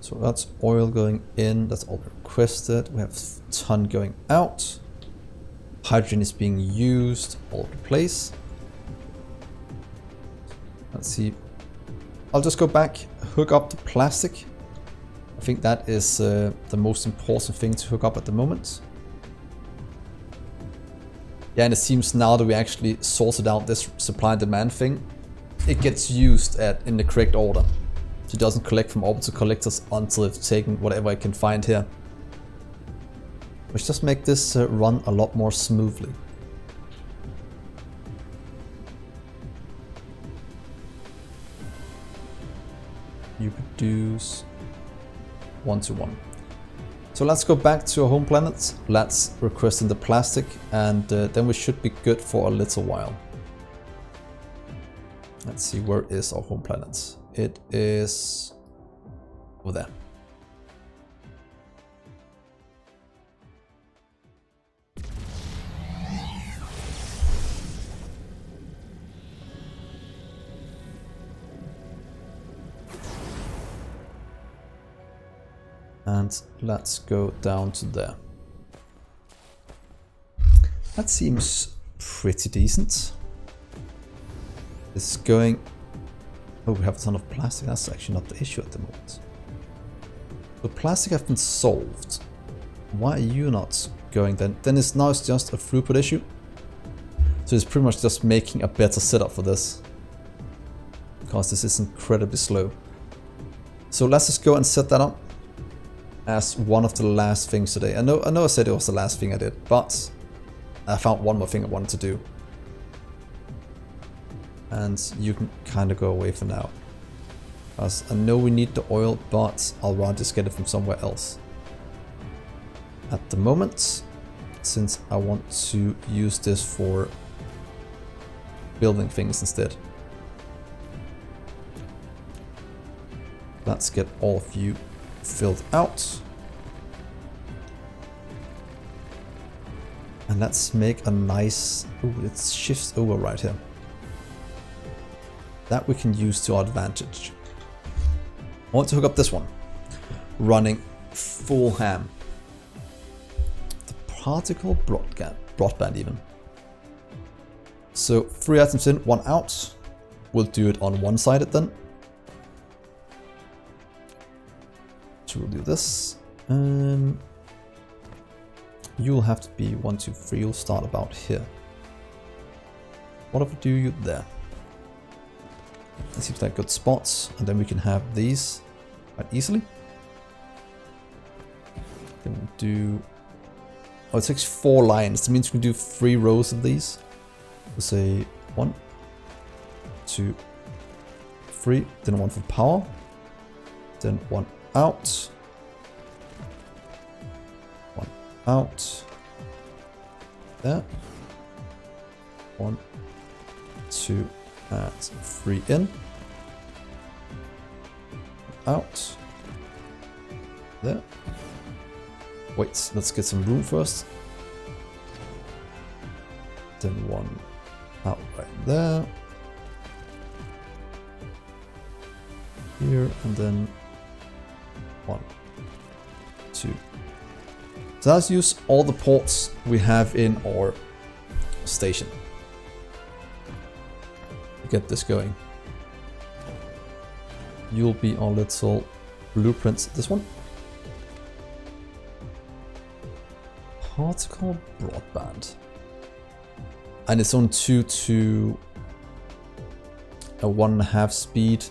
So that's oil going in, that's all requested. We have a ton going out. Hydrogen is being used all over the place. Let's see. I'll just go back, hook up the plastic. I think that is the most important thing to hook up at the moment. Yeah, and it seems now that we actually sorted out this supply and demand thing, it gets used in the correct order. So it doesn't collect from orbital collectors until it's taken whatever it can find here. Which just make this run a lot more smoothly. You produce 1 to 1. So let's go back to our home planet. Let's request in the plastic, and then we should be good for a little while. Let's see, where is our home planet? It is over there. And let's go down to there. That seems pretty decent. This is going... Oh, we have a ton of plastic. That's actually not the issue at the moment. The plastic have been solved. Why are you not going then? Then it's now it's just a throughput issue. So it's pretty much just making a better setup for this. Because this is incredibly slow. So let's just go and set that up as one of the last things today. I know I said it was the last thing I did, but I found one more thing I wanted to do. And you can kind of go away for now. Because I know we need the oil, but I'll rather just get it from somewhere else. At the moment, since I want to use this for building things instead. Let's get all of you filled out. And let's make a nice... Oh, it shifts over right here. That we can use to our advantage. I want to hook up this one. Running full ham. The particle broadband even. So 3 items in, 1 out. We'll do it on one-sided then. So we'll do this. You'll have to be 1, 2, 3. You'll start about here. What if we do you there? That seems like good spots, and then we can have these quite easily. Then we'll do... Oh, it takes 4 lines. That means we can do 3 rows of these. We'll say 1, 2, 3. Then 1 for power. Then 1 out. 1 out. There. 1, 2, and 3 in. Out. There. Wait, let's get some room first. Then 1 out right there. Here, and then 1, 2. So let's use all the ports we have in our station. Get this going. You'll be our little blueprints. This one. Particle broadband. And it's on 2 to a 1.5 speed.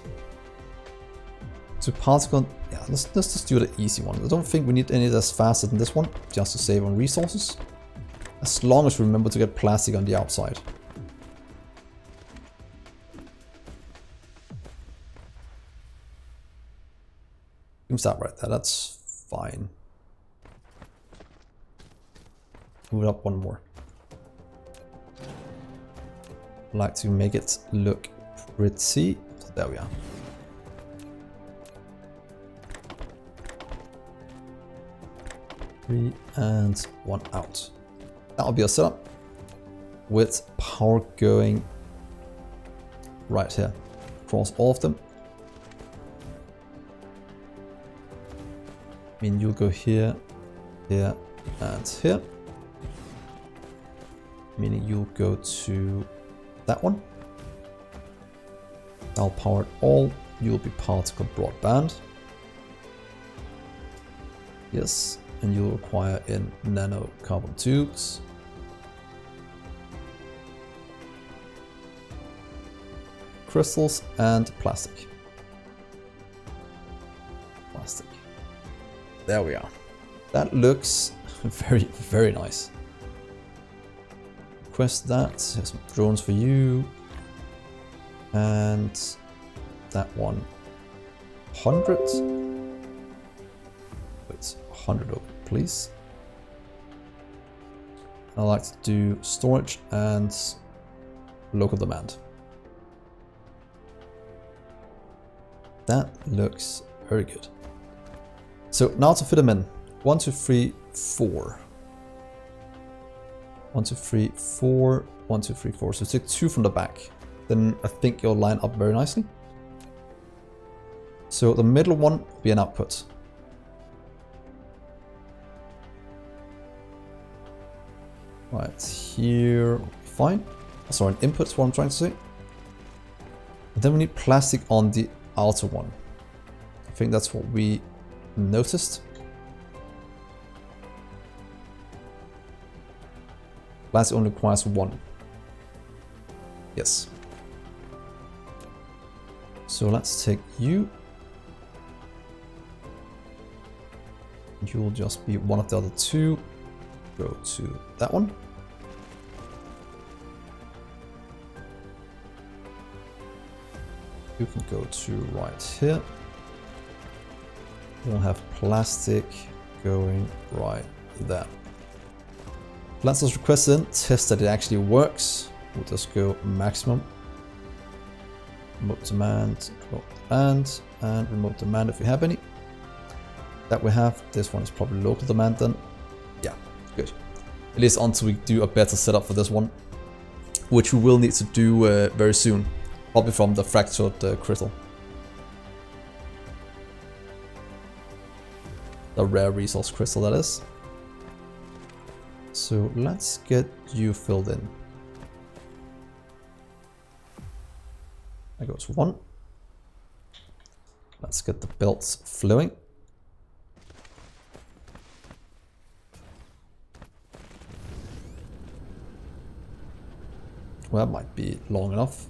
So particle, yeah, let's just do the easy one. I don't think we need any that's faster than this one, just to save on resources. As long as we remember to get plastic on the outside. Seems that right there, that's fine. Move it up 1 more. I like to make it look pretty. So there we are. Three and 1 out. That'll be a setup with power going right here across all of them. I mean, you'll go here, here, and here. Meaning you'll go to that one. I'll power it all. You'll be particle broadband. Yes, and you'll require in nano carbon tubes. Crystals and plastic. Plastic. There we are. That looks very, very nice. Request that. Here's some drones for you. And that one. 100. Wait, 100 over, please. I like to do storage and local demand. That looks very good. So now to fit them in. 1, 2, 3, 4. 1, 2, 3, 4. 1, 2, 3, 4. So take 2 from the back. Then I think you'll line up very nicely. So the middle one will be an output. Right here, fine. Sorry, an input is what I'm trying to say. And then we need plastic on the outer one. I think that's what we noticed. Plastic only requires 1. Yes. So let's take you. You will just be one of the other 2. Go to that one. You can go to right here. We'll have plastic going right there. Let's just request in, test that it actually works. We'll just go maximum. Remote demand, and remote demand if we have any. That we have. This one is probably local demand then. Yeah, good. At least until we do a better setup for this one, which we will need to do very soon. Probably from the fractured crystal. The rare resource crystal, that is. So let's get you filled in. There goes 1. Let's get the belts flowing. Well, that might be long enough.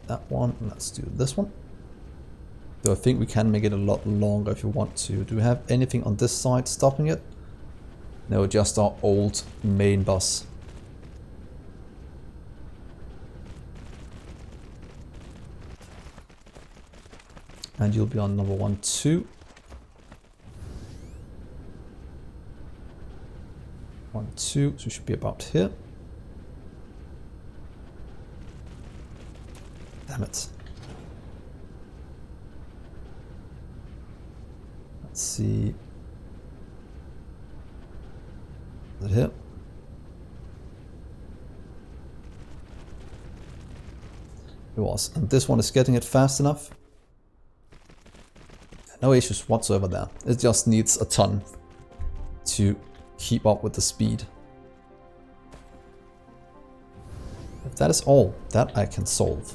That one, let's do this one. Though I think we can make it a lot longer if you want to. Do we have anything on this side stopping it? No, just our old main bus. And you'll be on number 1, 2. 1, 2, so you should be about here. Damn it. Let's see. Is it here? It was. And this one is getting it fast enough. No issues whatsoever there. It just needs a ton to keep up with the speed. If that is all, that I can solve.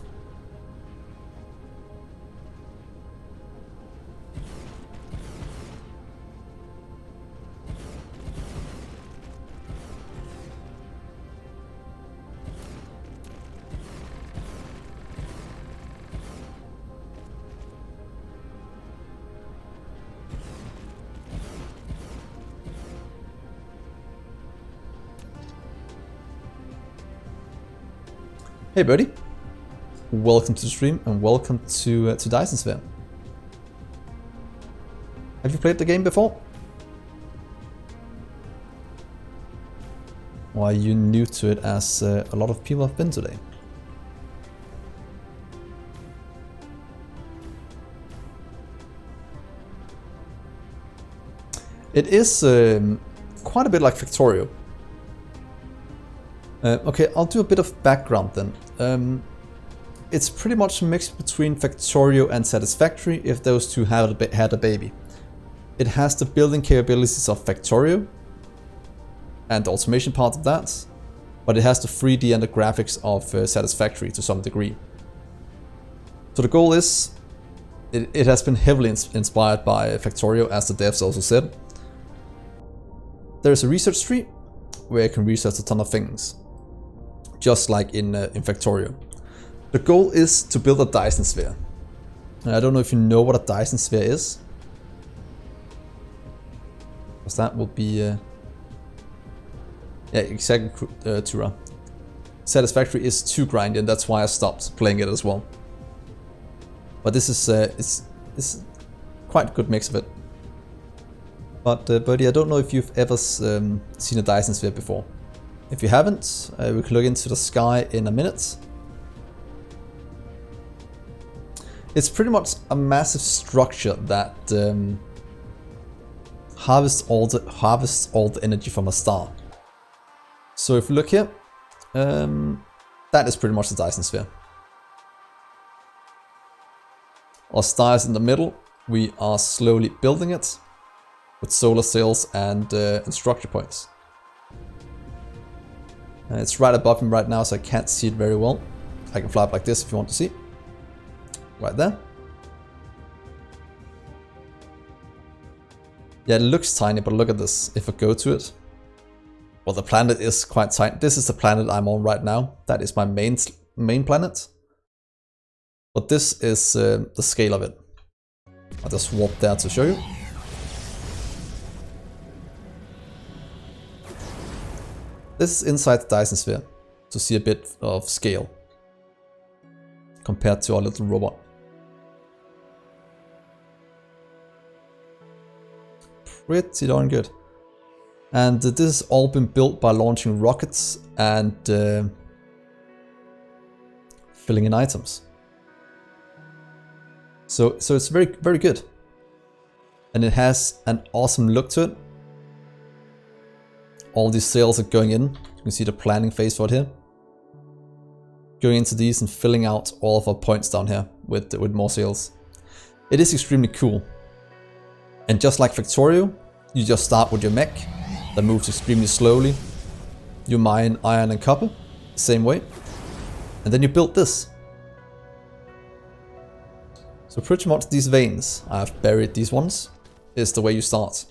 Hey buddy, welcome to the stream and welcome to Dyson Sphere. Have you played the game before? Or are you new to it as a lot of people have been today? It is quite a bit like Factorio. Okay, I'll do a bit of background then. It's pretty much a mix between Factorio and Satisfactory if those two had a baby. It has the building capabilities of Factorio and the automation part of that, but it has the 3D and the graphics of Satisfactory to some degree. So the goal is, it has been heavily inspired by Factorio, as the devs also said. There's a research tree where you can research a ton of things, just like in Factorio. The goal is to build a Dyson sphere. I don't know if you know what a Dyson sphere is, because that will be yeah, exactly, Tura. Satisfactory is too grindy, and that's why I stopped playing it as well. But this is it's quite a good mix of it. But Buddy, I don't know if you've ever seen a Dyson sphere before. If you haven't, we can look into the sky in a minute. It's pretty much a massive structure that harvests all the energy from a star. So if you look here, that is pretty much the Dyson sphere. Our star is in the middle. We are slowly building it with solar cells and structure points. It's right above me right now, so I can't see it very well. I can fly up like this if you want to see. Right there. Yeah, it looks tiny, but look at this. If I go to it, well, the planet is quite tiny. This is the planet I'm on right now. That is my main planet. But this is the scale of it. I'll just warp there to show you. This is inside the Dyson sphere to see a bit of scale compared to our little robot. Pretty darn good. And this has all been built by launching rockets and filling in items. So it's very, very good. And it has an awesome look to it. All these sails are going in. You can see the planning phase for it here. Going into these and filling out all of our points down here with more sails. It is extremely cool. And just like Factorio, you just start with your mech that moves extremely slowly. You mine iron and copper, same way. And then you build this. So pretty much these veins, I've buried these ones, is the way you start.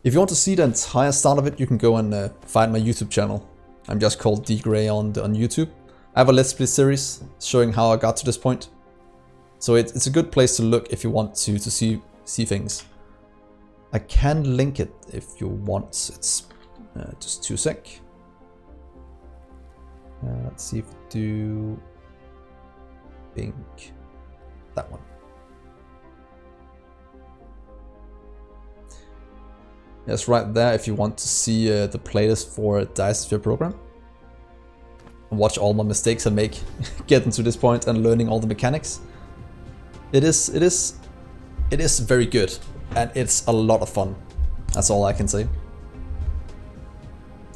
If you want to see the entire start of it, you can go and find my YouTube channel. I'm just called Dgray on YouTube. I have a Let's Play series showing how I got to this point. So it's a good place to look if you want to see things. I can link it if you want. It's just 2 sec. Let's see if we do pink. That one. Yes, right there if you want to see the playlist for Dyson Sphere program. And watch all my mistakes I make getting to this point and learning all the mechanics. It is very good. And it's a lot of fun. That's all I can say.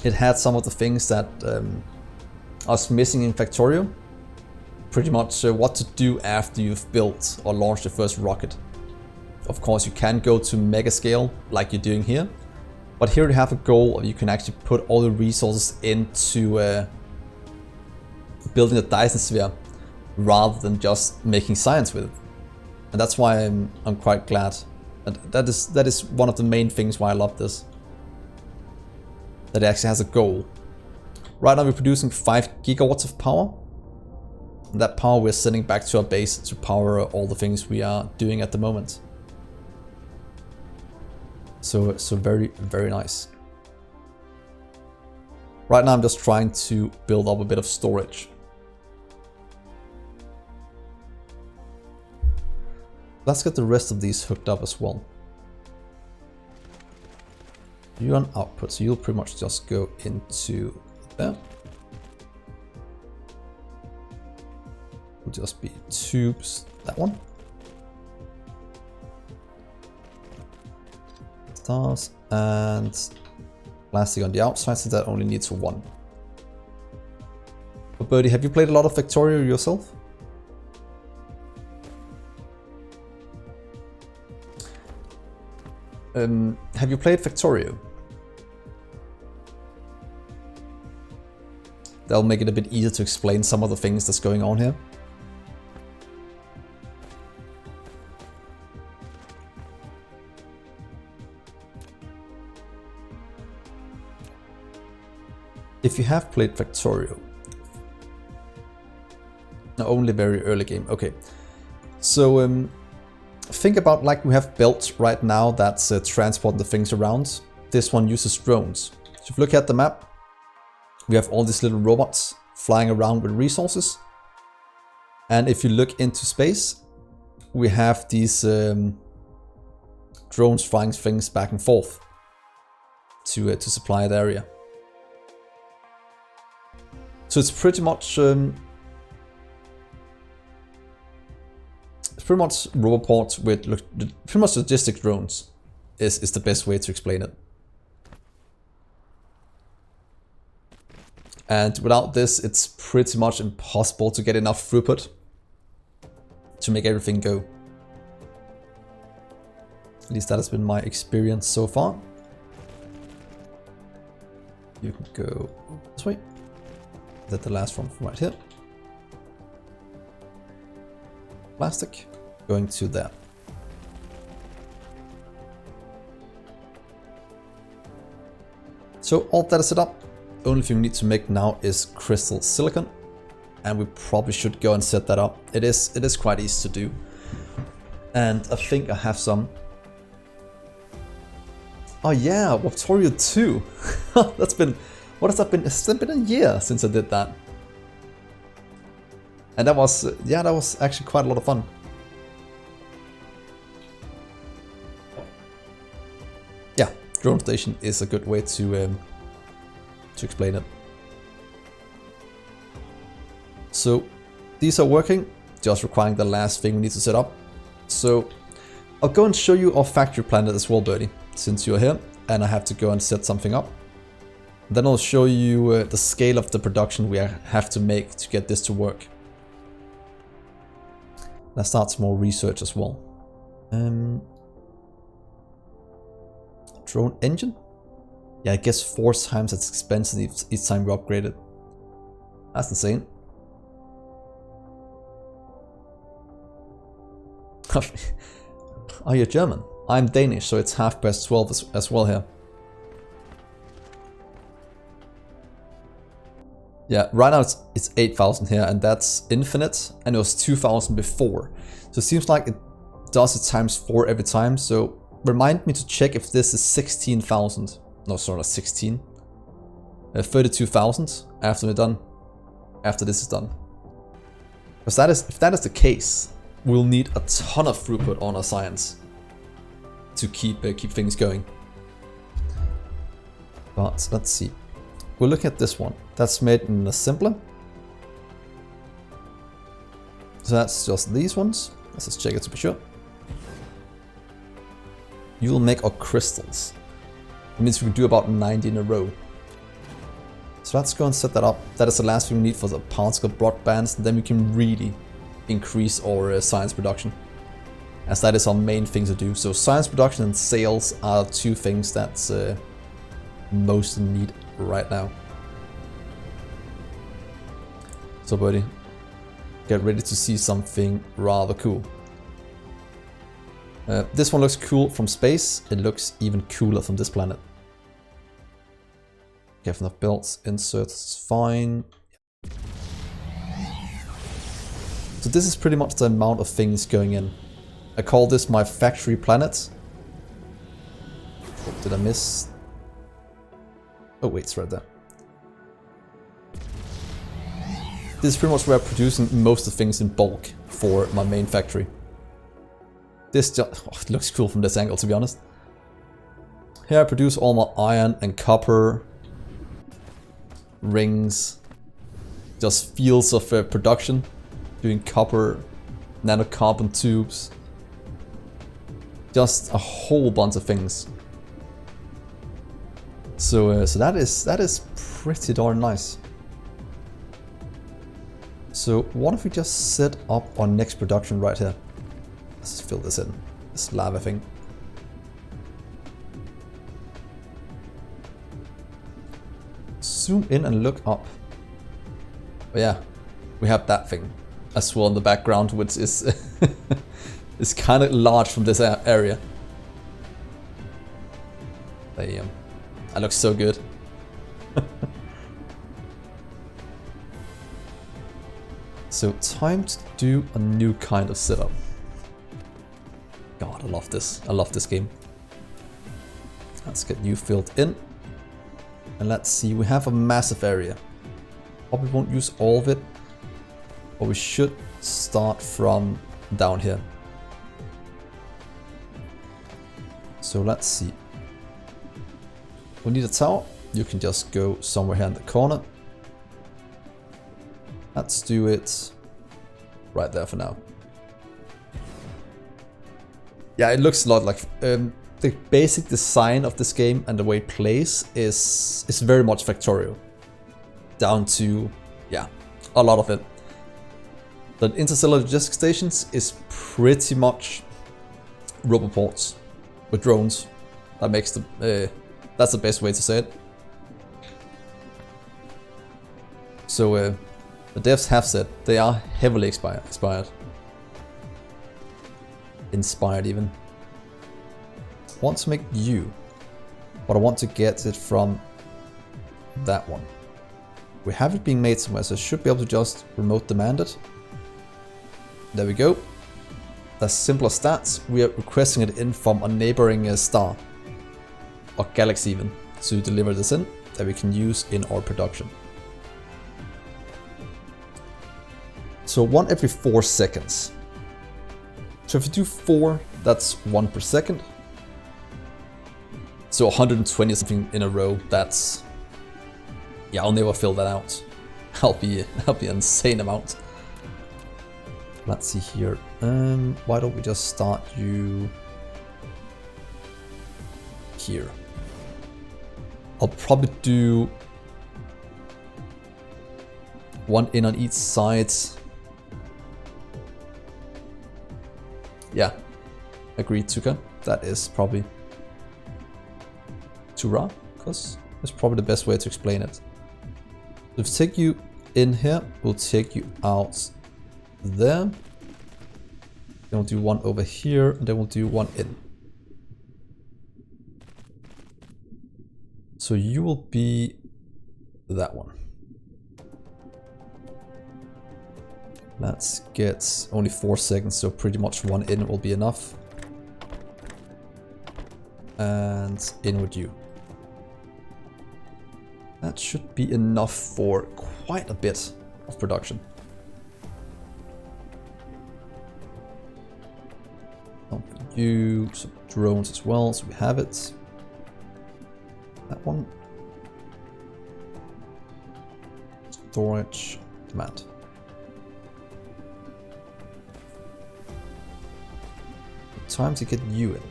It had some of the things that I was missing in Factorio. Pretty much what to do after you've built or launched the first rocket. Of course, you can go to mega scale like you're doing here. But here you have a goal where you can actually put all the resources into building a Dyson sphere rather than just making science with it. And that's why I'm quite glad. And that is one of the main things why I love this. That it actually has a goal. Right now we're producing 5 gigawatts of power. And that power we're sending back to our base to power all the things we are doing at the moment. So very, very nice. Right now I'm just trying to build up a bit of storage. Let's get the rest of these hooked up as well. You're on output, so you'll pretty much just go into there. Will just be tubes, that one. Stars and plastic on the outside, so that only needs 1. But Birdie, have you played a lot of Factorio yourself? Have you played Factorio? That'll make it a bit easier to explain some of the things that's going on here. If you have played Factorio, no, only very early game, okay. So think about like we have belts right now that's transporting the things around. This one uses drones. So if you look at the map, we have all these little robots flying around with resources. And if you look into space, we have these drones flying things back and forth to supply the area. So it's pretty much roboports with pretty much logistic drones is the best way to explain it. And without this, it's pretty much impossible to get enough throughput to make everything go. At least that has been my experience so far. You can go this way. That's the last one from right here. Plastic going to there. So all that is set up. Only thing we need to make now is crystal silicon, and we probably should go and set that up. It is quite easy to do, and I think I have some. Oh yeah, Factorio 2. That's been, what has that been? It's been a year since I did that, and that was that was actually quite a lot of fun. Yeah, drone station is a good way to explain it. So these are working, just requiring the last thing we need to set up. So I'll go and show you our factory planet as well, Birdie, since you're here and I have to go and set something up. Then I'll show you the scale of the production we have to make to get this to work. Let's start some more research as well. Drone engine? Yeah, I guess 4 times as expensive each time we upgrade it. That's insane. Oh, you're German. I'm Danish, so it's 12 as well here. Yeah, right now it's 8,000 here, and that's infinite, and it was 2,000 before. So it seems like it does it times 4 every time, so remind me to check if this is 16,000. No, sorry, not 16. 32,000 after we're done. After this is done. Because if that is the case, we'll need a ton of throughput on our science to keep things going. But let's see. We'll look at this one. That's made in an assembler. So that's just these ones. Let's just check it to be sure. You will make our crystals. It means we can do about 90 in a row. So let's go and set that up. That is the last thing we need for the particle broadbands, and then we can really increase our science production, as that is our main thing to do. So science production and sales are 2 things that's most in need right now. So buddy, get ready to see something rather cool. This one looks cool from space. It looks even cooler from this planet. Get enough belts, inserts, fine. So this is pretty much the amount of things going in. I call this my factory planet. What did I miss? Oh wait, it's right there. This is pretty much where I'm producing most of the things in bulk for my main factory. This just it looks cool from this angle, to be honest. Here I produce all my iron and copper rings, just fields of production, doing copper, nanocarbon tubes, just a whole bunch of things. So, that is pretty darn nice. So what if we just set up our next production right here? Let's fill this in, this lava thing. Zoom in and look up. Oh yeah, we have that thing as well in the background, which is is kind of large from this area. Damn, that looks so good. So time to do a new kind of setup. God, I love this. I love this game. Let's get you filled in. And let's see, we have a massive area. Probably won't use all of it, but we should start from down here. So let's see. We need a tower. You can just go somewhere here in the corner. Let's do it right there for now. Yeah, it looks a lot like the basic design of this game and the way it plays is very much Factorio. Down to, yeah, a lot of it. The interstellar logistics stations is pretty much roboports with drones. That makes the that's the best way to say it. So the devs have said they are heavily inspired even. I want to make you, but I want to get it from that one. We have it being made somewhere, so I should be able to just remote demand it. There we go. That's simple as that. We are requesting it in from a neighboring star or galaxy even to deliver this in that we can use in our production. So 1 every 4 seconds. So if you do 4, that's 1 per second. So 120 something in a row, that's... Yeah, I'll never fill that out. That'll be an insane amount. Let's see here. Why don't we just start you here? I'll probably do 1 in on each side. Yeah, agreed, Tuka. That is probably too raw, because it's probably the best way to explain it. If we take you in here, we'll take you out there. Then we'll do 1 over here, and then we'll do 1 in. So you will be that one. Let's get only 4 seconds, so pretty much 1 in will be enough. And in with you. That should be enough for quite a bit of production. You some drones as well, so we have it. That one. Storage demand. Time to get you in.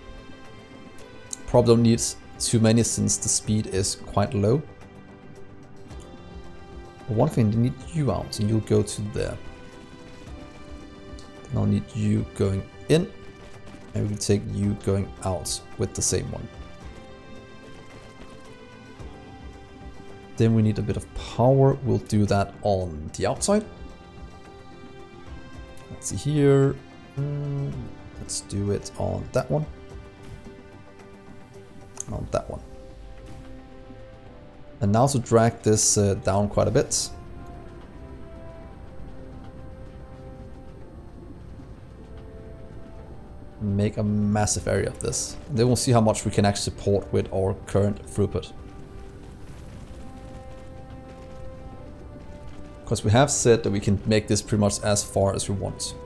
Probably don't need too many since the speed is quite low. But one thing, you need you out, and you'll go to there. Then I'll need you going in, and we can take you going out with the same one. Then we need a bit of power. We'll do that on the outside. Let's see here. Let's do it on that one. And on that one. And now to drag this down quite a bit. Make a massive area of this. And then we'll see how much we can actually support with our current throughput. Because we have said that we can make this pretty much as far as we want.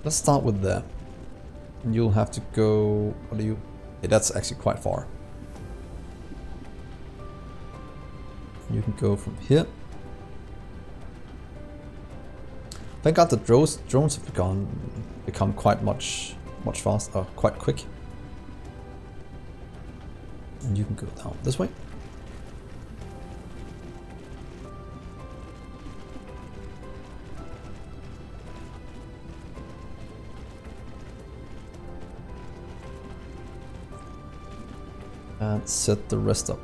Let's start with there. And you'll have to go... What are you... Yeah, that's actually quite far. You can go from here. Thank God the drones have become quite much faster, quite quick. And you can go down this way. and set the rest up.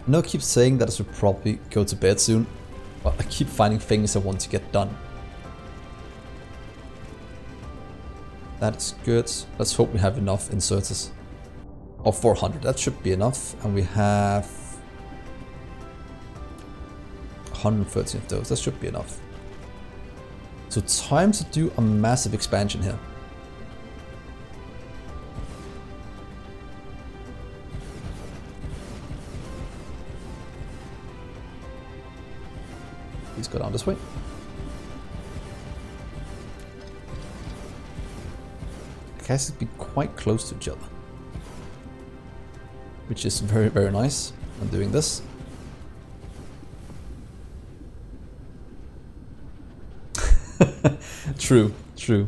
I know I keep saying that I should probably go to bed soon, but I keep finding things I want to get done. That's good. Let's hope we have enough inserters. Or 400, that should be enough. And we have 113 of those, that should be enough. So time to do a massive expansion here. Please go down this way. I guess it'd be quite close to each other, which is very, very nice. I'm doing this. True, true.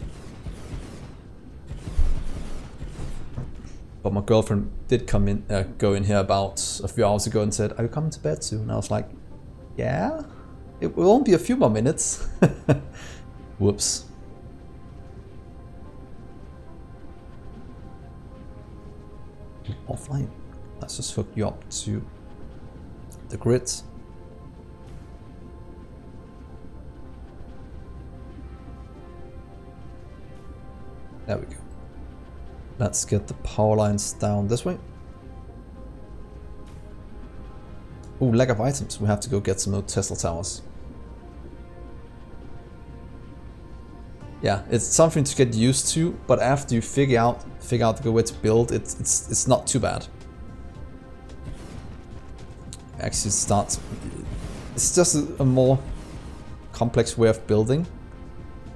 But my girlfriend did come in, go in here about a few hours ago and said, "Are you coming to bed soon?" And I was like, "Yeah, it will only be a few more minutes." Whoops. Offline. Let's just hook you up to the grid. There we go. Let's get the power lines down this way. Oh, lack of items. We have to go get some more Tesla towers. Yeah, it's something to get used to, but after you figure out the good way to build, it's not too bad. Actually, it's just a more complex way of building,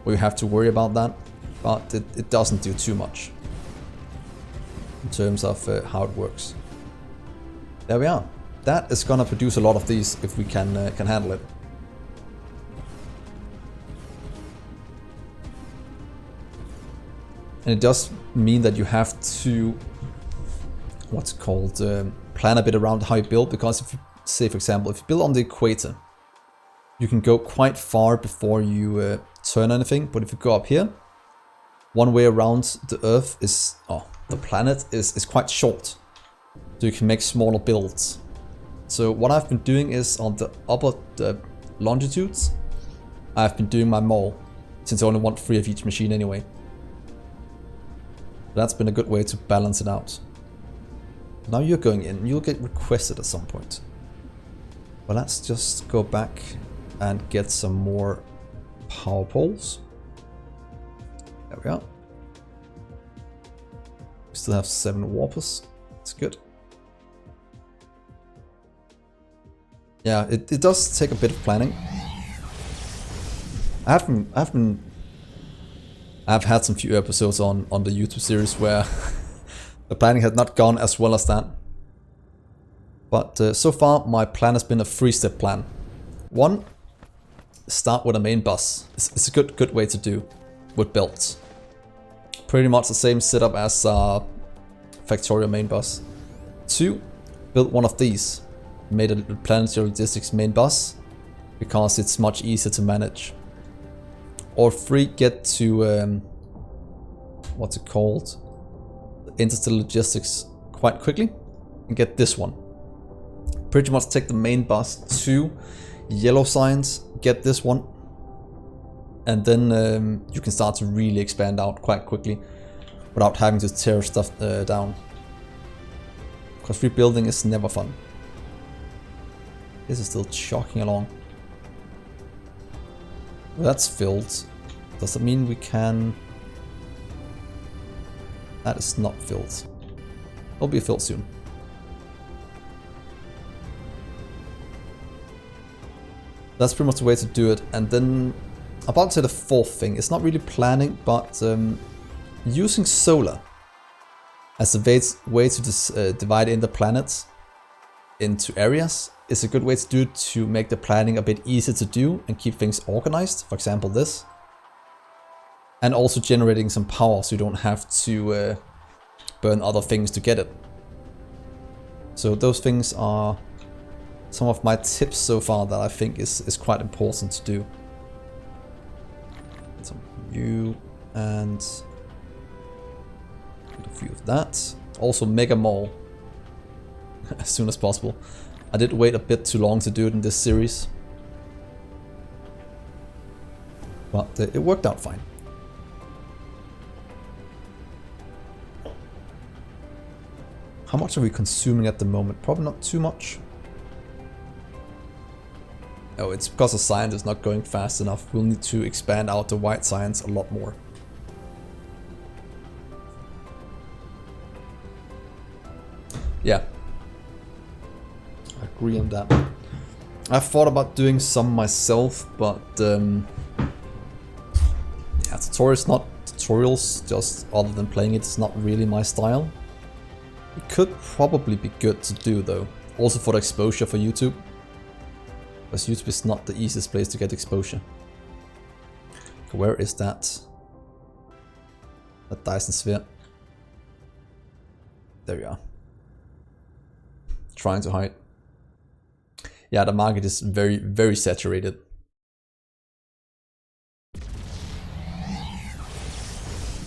where you have to worry about that, but it doesn't do too much in terms of how it works. There we are. That is gonna produce a lot of these if we can handle it. And it does mean that you have to, what's it called, plan a bit around how you build, because if you say, for example, if you build on the equator, you can go quite far before you turn anything. But if you go up here, one way around the Earth is, the planet is quite short. So you can make smaller builds. So what I've been doing is on the upper longitudes, I've been doing my mole, since I only want 3 of each machine anyway. That's been a good way to balance it out. Now you're going in, you'll get requested at some point. But let's just go back and get some more power poles. There we are. We still have 7 warpers. That's good. Yeah, it does take a bit of planning. I've had some few episodes on the YouTube series where the planning has not gone as well as that. But so far my plan has been a 3-step plan. 1, start with a main bus. It's a good way to do with builds. Pretty much the same setup as Factorio main bus. 2, build one of these. Made a planetary logistics main bus because it's much easier to manage. Or 3, get to what's it called, interstellar logistics quite quickly and get this one. Pretty much take the main bus to yellow signs, get this one, and then you can start to really expand out quite quickly without having to tear stuff down. Because rebuilding is never fun. This is still chalking along. That's filled. Does that mean we can... That is not filled. It'll be filled soon. That's pretty much the way to do it. And then, about to say the 4th thing, it's not really planning, but using solar as a way to divide in the planets into areas is a good way to do it, to make the planning a bit easier to do and keep things organized. For example, this. And also generating some power so you don't have to burn other things to get it. So those things are some of my tips so far that I think is quite important to do. Some you and a few of that. Also mega mole. as soon as possible. I did wait a bit too long to do it in this series. But it worked out fine. How much are we consuming at the moment? Probably not too much. Oh, it's because the science is not going fast enough. We'll need to expand out the white science a lot more. Yeah. I agree on that. I've thought about doing some myself, but yeah, tutorials, just other than playing it's not really my style. It could probably be good to do though, also for the exposure for YouTube. Because YouTube is not the easiest place to get exposure. Where is that? That Dyson sphere. There we are. Trying to hide. Yeah, the market is very, very saturated.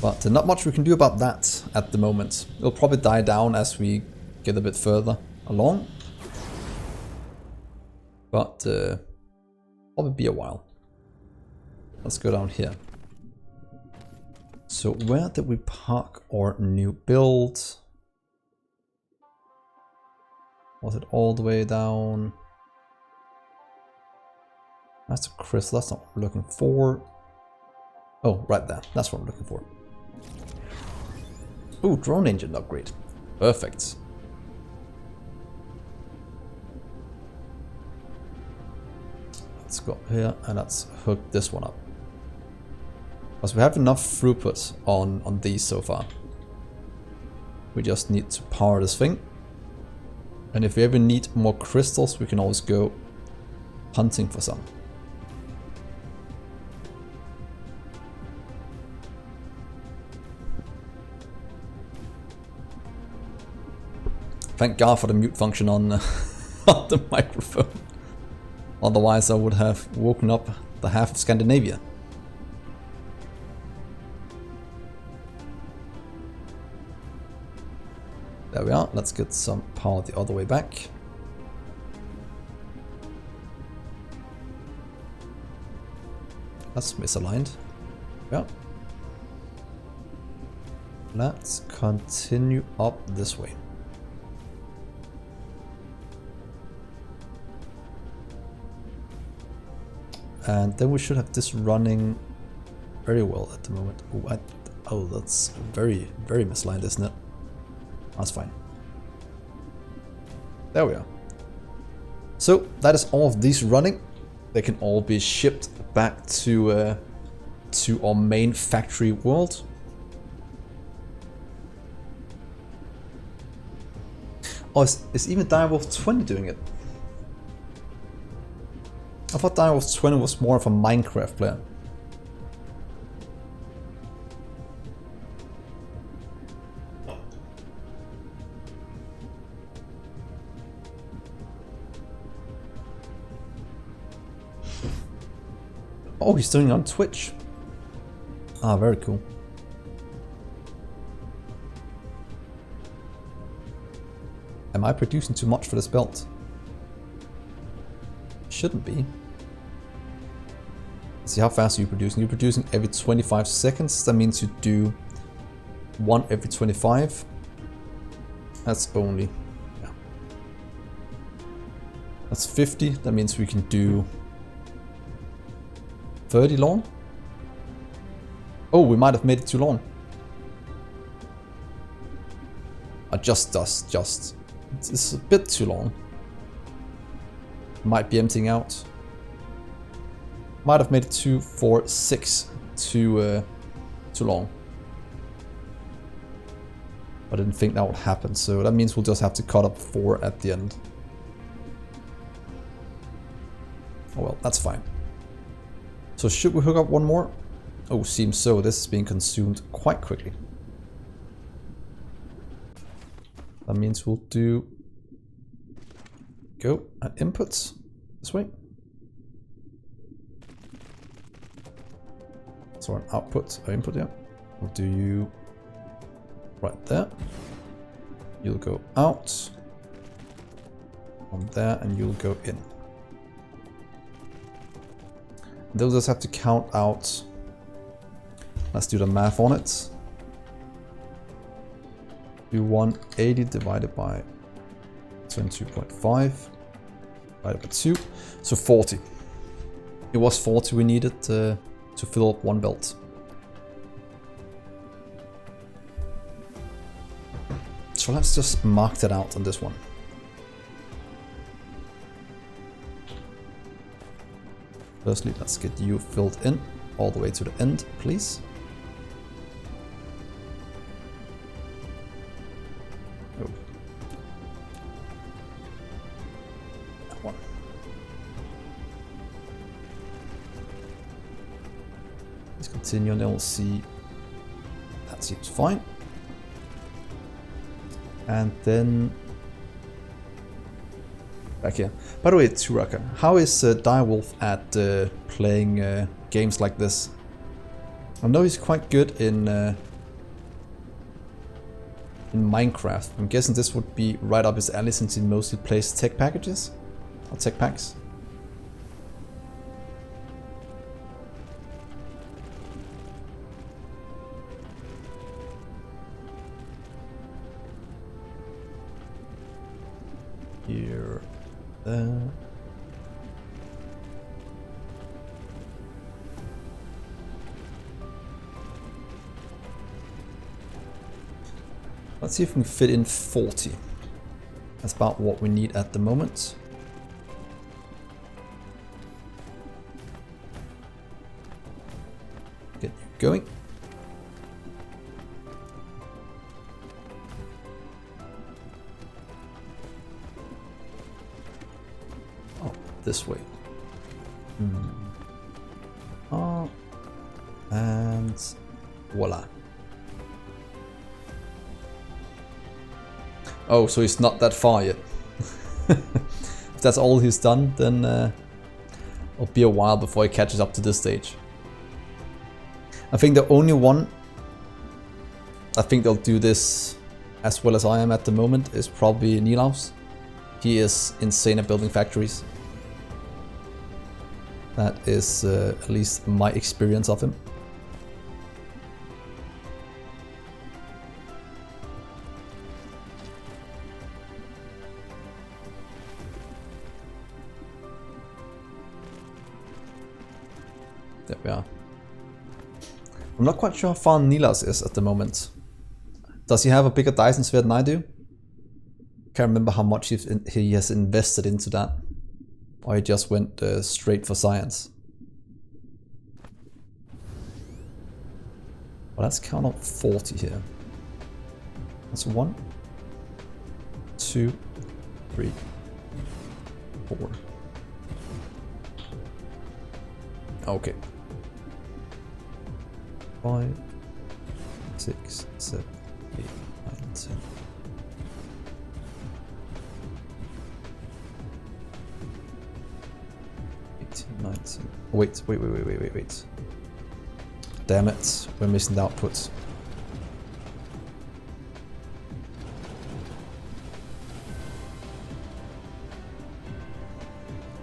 But not much we can do about that at the moment. It'll probably die down as we get a bit further along. But probably be a while. Let's go down here. So where did we park our new build? Was it all the way down? That's a crystal, that's not what we're looking for. Oh, right there, that's what I'm looking for. Ooh, drone engine upgrade. Perfect. Let's go up here and let's hook this one up. Because we have enough throughput on these so far. We just need to power this thing. And if we ever need more crystals, we can always go hunting for some. Thank God for the mute function on, on the microphone. Otherwise I would have woken up the half of Scandinavia. There we are, let's get some power the other way back. That's misaligned. Yeah. Let's continue up this way. And then we should have this running very well at the moment. Oh, that's very, very misaligned, isn't it? That's fine. There we are. So that is all of these running. They can all be shipped back to our main factory world. Oh, is even Direwolf 20 doing it? I thought Direwolf 20 was more of a Minecraft player. Oh, he's doing it on Twitch. Ah, very cool. Am I producing too much for this belt? Shouldn't be. Let's see, how fast are you producing? You're producing every 25 seconds. That means you do one every 25. That's only, yeah. That's 50. That means we can do 30 long. Oh, we might have made it too long. Just. It's a bit too long. Might be emptying out. Might have made it 2, 4, 6 too long. I didn't think that would happen, so that means we'll just have to cut up 4 at the end. Oh well, that's fine. So should we hook up one more? Oh, seems so. This is being consumed quite quickly. That means we'll do go and inputs this way. So an output, or input, yeah. We'll do you right there. You'll go out. on there, and you'll go in. They'll just have to count out. Let's do the math on it. Do 180 divided by 22.5 divided by 2, so 40. It was 40 we needed to fill up one belt. So let's just mark that out on this one. Firstly, let's get you filled in all the way to the end, please. Oh. That one. Let's continue and then we'll see. That seems fine. And then back here. By the way, Turaka, how is Direwolf at playing games like this? I know he's quite good in Minecraft. I'm guessing this would be right up his alley since he mostly plays tech packages or tech packs. Here, let's see if we can fit in 40. That's about what we need at the moment. Get you going. This way. Oh, and voila. Oh, so he's not that far yet. If that's all he's done, then it'll be a while before he catches up to this stage. I think the only one I think they'll do this as well as I am at the moment is probably Nilaus. He is insane at building factories. That is at least my experience of him. There we are. I'm not quite sure how far Nilas is at the moment. Does he have a bigger Dyson sphere than I do? Can't remember how much he has invested into that. Or he just went straight for science. Well, let's count up 40 here. That's 1, 2, 3, 4. Okay. 5, 6, 7, 8, 9, 10. Wait. Damn it, we're missing the outputs.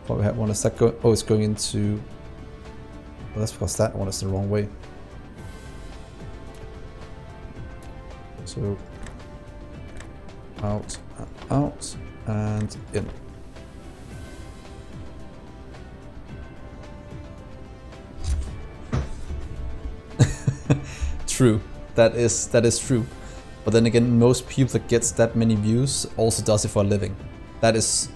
Thought we had one. Is that go? Oh, it's going into. Well, that's because that one is the wrong way. So out, out, and in. True, that is true. But then again, most people that gets that many views also does it for a living. That's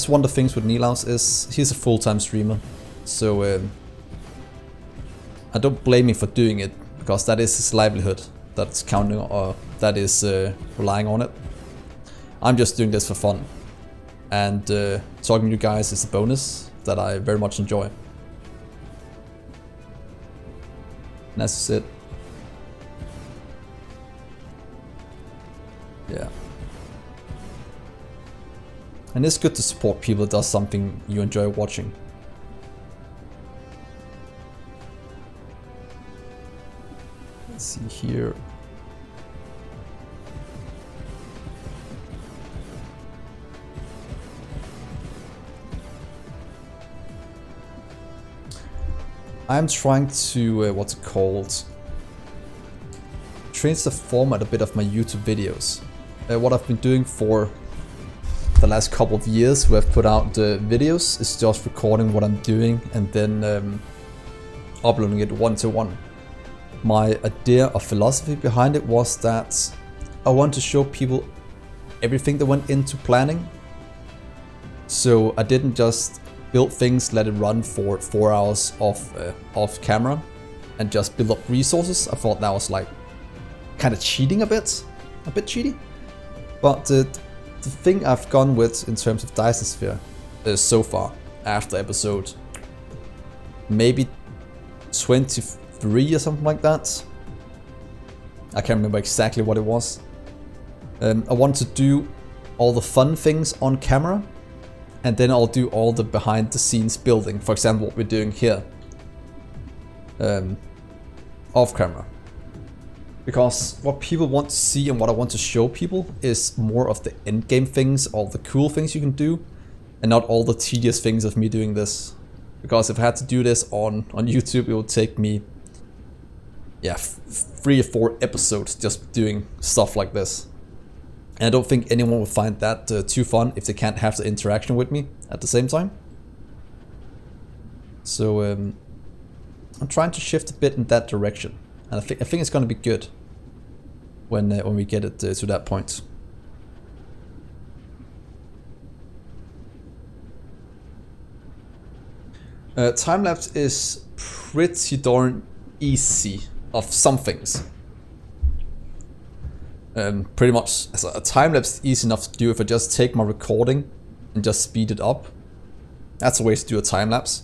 one of the things with Nilaus is he's a full-time streamer. So I don't blame him for doing it because that is his livelihood that's counting or that is relying on it. I'm just doing this for fun, and talking to you guys is a bonus that I very much enjoy. And that's it. Yeah. And it's good to support people that does something you enjoy watching. Let's see here. I'm trying to, what's it called? Change the format a bit of my YouTube videos. What I've been doing for the last couple of years, where I've put out the videos, is just recording what I'm doing and then uploading it one-to-one. My idea or philosophy behind it was that I want to show people everything that went into planning. So I didn't just build things, let it run for 4 hours off camera and just build up resources. I thought that was like kind of cheating a bit cheaty. But the thing I've gone with in terms of Dyson Sphere so far, after episode maybe 23 or something like that, I can't remember exactly what it was. I want to do all the fun things on camera, and then I'll do all the behind the scenes building, for example what we're doing here, off camera. Because what people want to see and what I want to show people is more of the end game things, all the cool things you can do, and not all the tedious things of me doing this. Because if I had to do this on YouTube, it would take me 3 or 4 episodes just doing stuff like this. And I don't think anyone would find that too fun if they can't have the interaction with me at the same time. So I'm trying to shift a bit in that direction. And I think it's going to be good when we get it to that point. Time-lapse is pretty darn easy of some things. Pretty much, a time-lapse is easy enough to do if I just take my recording and just speed it up. That's a way to do a time-lapse.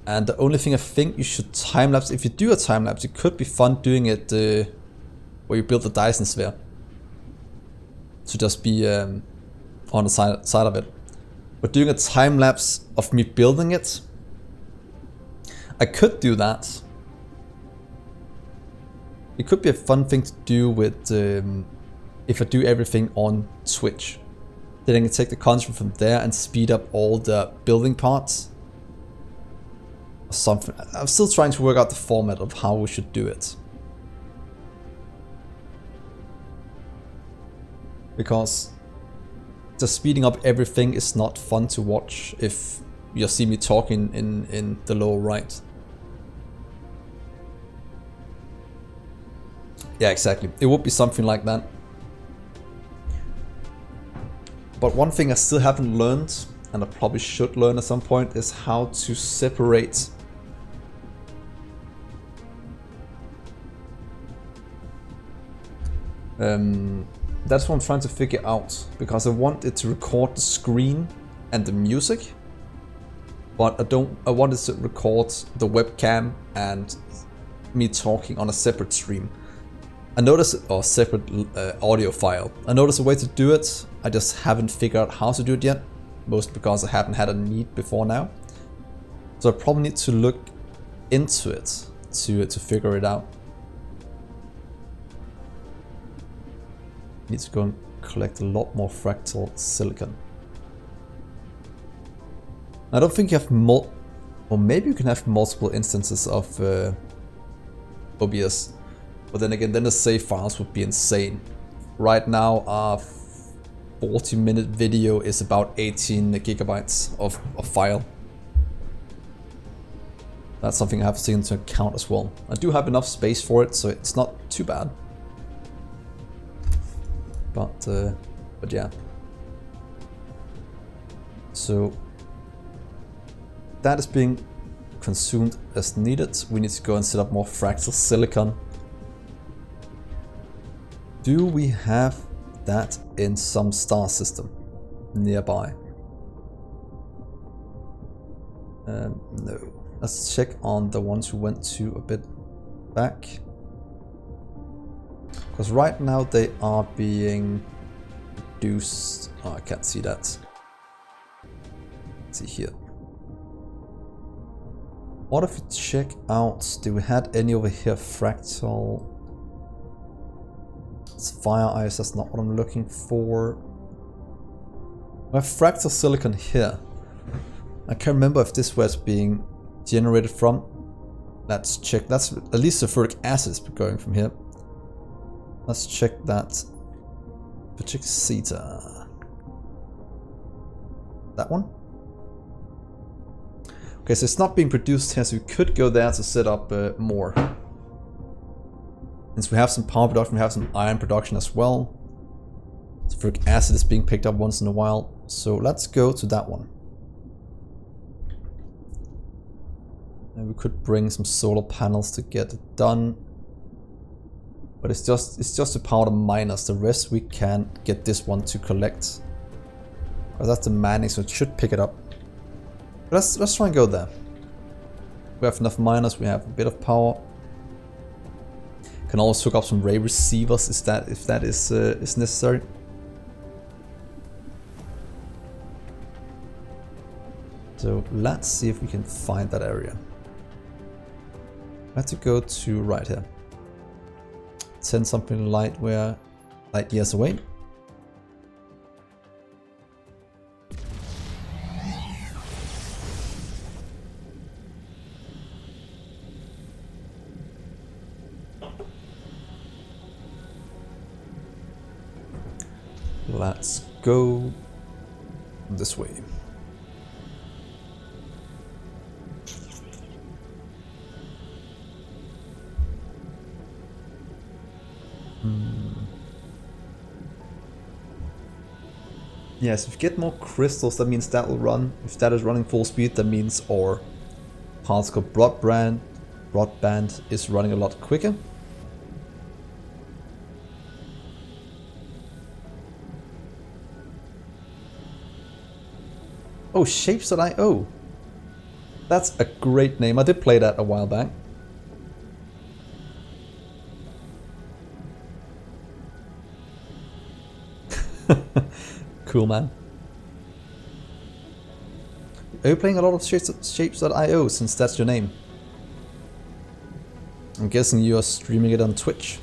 And the only thing I think you should time-lapse, if you do a time-lapse, it could be fun doing it where you build the Dyson Sphere. To just be on the side of it. But doing a time-lapse of me building it, I could do that. It could be a fun thing to do with if I do everything on Twitch. Then I can take the content from there and speed up all the building parts. Or something. I'm still trying to work out the format of how we should do it. Because just speeding up everything is not fun to watch if you see me talking in the lower right. Yeah, exactly. It would be something like that. But one thing I still haven't learned, and I probably should learn at some point, is how to separate that's what I'm trying to figure out, because I want it to record the screen and the music, but I want it to record the webcam and me talking on a separate stream. I noticed, or separate audio file. I noticed a way to do it, I just haven't figured out how to do it yet, mostly because I haven't had a need before now. So I probably need to look into it to figure it out. Need to go and collect a lot more fractal silicon. I don't think you have or maybe you can have multiple instances of OBS, but then again, then the save files would be insane. Right now, our 40-minute video is about 18 gigabytes of file. That's something I have to take into account as well. I do have enough space for it, so it's not too bad. But yeah. So that is being consumed as needed. We need to go and set up more fractal silicon. Do we have that in some star system nearby? No. Let's check on the ones who went to a bit back. Because right now they are being produced. Oh, I can't see that. Let's see here. What if we check out, do we had any over here fractal? It's fire ice, that's not what I'm looking for. We have fractal silicon here. I can't remember if this was being generated from. Let's check. That's at least sulfuric acid going from here. Let's check that. Pachixita. That one. Okay, so it's not being produced here, so we could go there to set up more. Since we have some power production, we have some iron production as well. Sulfuric acid is being picked up once in a while, so let's go to that one. And we could bring some solar panels to get it done. But it's just to power the miners. The rest we can't get this one to collect. Because that's the mining, so it should pick it up. Let's try and go there. We have enough miners, we have a bit of power. Can always hook up some ray receivers if that is necessary. So let's see if we can find that area. I have to go to right here. Send something light years away. Let's go this way. Yes, if you get more crystals, that means that will run. If that is running full speed, that means our particle broadband is running a lot quicker. Oh, Shapes.io. That's a great name. I did play that a while back. Cool, man. Are you playing a lot of Shapes.io since that's your name? I'm guessing you are streaming it on Twitch.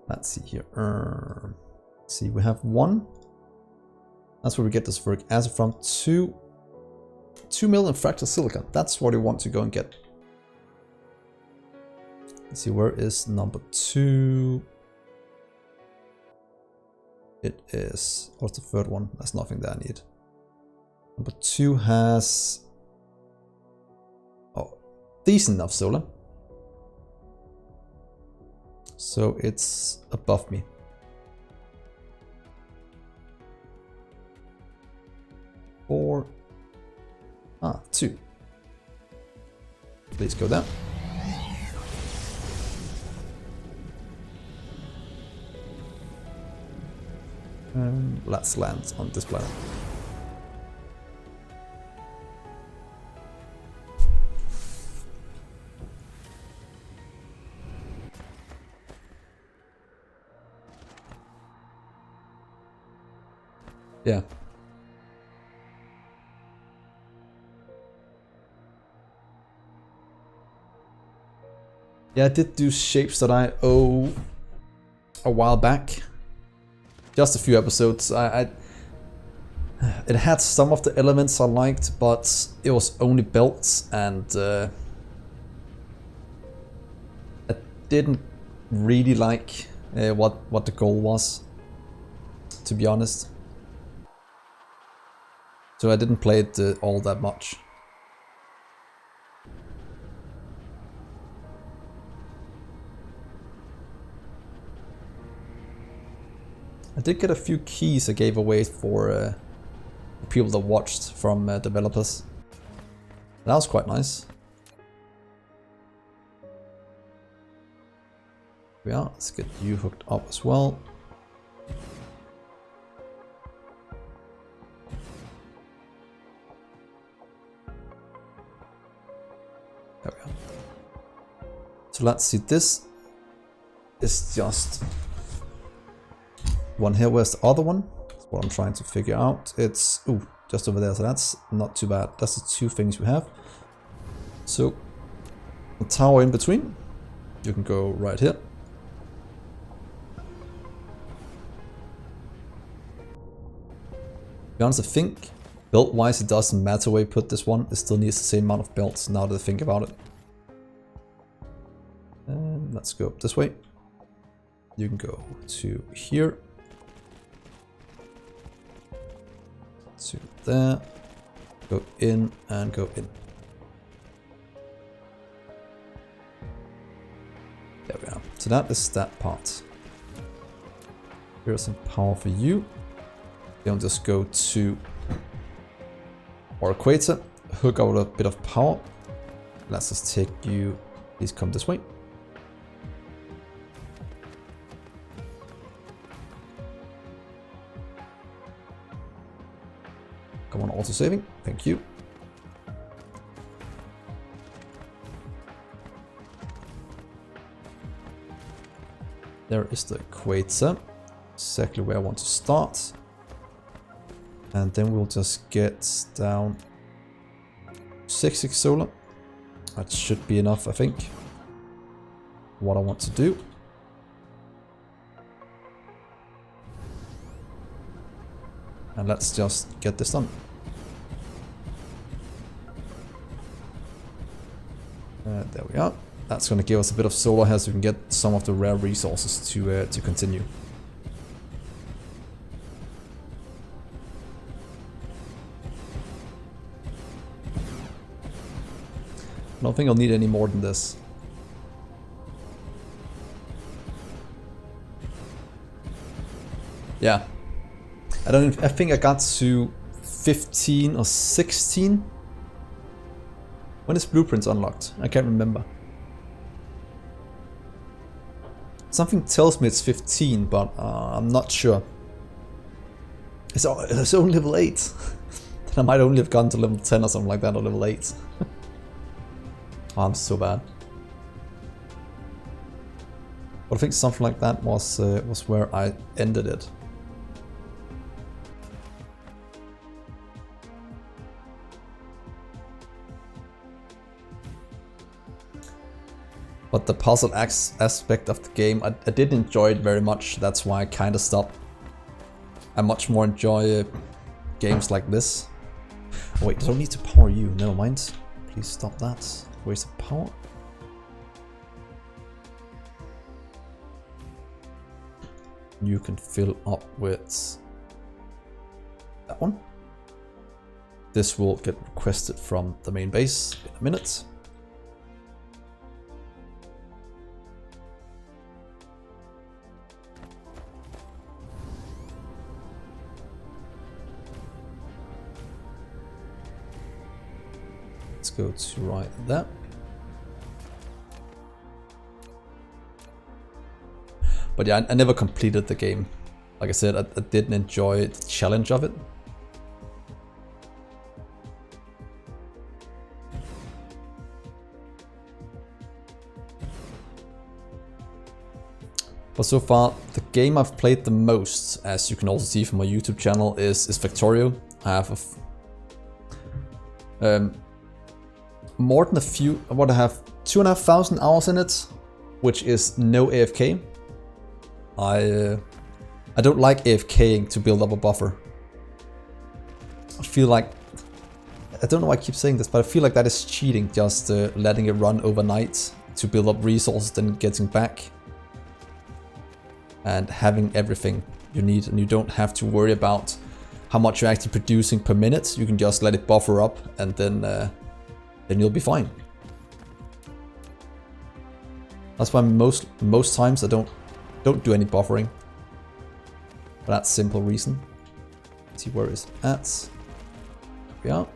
Let's see here. Let's see, we have one. That's where we get this sulfuric acid from. 2 million fractal silicon. That's what we want to go and get. Let's see, where is number 2? It is, what's the third one? There's nothing that I need. Number 2 has, oh, decent enough solar. So it's above me. 4, 2. Please go down. Let's land on this planet. Yeah. Yeah, I did do Shapes.io a while back. Just a few episodes. It had some of the elements I liked, but it was only belts, and I didn't really like what the goal was, to be honest. So I didn't play it all that much. I did get a few keys I gave away for people that watched from developers. That was quite nice. Yeah, let's get you hooked up as well. There we go. So let's see, this is just one here. Where's the other one? That's what I'm trying to figure out. It's just over there, so that's not too bad. That's the 2 things we have. So the tower in between, you can go right here. be honest, I think build-wise it doesn't matter where you put this one. It still needs the same amount of belts now that I think about it. And let's go up this way. You can go to here. To there. Go in and go in. There we are. So that is that part. Here's some power for you. Then just go to our equator, hook out a bit of power. Let's just take you, please come this way. Come on, auto saving, thank you. There is the equator, exactly where I want to start. And then we'll just get down 6 solar. That should be enough, I think. What I want to do. And let's just get this done. There we are. That's going to give us a bit of solar here so we can get some of the rare resources to continue. I don't think I'll need any more than this. Yeah. I think I got to 15 or 16. When is blueprints unlocked? I can't remember. Something tells me it's 15, but I'm not sure. It's only level 8. I might only have gone to level 10 or something like that, or level 8. Oh, I'm so bad. But I think something like that was where I ended it. But the puzzle aspect of the game, I didn't enjoy it very much. That's why I kind of stopped. I much more enjoy games like this. Oh, wait, I don't need to power you. Never mind. Please stop that. Where's the power? You can fill up with that one. This will get requested from the main base in a minute. Let's go to right there. But yeah, I never completed the game. Like I said, I didn't enjoy the challenge of it. But so far, the game I've played the most, as you can also see from my YouTube channel, is Factorio. I have more than a few, what I have 2,500 hours in it, which is no AFK. I don't like AFKing to build up a buffer. I feel like, I don't know why I keep saying this, but I feel like that is cheating, just letting it run overnight to build up resources, then getting back. And having everything you need, and you don't have to worry about how much you're actually producing per minute. You can just let it buffer up, and then you'll be fine. That's why most times I don't do any buffering. For that simple reason. Let's see where it's at. There we are.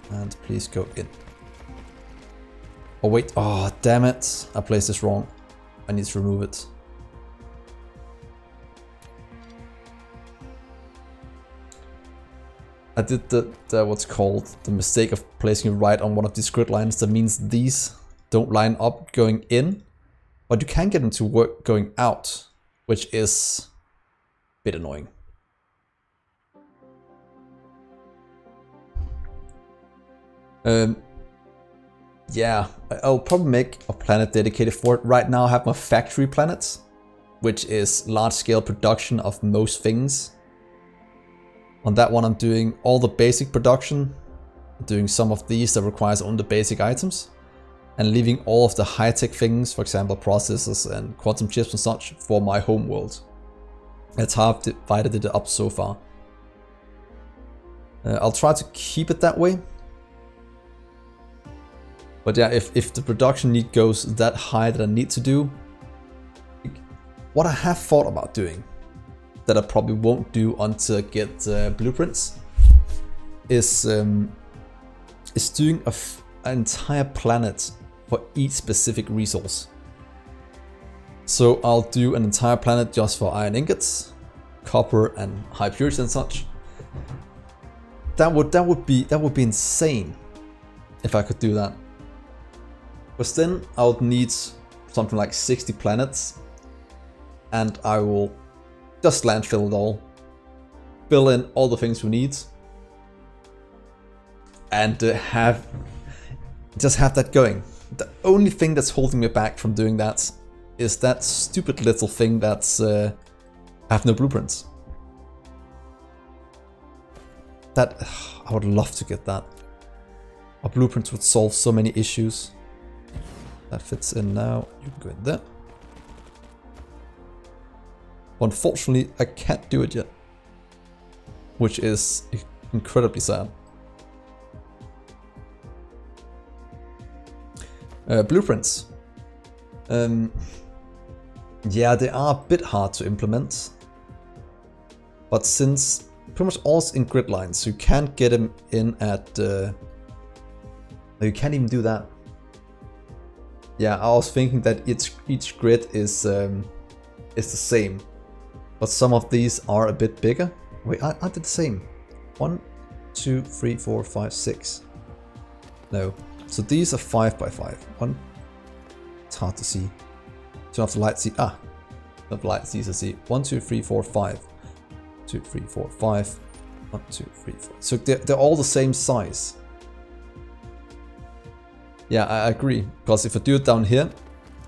And please go in. Oh wait, oh damn it. I placed this wrong. I need to remove it. I did the what's called the mistake of placing it right on one of these grid lines. That means these don't line up going in, but you can get them to work going out, which is a bit annoying. Yeah, I'll probably make a planet dedicated for it. Right now I have my factory planets, which is large-scale production of most things. On that one I'm doing all the basic production, doing some of these that requires only the basic items, and leaving all of the high-tech things, for example processors and quantum chips and such, for my home world. That's how I've divided it up so far. I'll try to keep it that way. But yeah, if the production need goes that high that I need to do, what I have thought about doing, that I probably won't do until I get blueprints, is doing an entire planet for each specific resource. So I'll do an entire planet just for iron ingots, copper and high purity and such. That would be insane if I could do that. Because then I would need something like 60 planets, and I will just landfill it all, fill in all the things we need, and just have that going. The only thing that's holding me back from doing that is that stupid little thing that's I have no blueprints. That I would love to get that. Our blueprints would solve so many issues. That fits in now. You can go in there. Unfortunately, I can't do it yet, which is incredibly sad. Blueprints. Yeah, they are a bit hard to implement, but since pretty much all in grid lines, you can't get them in at. You can't even do that. Yeah, I was thinking that each grid is the same, but some of these are a bit bigger. Wait, I did the same. 1, 2, 3, 4, 5, 6. No, so these are 5 by 5. One. It's hard to see. Turn off the light. See not the light. It's easy to see. 1, 2, 3, 4, 5. 2, 3, 4, 5. 1, 2, 3, 4. So they're all the same size. Yeah, I agree. Because if I do it down here,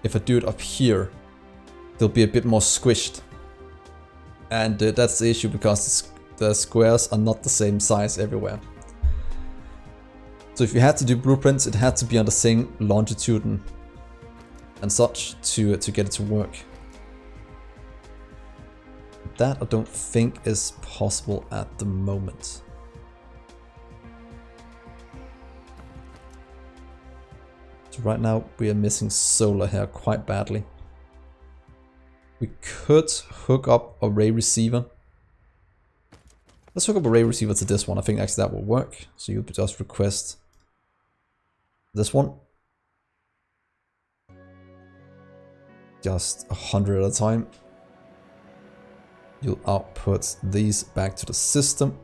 if I do it up here, they'll be a bit more squished. And that's the issue, because the squares are not the same size everywhere. So if you had to do blueprints, it had to be on the same longitude and such to get it to work. That I don't think is possible at the moment. So right now we are missing solar here quite badly. We could hook up array receiver. Let's hook up array receiver to this one. I think actually that will work. So you just request this one. Just 100 at a time. You'll output these back to the system.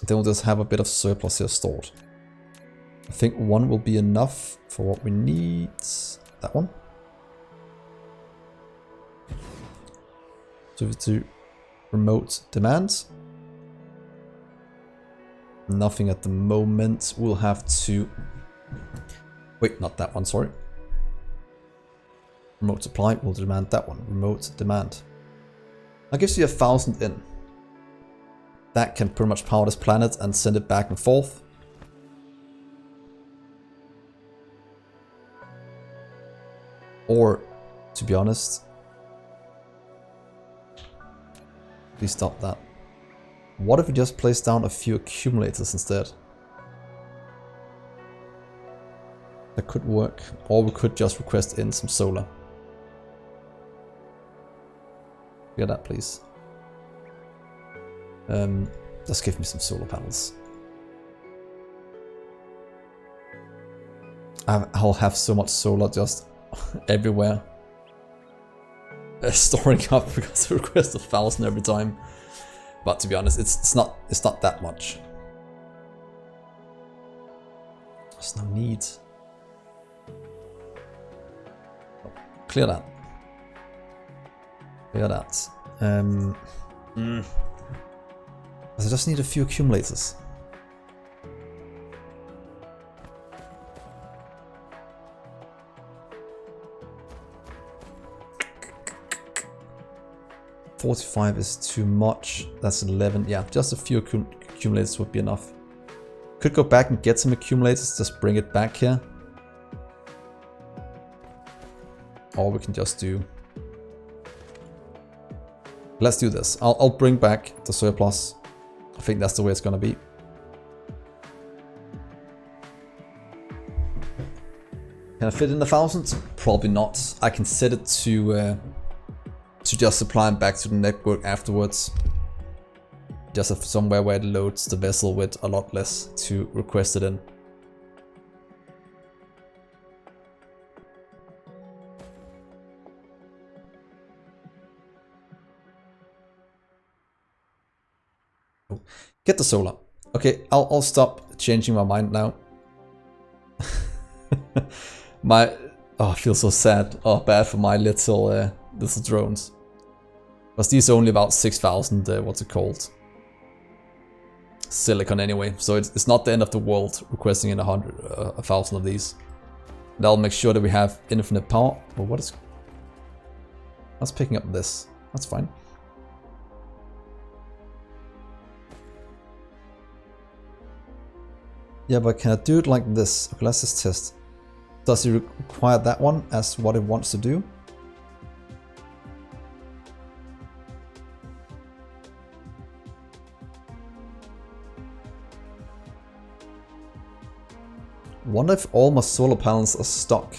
Then we'll just have a bit of surplus here stored. I think one will be enough for what we need. That one. So we do remote demand. Nothing at the moment. We'll have to... Wait, not that one, sorry. Remote supply, we'll demand that one. Remote demand. That gives you 1,000 in. That can pretty much power this planet and send it back and forth. Or, to be honest, please stop that. What if we just place down a few accumulators instead? That could work. Or we could just request in some solar. Get that, please. Just give me some solar panels. I'll have so much solar just everywhere. Storing up because I request 1,000 every time. But to be honest, it's not that much. There's no need. Clear that. Clear that. I just need a few accumulators. 45 is too much. That's 11. Yeah, just a few accumulators would be enough. Could go back and get some accumulators, just bring it back here. Or we can just do... Let's do this. I'll bring back the surplus. I think that's the way it's gonna be. Can I fit in 1,000? Probably not. I can set it to just supply them back to the network afterwards. Just somewhere where it loads the vessel with a lot less to request it in. Get the solar. Okay, I'll stop changing my mind now. I feel so sad. Oh, bad for my little drones. Because these are only about 6,000, what's it called? Silicon anyway. So it's not the end of the world requesting in 1,000 of these. And I'll make sure that we have infinite power. But what is... That's picking up this. That's fine. Yeah, but can I do it like this? Okay, let's just test. Does it require that one as what it wants to do? Wonder if all my solar panels are stuck.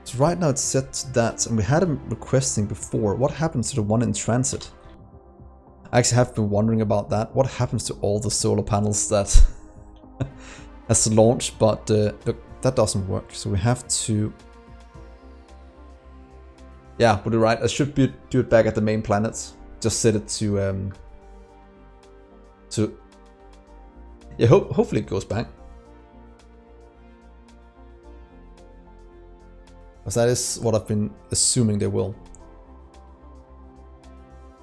So right now it's set to that, and we had them requesting before. What happens to the one in transit? I actually have been wondering about that. What happens to all the solar panels that has launched, but look, that doesn't work. So we have to... Yeah, but you're right. I should do it back at the main planet. Just set it to... Yeah, hopefully it goes back. Because that is what I've been assuming they will.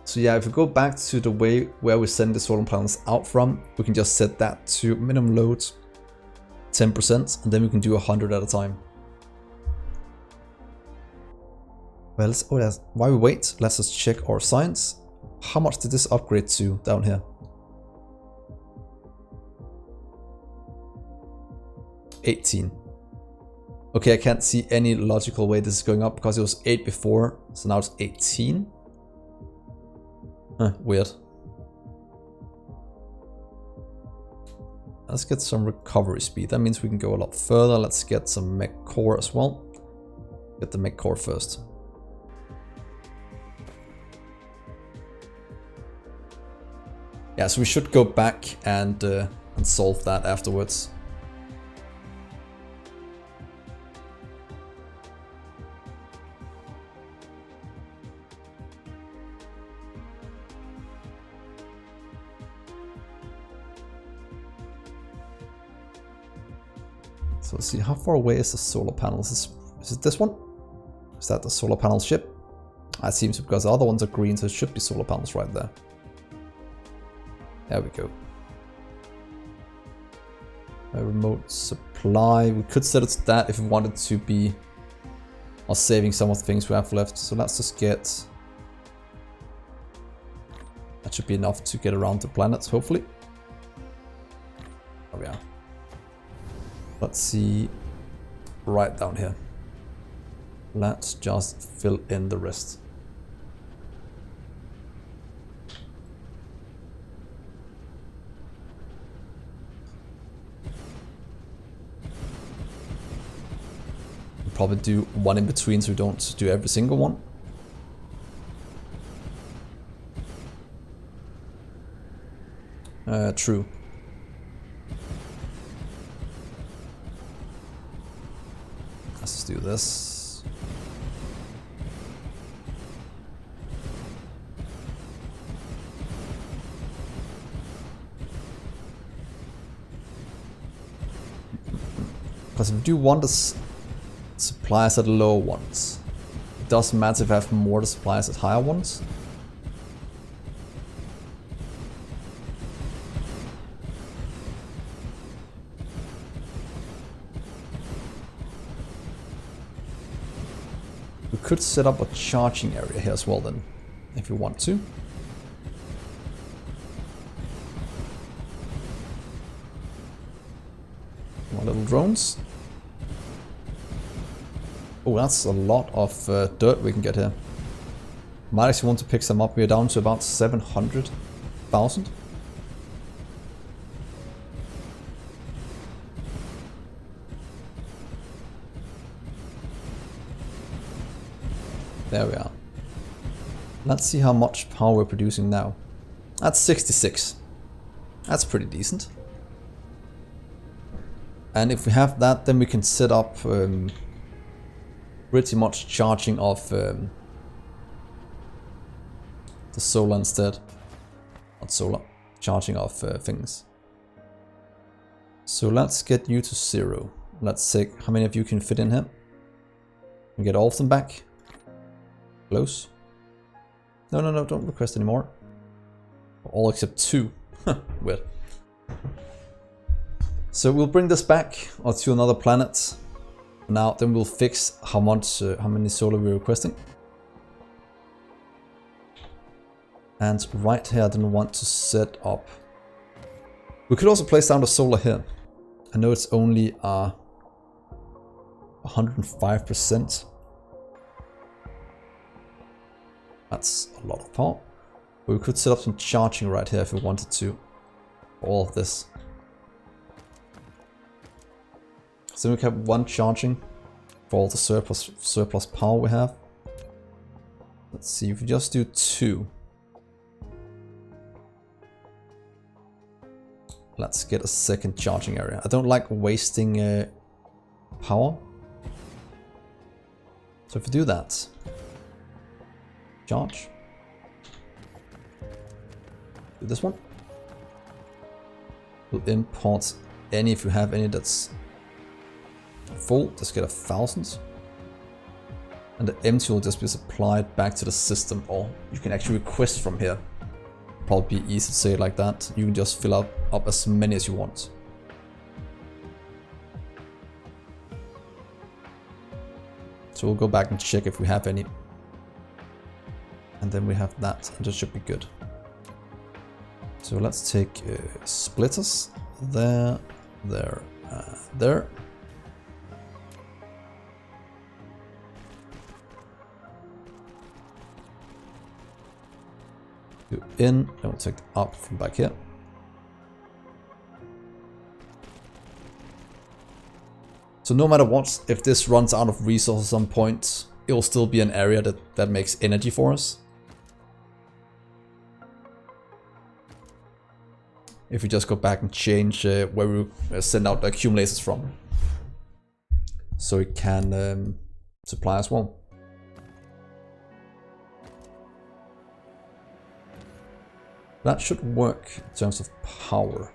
So yeah, if we go back to the way where we send the solar panels out from, we can just set that to minimum load 10%, and then we can do 100 at a time. Well, while we wait, let's just check our science. How much did this upgrade to down here? 18. Okay, I can't see any logical way this is going up because it was 8 before, so now it's 18. Weird. Let's get some recovery speed. That means we can go a lot further. Let's get some mech core as well. Get the mech core first. Yeah, so we should go back and solve that afterwards. So let's see, how far away is the solar panels? Is it this one? Is that the solar panel ship? It seems because the other ones are green, so it should be solar panels right there. There we go. A remote supply. We could set it to that if we wanted to be saving some of the things we have left. So let's just get... That should be enough to get around the planets, hopefully. There we are. Let's see, right down here. Let's just fill in the rest. Probably do one in between so we don't do every single one. True. Let's do this. Because if we do want the supplies at lower ones, it doesn't matter if I have more the supplies at higher ones. We could set up a charging area here as well then, if you want to. More little drones. Oh, that's a lot of dirt we can get here. Might actually want to pick some up. We're down to about 700,000. There we are. Let's see how much power we're producing now. That's 66. That's pretty decent. And if we have that, then we can set up pretty much charging of the solar instead. Not solar, charging of things. So let's get you to 0. Let's take how many of you can fit in here. And get all of them back. Close. No, no, no, don't request anymore. All except 2. Weird. So we'll bring this back or to another planet. Now then we'll fix how many solar we're requesting. And right here I didn't want to set up. We could also place down the solar here. I know it's only 105%. That's a lot of power. But we could set up some charging right here if we wanted to. All of this. So we can have one charging for all the surplus power we have. Let's see, if we just do 2. Let's get a second charging area. I don't like wasting power. So if we do that, charge. Do this one. We'll import any if you have any that's full. Just get 1,000. And the empty will just be supplied back to the system, or you can actually request from here. Probably be easy to say it like that. You can just fill up as many as you want. So we'll go back and check if we have any. And then we have that, and that should be good. So let's take splitters. There, there, there. Do in, and we'll take up from back here. So no matter what, if this runs out of resources at some point, it will still be an area that makes energy for us. If we just go back and change where we send out the accumulators from. So it can supply as well. That should work in terms of power.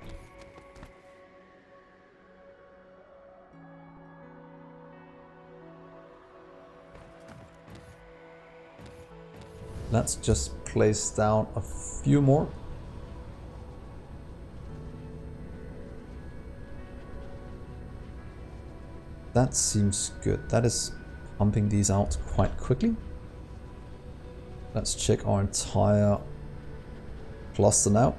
Let's just place down a few more. That seems good. That is pumping these out quite quickly. Let's check our entire cluster now.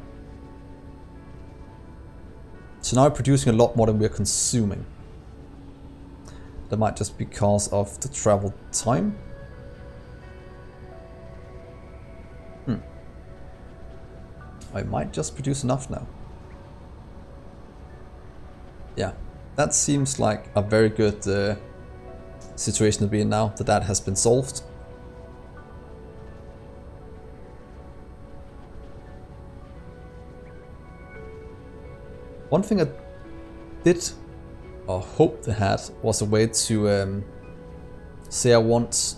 So now we're producing a lot more than we're consuming. That might just be because of the travel time. I might just produce enough now. Yeah, that seems like a very good situation to be in now, that has been solved. One thing I did, or hoped they had, was a way to say I want,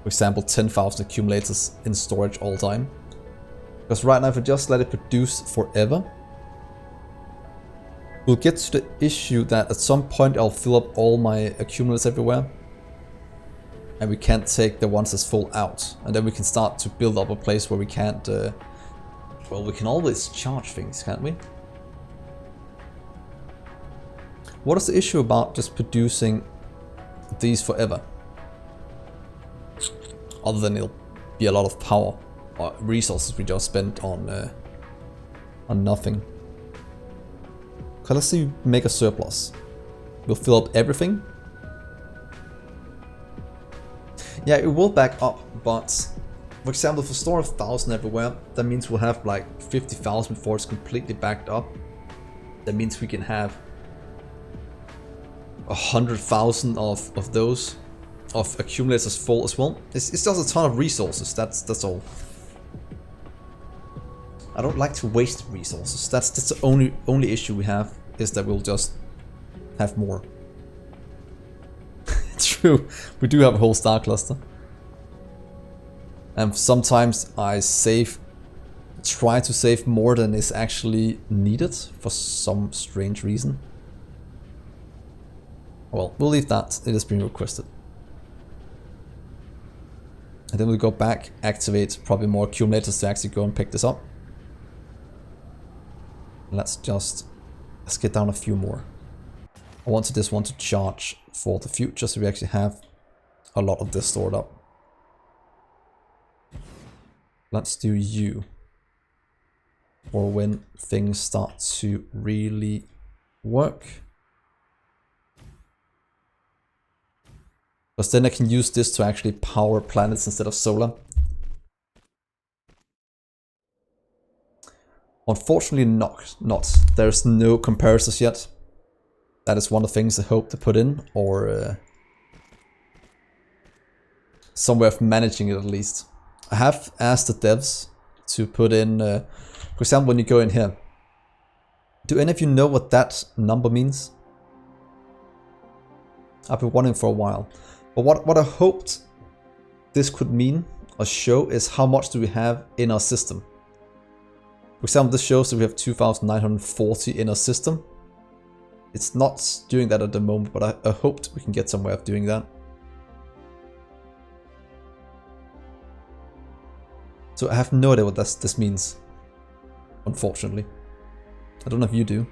for example, 10,000 accumulators in storage all the time. Because right now if I just let it produce forever, we'll get to the issue that at some point I'll fill up all my accumulators everywhere. And we can't take the ones that's full out. And then we can start to build up a place where we can't, well, we can always charge things, can't we? What is the issue about just producing these forever? Other than it'll be a lot of power or resources we just spent on nothing. Okay, let's see, make a surplus. We'll fill up everything. Yeah, it will back up, but for example, if we store 1,000 everywhere, that means we'll have like 50,000 before it's completely backed up. That means we can have 100,000 of those, of accumulators full as well. It's just a ton of resources, that's all. I don't like to waste resources. That's the only issue we have, is that we'll just have more. True, we do have a whole star cluster. And sometimes I try to save more than is actually needed for some strange reason. Well, we'll leave that, it has been requested. And then we'll go back, activate probably more accumulators to actually go and pick this up. Let's get down a few more. I wanted this one to charge for the future, so we actually have a lot of this stored up. Let's do you, or when things start to really work. Because then I can use this to actually power planets instead of solar. Unfortunately not. There's no comparisons yet. That is one of the things I hope to put in, or some way of managing it at least. I have asked the devs to put in, for example, when you go in here. Do any of you know what that number means? I've been wondering for a while. But what I hoped this could mean or show is how much do we have in our system. For example, this shows that we have 2,940 in our system. It's not doing that at the moment, but I hoped we can get some way of doing that. So I have no idea what this means, unfortunately. I don't know if you do.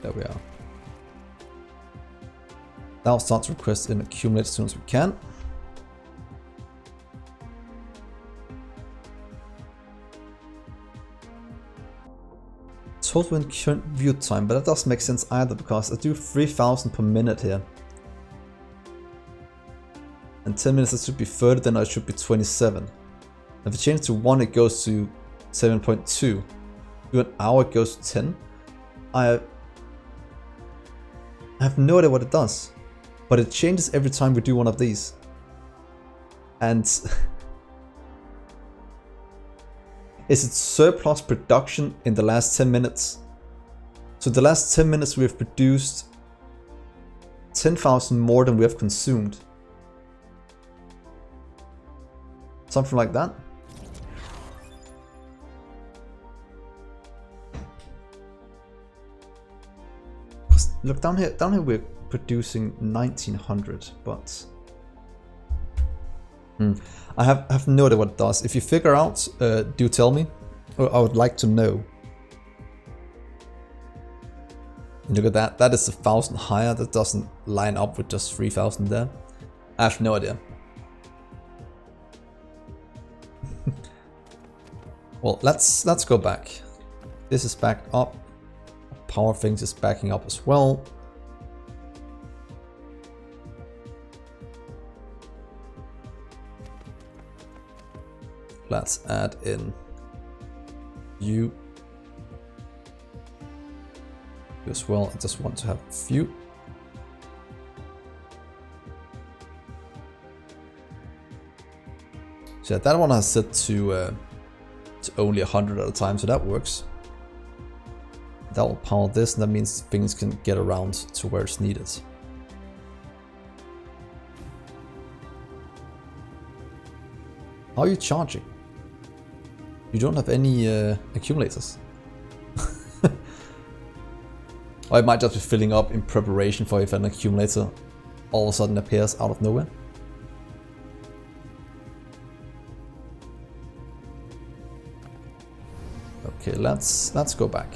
There we are. Now start to request and accumulate as soon as we can. Total in current view time, but that doesn't make sense either, because I do 3,000 per minute here. And 10 minutes it should be 30, then it should be 27. If I change to 1 it goes to 7.2. Do an hour it goes to 10. I have no idea what it does. But it changes every time we do one of these. And is it surplus production in the last 10 minutes? So the last 10 minutes we have produced 10,000 more than we have consumed. Something like that. Look down here we're producing 1900, but I have no idea what it does. If you figure out, do tell me. I would like to know. Look at that. That is 1,000 higher. That doesn't line up with just 3,000 there. I have no idea. Well, let's go back. This is backed up. Power things is backing up as well. Let's add in you as well. I just want to have a few. So yeah, that one I set to only 100 at a time, so that works. That will power this, and that means things can get around to where it's needed. How are you charging? You don't have any accumulators. Or it might just be filling up in preparation for if an accumulator all of a sudden appears out of nowhere. Okay, let's go back.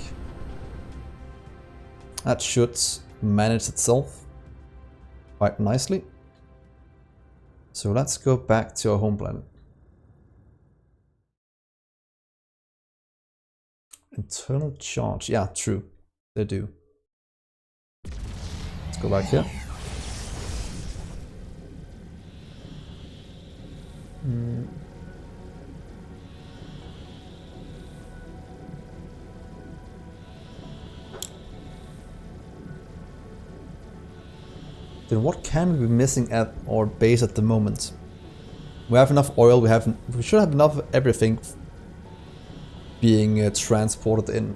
That should manage itself quite nicely. So let's go back to our home planet. Internal charge, yeah, true, they do. Let's go back here. Then what can we be missing at our base at the moment? We have enough oil, we should have enough of everything being transported in.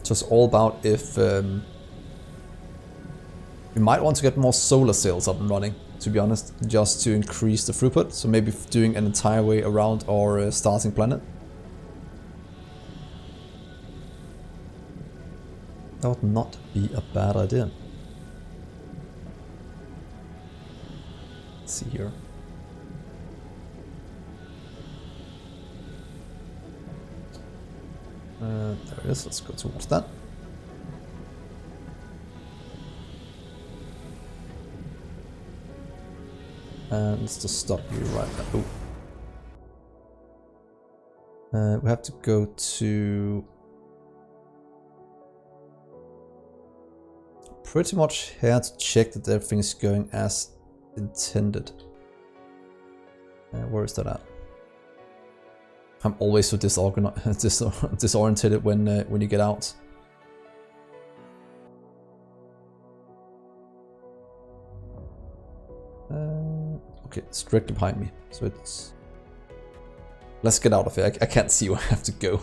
Just all about if we might want to get more solar sails up and running, to be honest, just to increase the throughput. So maybe doing an entire way around our starting planet. That would not be a bad idea. Let's see here. There it is, let's go towards that. And let's just stop you right there. Oh. We have to go to pretty much here to check that everything is going as intended. Where is that at? I'm always so disoriented when you get out. Okay, it's directly behind me, so it's... Let's get out of here. I can't see where I have to go.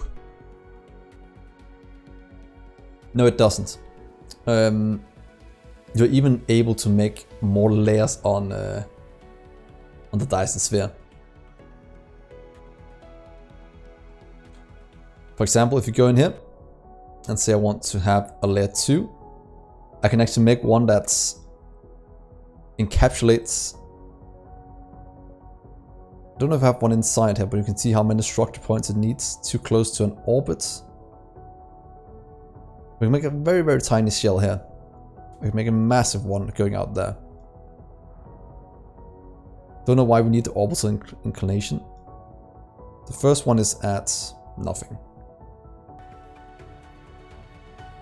No, it doesn't. You're even able to make more layers on the Dyson sphere. For example, if you go in here and say I want to have a layer 2, I can actually make one that encapsulates... I don't know if I have one inside here, but you can see how many structure points it needs, too close to an orbit. We can make a very, very tiny shell here. We can make a massive one going out there. Don't know why we need the orbital inclination. The first one is at nothing.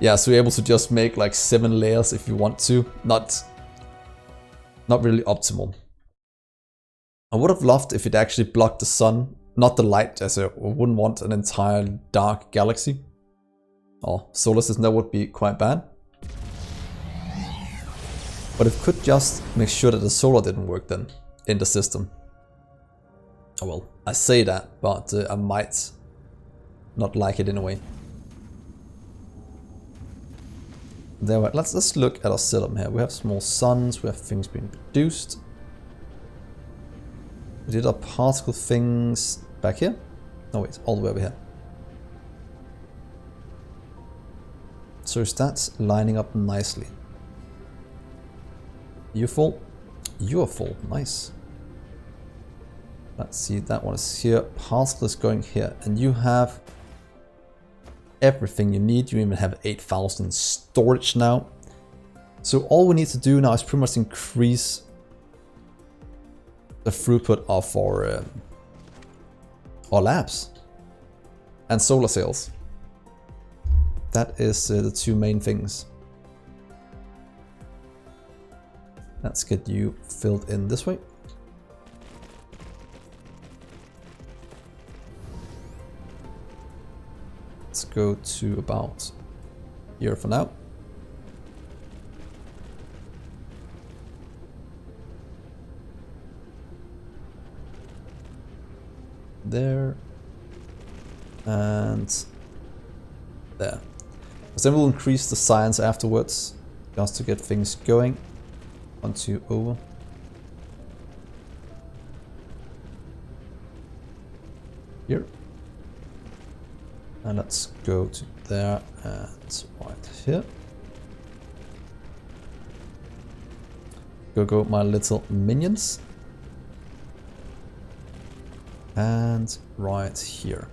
Yeah, so you're able to just make like 7 layers if you want to. Not really optimal. I would have loved if it actually blocked the sun, not the light, as I wouldn't want an entire dark galaxy. Or solar system, that would be quite bad. But it could just make sure that the solar didn't work then in the system. Oh well, I say that, but I might not like it in a way. There, let's look at our setup here. We have small suns, we have things being produced. We did our particle things back here. No wait, all the way over here. So that's lining up nicely. You full? You are full, nice. Let's see, that one is here. Particle is going here, and you have everything you need. You even have 8,000 storage now. So all we need to do now is pretty much increase the throughput of our labs and solar sails. That is the 2 main things. Let's get you filled in this way. Let's go to about here for now. There. And there. Because then we'll increase the science afterwards, just to get things going. 1, 2, over. Here. And let's go to there and right here. Go my little minions. And right here.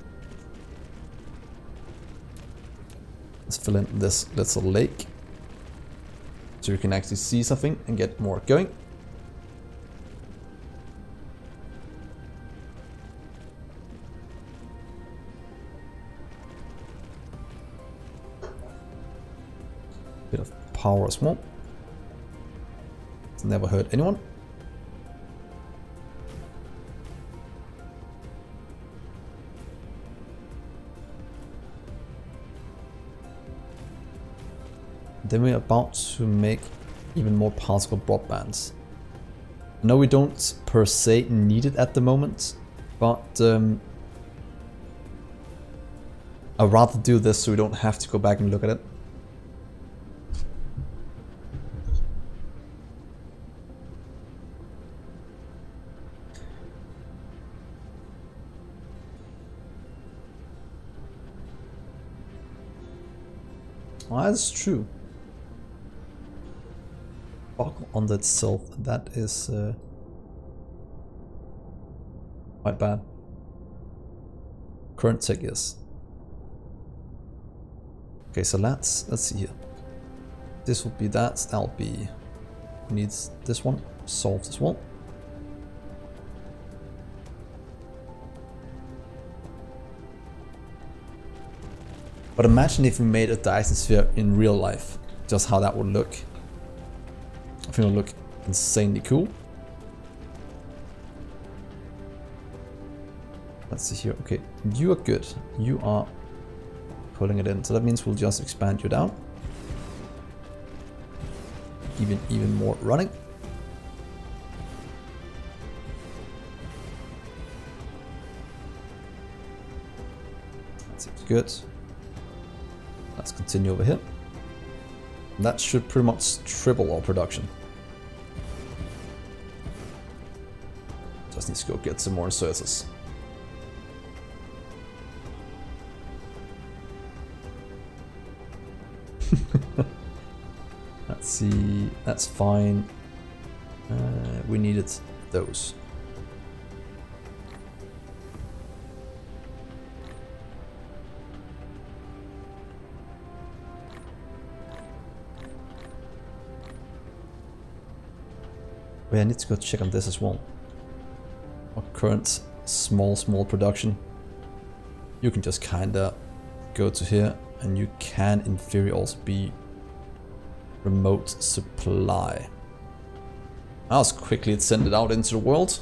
Let's fill in this little lake so you can actually see something and get more going. Bit of power as well. It's never hurt anyone. Then we're about to make even more particle broadbands. No, we don't per se need it at the moment, but I'd rather do this so we don't have to go back and look at it. Well, that's true. Buckle on that itself, that is quite bad. Current tech is. Okay, so let's see here. This will be that. That'll be needs this one solved as well. But imagine if we made a Dyson sphere in real life, just how that would look. I think it would look insanely cool. Let's see here. Okay, you are good. You are pulling it in. So that means we'll just expand you down. Even more running. That seems good. Let's continue over here. That should pretty much triple our production. Just need to go get some more inserters. Let's see, that's fine. We needed those. Wait, I need to go check on this as well. Our current small production. You can just kinda go to here, and you can in theory also be remote supply. That was quickly send it out into the world.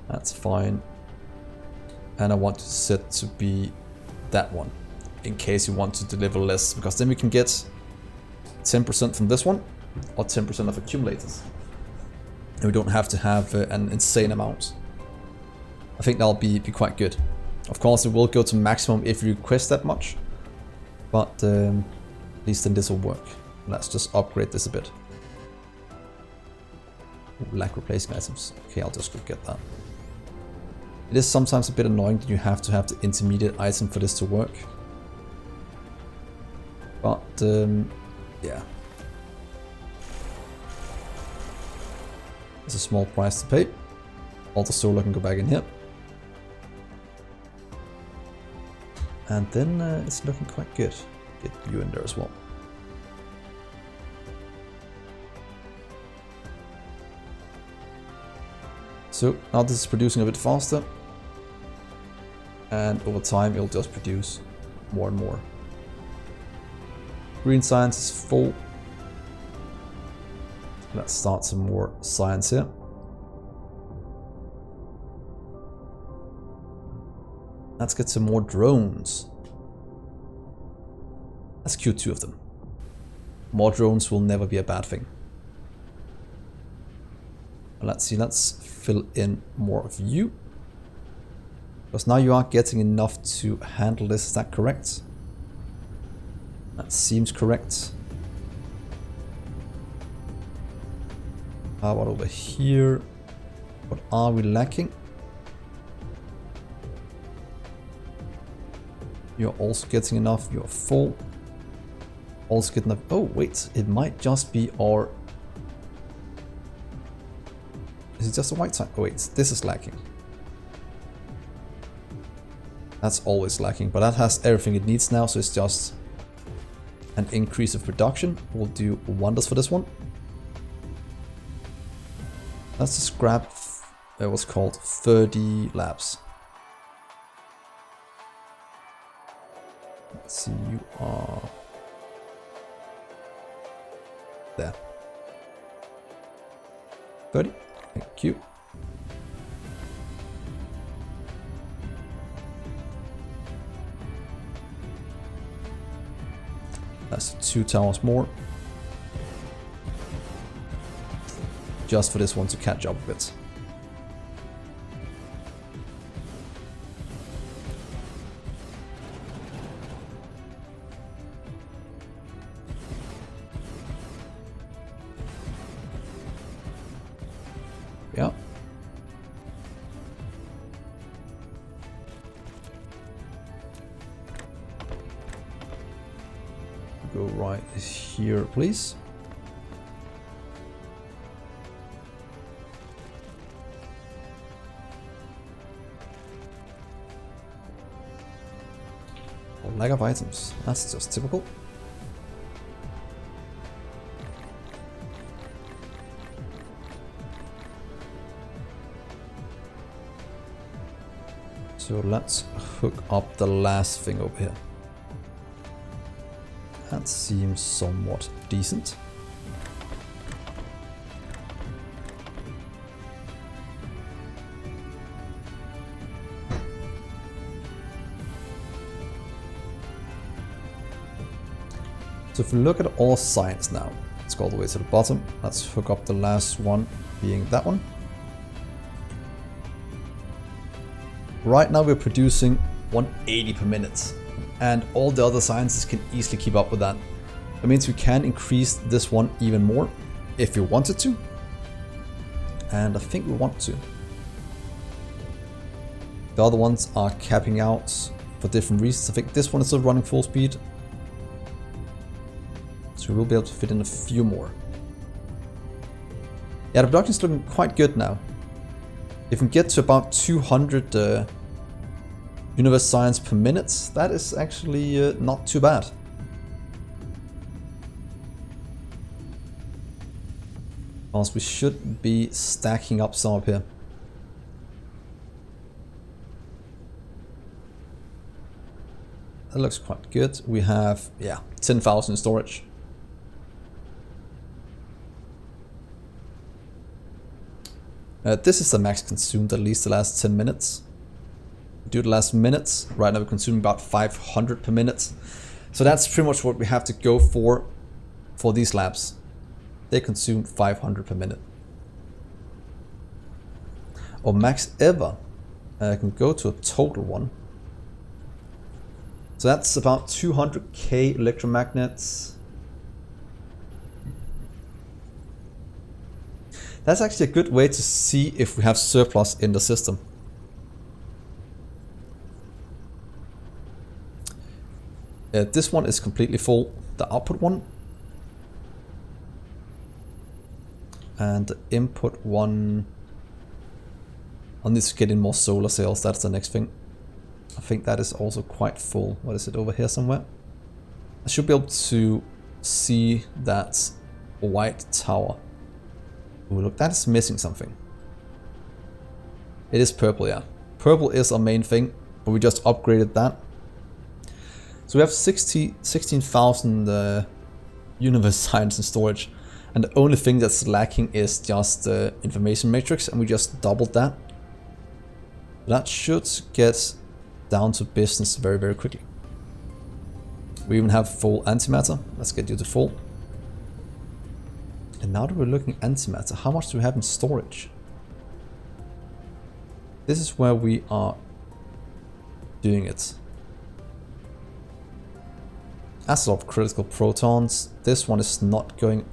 That's fine. And I want to set to be that one, in case you want to deliver less, because then we can get 10% from this one, or 10% of accumulators. And we don't have to have an insane amount. I think that'll be quite good. Of course, it will go to maximum if you request that much, but at least then this will work. Let's just upgrade this a bit. Ooh, lack replacing items. Okay, I'll just go get that. It is sometimes a bit annoying that you have to have the intermediate item for this to work. But yeah. It's a small price to pay. All the solar can go back in here. And then it's looking quite good. Get you in there as well. So now this is producing a bit faster. And over time it'll just produce more and more. Green science is full. Let's start some more science here. Let's get some more drones. Let's queue 2 of them. More drones will never be a bad thing. Let's see, let's fill in more of you. Because now you are getting enough to handle this, is that correct? That seems correct. How about over here? What are we lacking? You're also getting enough, you're full. Also getting enough. Oh wait, it might just be our... Is it just a white side? Oh wait, this is lacking. That's always lacking, but that has everything it needs now, so it's just an increase of production. Will do wonders for this one. Let's just grab what's called 30 labs. Let's see, you are there. 30, thank you. That's 2 towers more. Just for this one to catch up a bit. Yeah. Go right here, please. Oh, lack of items. That's just typical. So let's hook up the last thing over here. That seems somewhat decent. So if we look at all signs now, let's go all the way to the bottom. Let's hook up the last one, being that one. Right now we're producing 180 per minute, and all the other sciences can easily keep up with that. That means we can increase this one even more if we wanted to, and I think we want to. The other ones are capping out for different reasons. I think this one is still running full speed, so we'll be able to fit in a few more. Yeah, the production is looking quite good now. If we get to about 200 universe science per minute, that is actually not too bad. Because we should be stacking up some up here. That looks quite good. We have, yeah, 10,000 in storage. This is the max consumed at least the last 10 minutes. Do the last minutes. Right now we're consuming about 500 per minute. So that's pretty much what we have to go for these labs. They consume 500 per minute. Or max ever. I can go to a total one. So that's about 200k electromagnets. That's actually a good way to see if we have surplus in the system. This one is completely full, the output one. And the input one, I'll need to get in more solar cells, that's the next thing. I think that is also quite full. What is it, over here somewhere? I should be able to see that white tower. Ooh, look, that is missing something. It is purple, yeah. Purple is our main thing, but we just upgraded that. So we have 16,000 universe science in storage, and the only thing that's lacking is just the information matrix, and we just doubled that. That should get down to business very, very quickly. We even have full antimatter. Let's get you to full. And now that we're looking at antimatter, how much do we have in storage? This is where we are doing it. That's a lot of critical protons. This one is not going...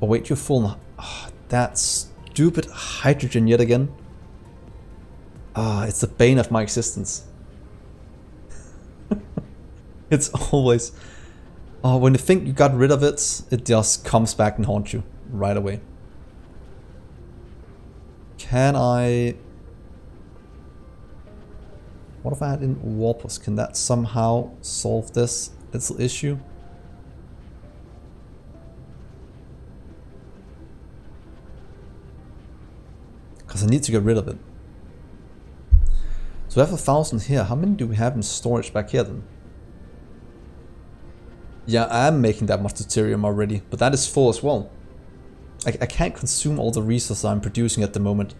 Oh wait, you're full now. Oh, that stupid hydrogen yet again. Ah, it's the bane of my existence. It's always... Oh, when you think you got rid of it, it just comes back and haunts you right away. Can I... What if I add in warpers? Can that somehow solve this little issue? Because I need to get rid of it. So we have 1,000 here. How many do we have in storage back here then? Yeah, I am making that much deuterium already, but that is full as well. I can't consume all the resources I'm producing at the moment.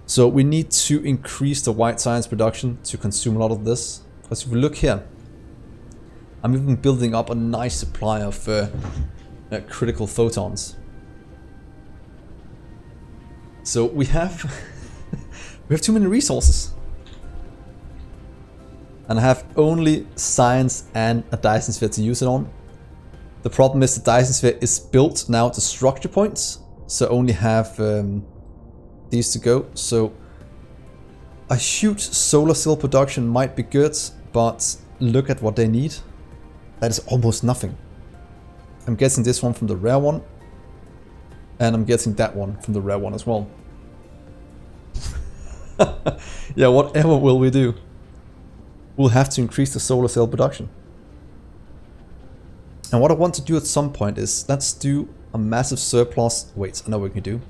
So we need to increase the white science production to consume a lot of this. Because if we look here, I'm even building up a nice supply of critical photons. So we have we have too many resources. And I have only science and a Dyson sphere to use it on. The problem is the Dyson sphere is built now to structure points, so I only have these to go. So a huge solar cell production might be good, but look at what they need. That is almost nothing. I'm getting this one from the rare one, and I'm getting that one from the rare one as well. Yeah, whatever will we do? We'll have to increase the solar cell production. And what I want to do at some point is, let's do a massive surplus. Wait, I know what we can do.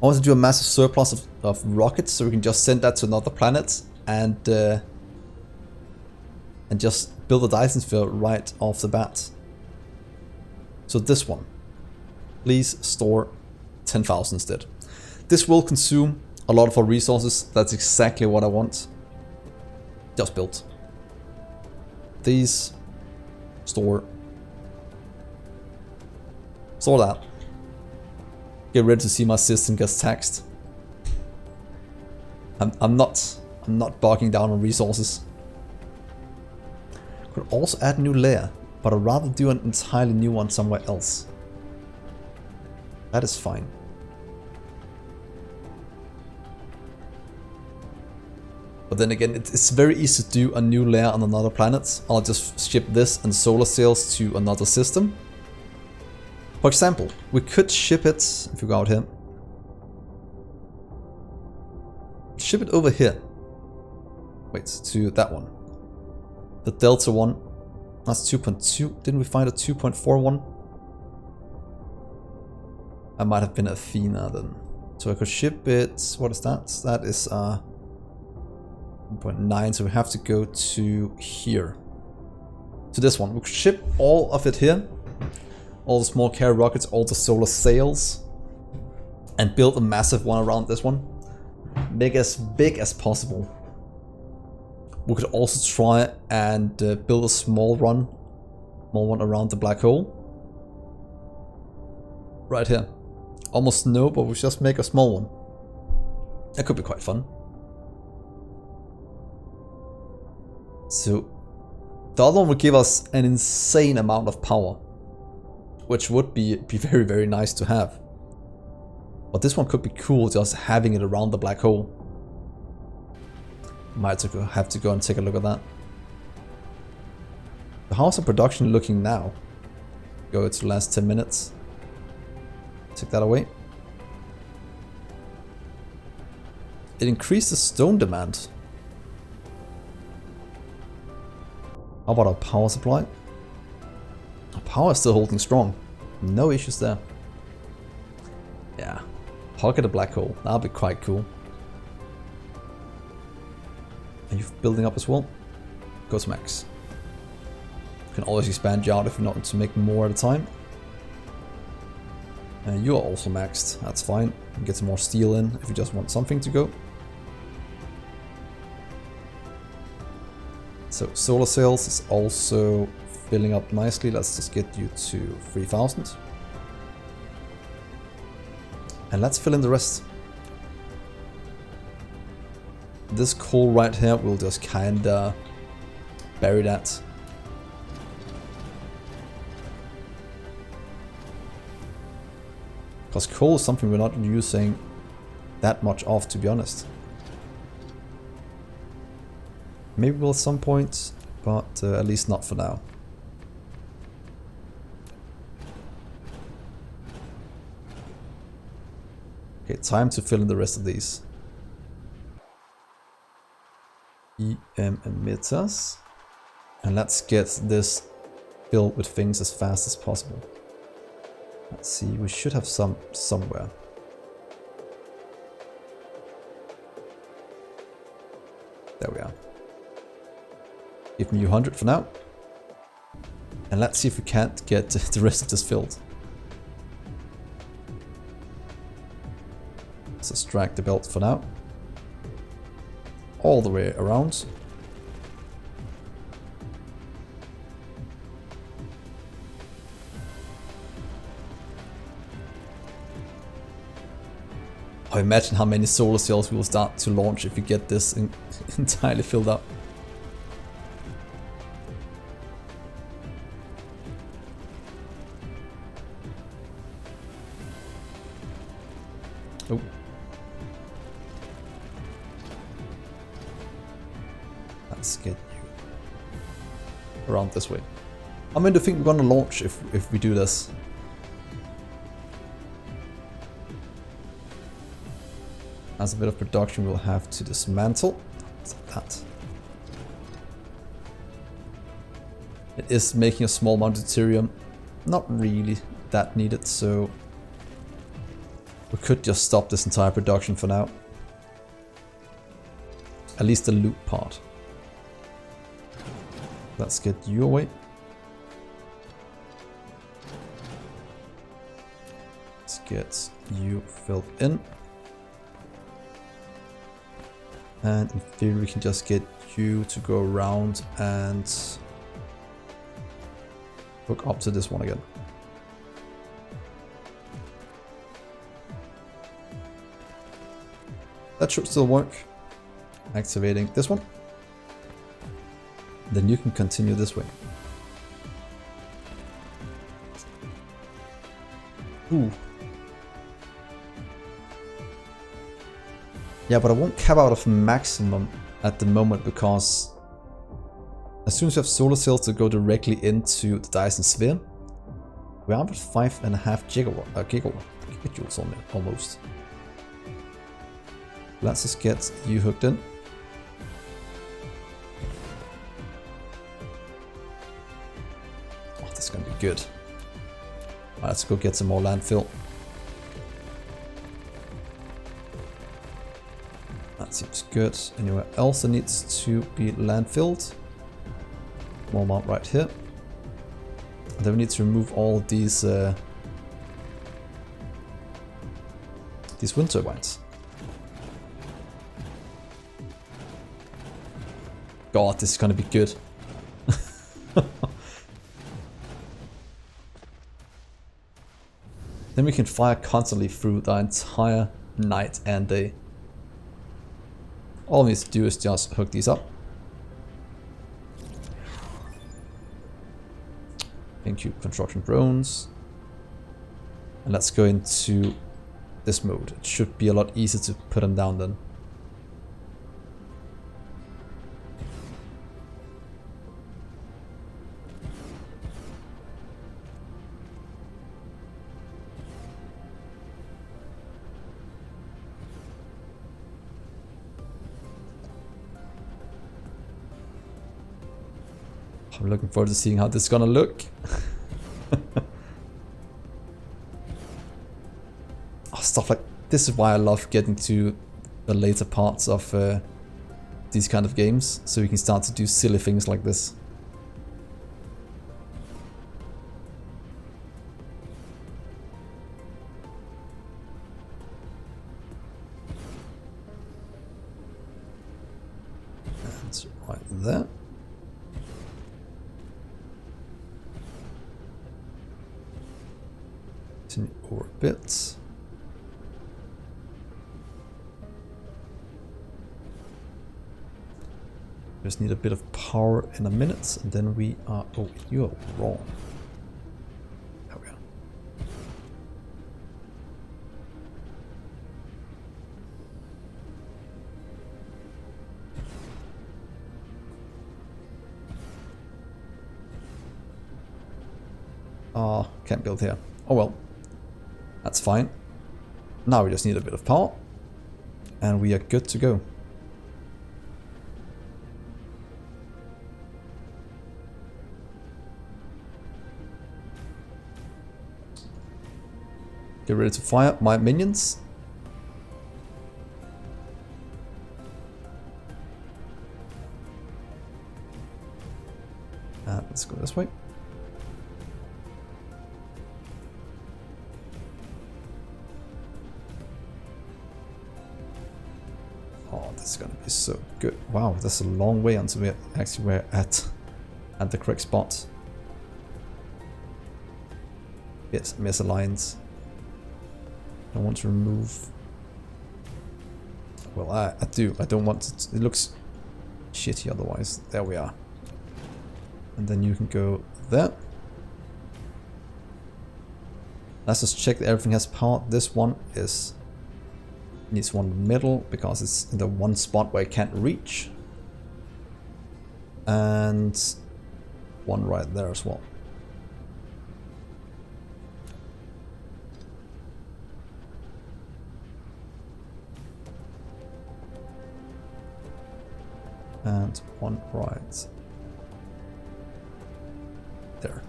I want to do a massive surplus of rockets, so we can just send that to another planet and just build a Dyson sphere right off the bat. So this one, please store 10,000 instead. This will consume a lot of our resources. That's exactly what I want. Just built. These store that. Get ready to see my system gets taxed. I'm not bogging down on resources. Could also add a new layer, but I'd rather do an entirely new one somewhere else. That is fine. But then again, it's very easy to do a new layer on another planet. I'll just ship this and solar cells to another system. For example, we could ship it, if we go out here, ship it over here. Wait, to that one. The Delta one, that's 2.2. Didn't we find a 2.41? I might have been Athena then. So I could ship it, what is that? That is 1.9, so we have to go to here. To this one. We could ship all of it here. All the small carrier rockets, all the solar sails. And build a massive one around this one. Make it as big as possible. We could also try and build a small one around the black hole. Right here. Almost no, but we just make a small one. That could be quite fun. So the other one would give us an insane amount of power, which would be very, very nice to have. But this one could be cool just having it around the black hole. Might have to go and take a look at that. How's the production looking now? Go to the last 10 minutes. Take that away. It increases stone demand. How about our power supply? Our power is still holding strong. No issues there. Yeah. Pocket a black hole. That'll be quite cool. Are you building up as well? Go to max. You can always expand you out if you want to make more at a time. And you are also maxed. That's fine. You can get some more steel in if you just want something to go. So solar cells is also filling up nicely. Let's just get you to 3,000. And let's fill in the rest. This coal right here, we'll just kinda bury that. Because coal is something we're not using that much of, to be honest. Maybe we'll at some point, but at least not for now. Okay, time to fill in the rest of these. EM emitters. And let's get this filled with things as fast as possible. Let's see, we should have some somewhere. There we are. Give me 100 for now. And let's see if we can't get the rest of this filled. Let's just drag the belt for now. All the way around. Oh, imagine how many solar cells we will start to launch if we get this entirely filled up. Oh. Let's get you around this way. I mean, I think we're gonna launch if we do this. As a bit of production, we'll have to dismantle. Like that. It is making a small amount of deuterium. Not really that needed, so we could just stop this entire production for now. At least the loot part. Let's get you away. Let's get you filled in. And in theory we can just get you to go around and hook up to this one again. That should still work. Activating this one. Then you can continue this way. Ooh. Yeah, but I won't cap out of maximum at the moment because as soon as you have solar cells that go directly into the Dyson sphere, we are at 5.5 gigajoules on it, almost. Let's just get you hooked in. Oh, this is gonna be good. Right, let's go get some more landfill. That seems good. Anywhere else that needs to be landfilled? Small amount right here. And then we need to remove all these wind turbines. God, this is gonna be good. Then we can fire constantly through the entire night and day. All we need to do is just hook these up. Thank you, construction drones. And let's go into this mode. It should be a lot easier to put them down then. I'm looking forward to seeing how this is gonna look. Oh, stuff like this is why I love getting to the later parts of these kind of games, so we can start to do silly things like this. That's right there. Over a bit. Just need a bit of power in a minute, and then we are. Oh, you are wrong. There we are. Ah, can't build here. Oh well. That's fine. Now we just need a bit of power and we are good to go. Get ready to fire my minions. Let's go this way. Oh, this is gonna be so good. Wow, that's a long way until we actually were at the correct spot. Yes, misaligned. I want to remove. Well, I do. I don't want it. It looks shitty otherwise. There we are. And then you can go there. Let's just check that everything has power. This one needs one in the middle because it's in the one spot where I can't reach. And one right there as well. And one right there.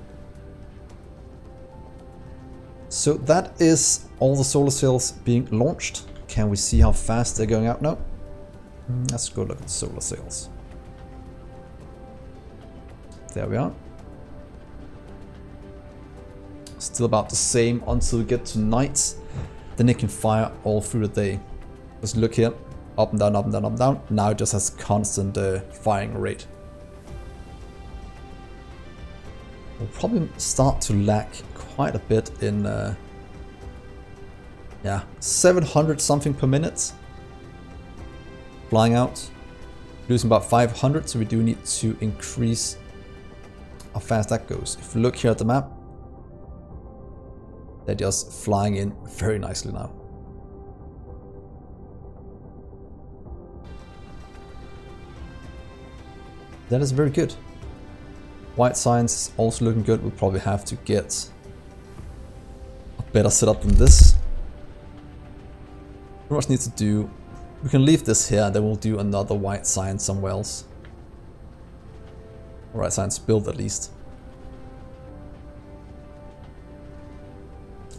So that is all the solar cells being launched. Can we see how fast they're going out now? Let's go look at the solar cells. There we are. Still about the same until we get to night. Then it can fire all through the day. Just look here. Up and down, up and down, up and down. Now it just has constant firing rate. We'll probably start to lack quite a bit in 700 something per minute. Flying out. Losing about 500, so we do need to increase how fast that goes. If you look here at the map, they're just flying in very nicely now. That is very good. White science is also looking good. We'll probably have to get a better setup than this. We much need to do. We can leave this here, and then we'll do another white science somewhere else. Or white science build at least.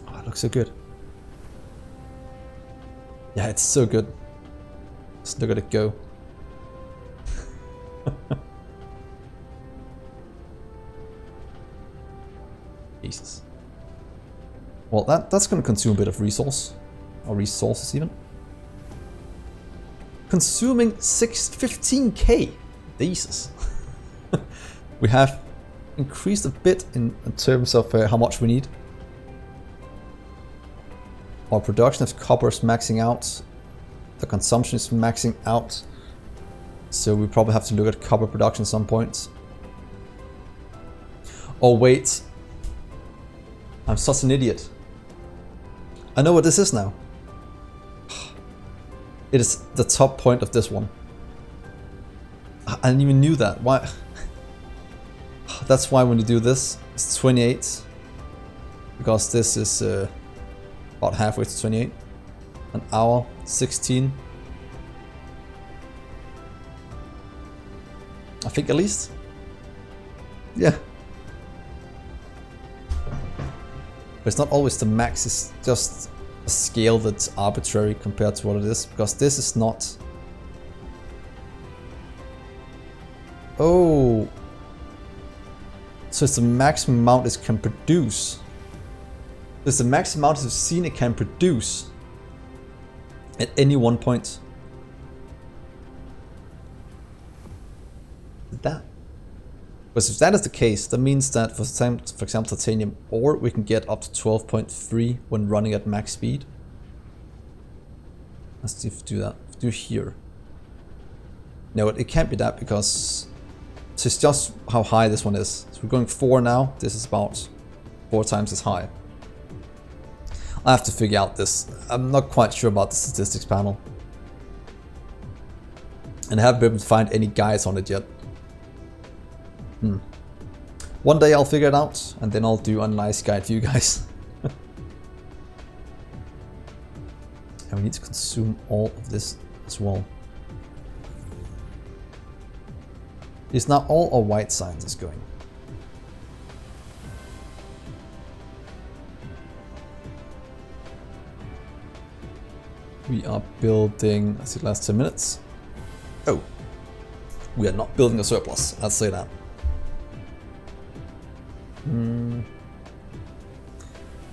Oh, it looks so good. Yeah, it's so good. Just look at it go. Jesus. Well, that's going to consume a bit of resource, or resources even. Consuming 15k. Jesus. We have increased a bit in terms of how much we need. Our production of copper is maxing out. The consumption is maxing out. So we probably have to look at copper production at some point. Oh wait. I'm such an idiot. I know what this is now. It is the top point of this one. I didn't even knew that. Why? That's why when you do this, it's 28. Because this is about halfway to 28. An hour, 16. I think at least. Yeah. But it's not always the max, it's just a scale that's arbitrary compared to what it is, because this is not... Oh! So it's the maximum amount it can produce. It's the maximum amount of scene it can produce at any one point. That. But if that is the case, that means that for example titanium ore, we can get up to 12.3 when running at max speed. Let's see if we do that. Do here. No, it can't be that because it's just how high this one is. So we're going 4 now. This is about 4 times as high. I have to figure out this. I'm not quite sure about the statistics panel. And I haven't been able to find any guides on it yet. One day I'll figure it out, and then I'll do a nice guide for you guys. And we need to consume all of this as well. It's now all our white science is going. We are building, let's see, the last 10 minutes. Oh, we are not building a surplus, I'd say that.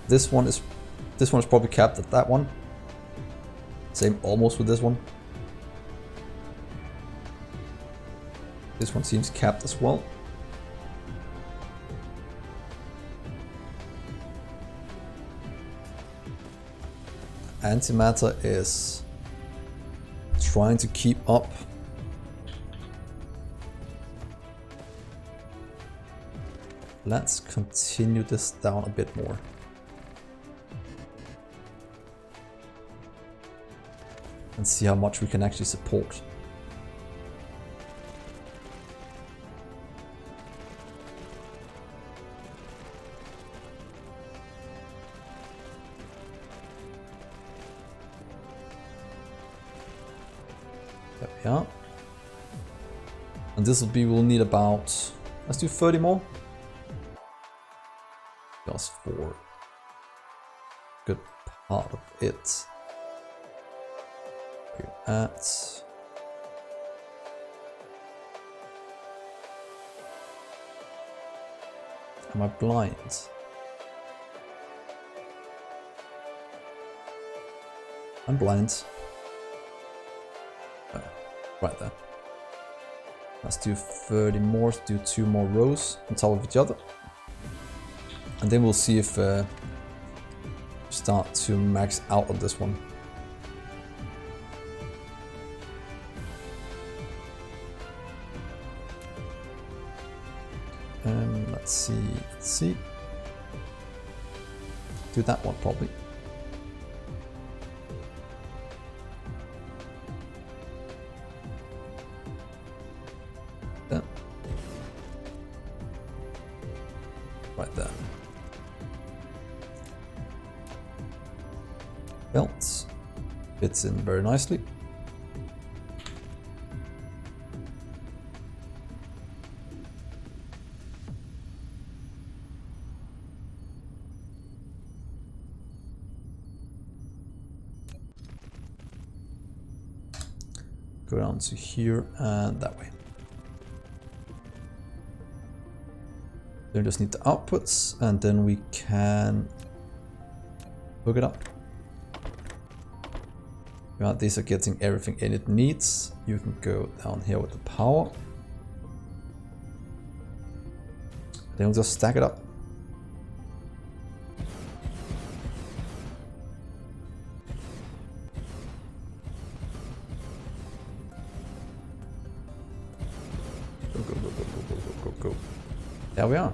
This one is probably capped at that one. Same almost with this one. This one seems capped as well. Antimatter is trying to keep up. Let's continue this down a bit more. And see how much we can actually support. There we are. And this will be, we'll need about, let's do 30 more. Just for good part of it. We're at am I blind? I'm blind. Oh, right there. Let's do 30 more, let's do 2 more rows on top of each other. And then we'll see if start to max out on this one. Let's see. Do that one probably. Yeah. Right there. Belt fits in very nicely. Go down to here and that way. Then just need the outputs and then we can hook it up. Yeah, these are getting everything in it needs. You can go down here with the power. Then we'll just stack it up. Go. There we are.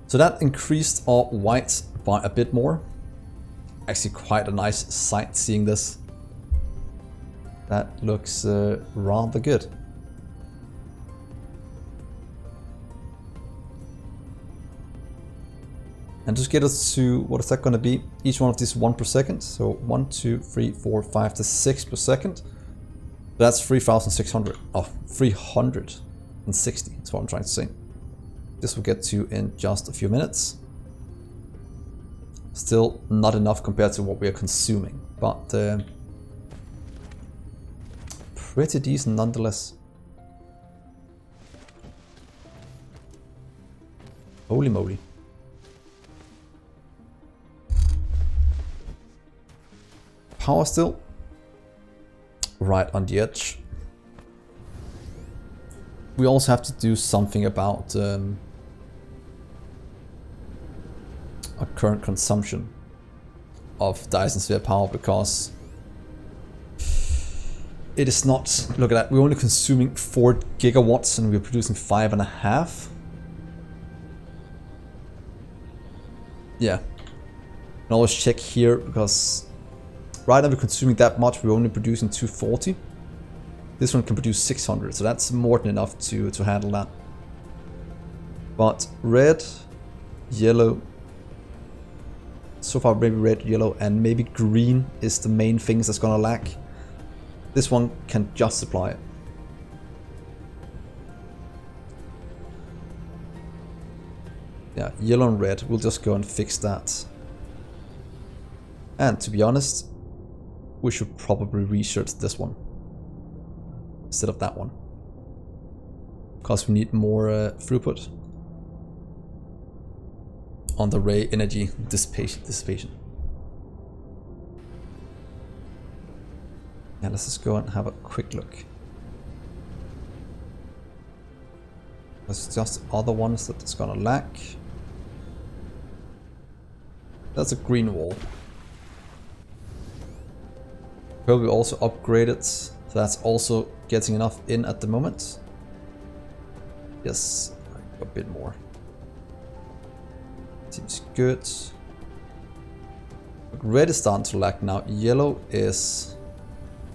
So that increased our whites by a bit more. Actually quite a nice sight seeing this. That looks rather good. And just get us to, what is that going to be? Each one of these 1 per second. So 1, 2, 3, 4, 5 to 6 per second. That's 3,600. Oh, 360 is what I'm trying to say. This will get to in just a few minutes. Still not enough compared to what we are consuming, but pretty decent nonetheless. Holy moly. Power still right on the edge. We also have to do something about our current consumption of Dyson sphere power, because it is not, look at that, we're only consuming 4 gigawatts and we're producing 5.5. Yeah, and always check here, because right now we're consuming that much, we're only producing 240. This one can produce 600, so that's more than enough to handle that. But red, yellow, so far maybe red, yellow, and maybe green is the main things that's gonna lack. This one can just supply it. Yeah, yellow and red, we'll just go and fix that. And to be honest, we should probably research this one instead of that one, because we need more throughput on the ray energy dissipation. Yeah, let's just go and have a quick look. There's just other ones that it's gonna lack. That's a green wall. Probably also upgrade it, so that's also getting enough in at the moment. Yes, a bit more. Seems good. But red is starting to lack now. Yellow is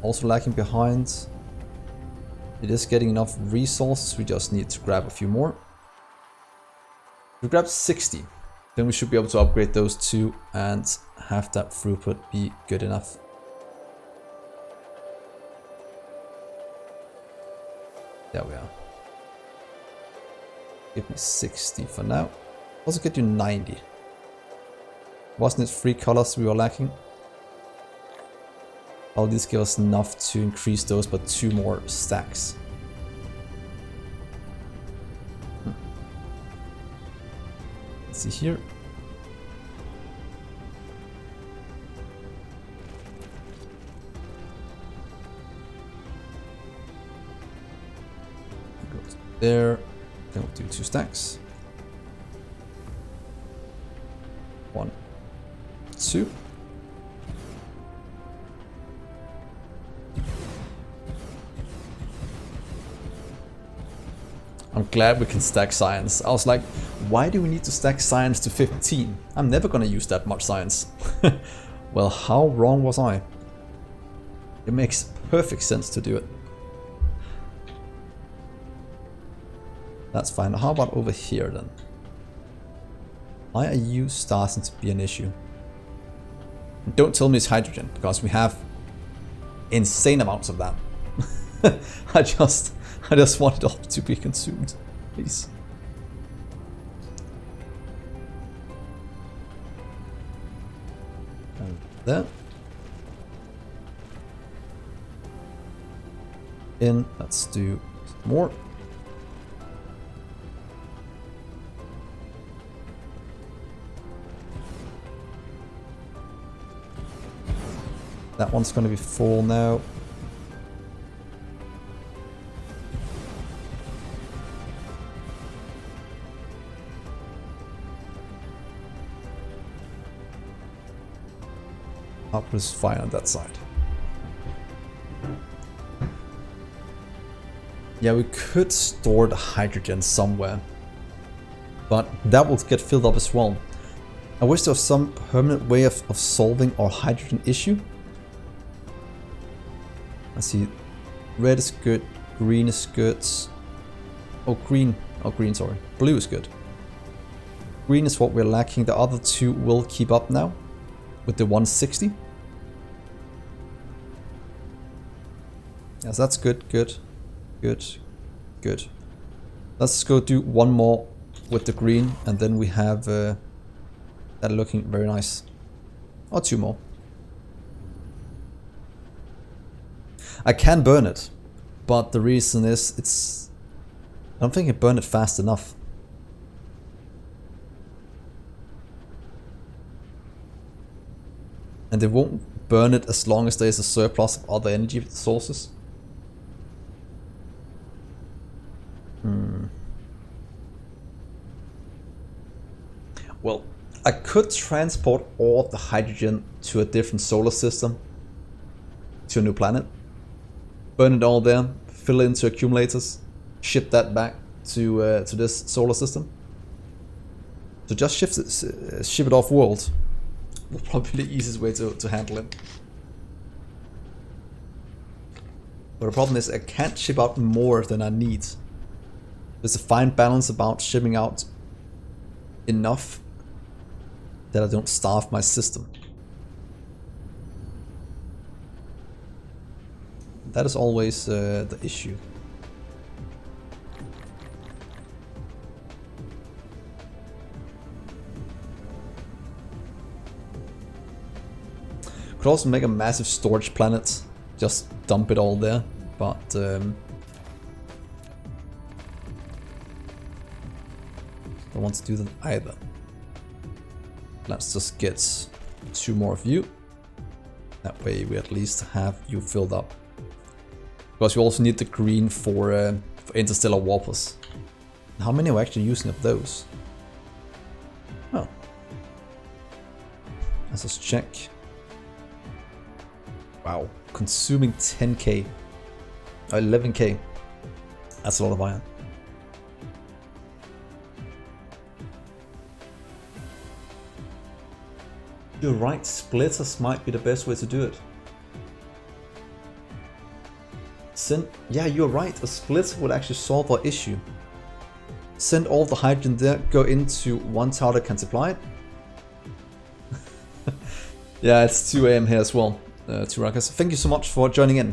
also lacking behind. It is getting enough resources, we just need to grab a few more. We grab 60, then we should be able to upgrade those two and have that throughput be good enough. There we are. Give me 60 for now. Also get you 90. Wasn't it 3 colors we were lacking? All these give us enough to increase those by 2 more stacks. Let's see here. Go to there. Then we'll do 2 stacks. 1, 2. I'm glad we can stack science. I was like, why do we need to stack science to 15? I'm never gonna use that much science. Well, how wrong was I? It makes perfect sense to do it. That's fine. How about over here then? Why are you starting to be an issue? And don't tell me it's hydrogen, because we have insane amounts of that. I just want it all to be consumed, please. And there. In, let's do some more. That one's going to be full now. Output is fine on that side. Yeah, we could store the hydrogen somewhere, but that will get filled up as well. I wish there was some permanent way of solving our hydrogen issue. I see red is good, green is good. Green, sorry. Blue is good. Green is what we're lacking. The other two will keep up now with the 160. Yes, that's good, good, good, good. Let's go do one more with the green, and then we have that looking very nice. Or 2 more. I can burn it, but the reason is I don't think I burn it fast enough. And they won't burn it as long as there's a surplus of other energy sources. Well, I could transport all of the hydrogen to a different solar system, to a new planet, burn it all there, fill it into accumulators, ship that back to this solar system. So just ship it off world. Will probably be the easiest way to handle it. But the problem is I can't ship out more than I need. There's a fine balance about shipping out enough that I don't starve my system. That is always the issue. Could could also make a massive storage planet, just dump it all there, but don't want to do that either. Let's just get 2 more of you. That way we at least have you filled up. Because you also need the green for interstellar warpers. How many are we actually using of those? Oh. Let's just check. Wow, consuming 10k. 11k. That's a lot of iron. You're right, splitters might be the best way to do it. Yeah, you're right, a splitter would actually solve our issue. Send all the hydrogen there, go into one tower that can supply it. Yeah, it's 2 AM here as well, Turakas. Thank you so much for joining in.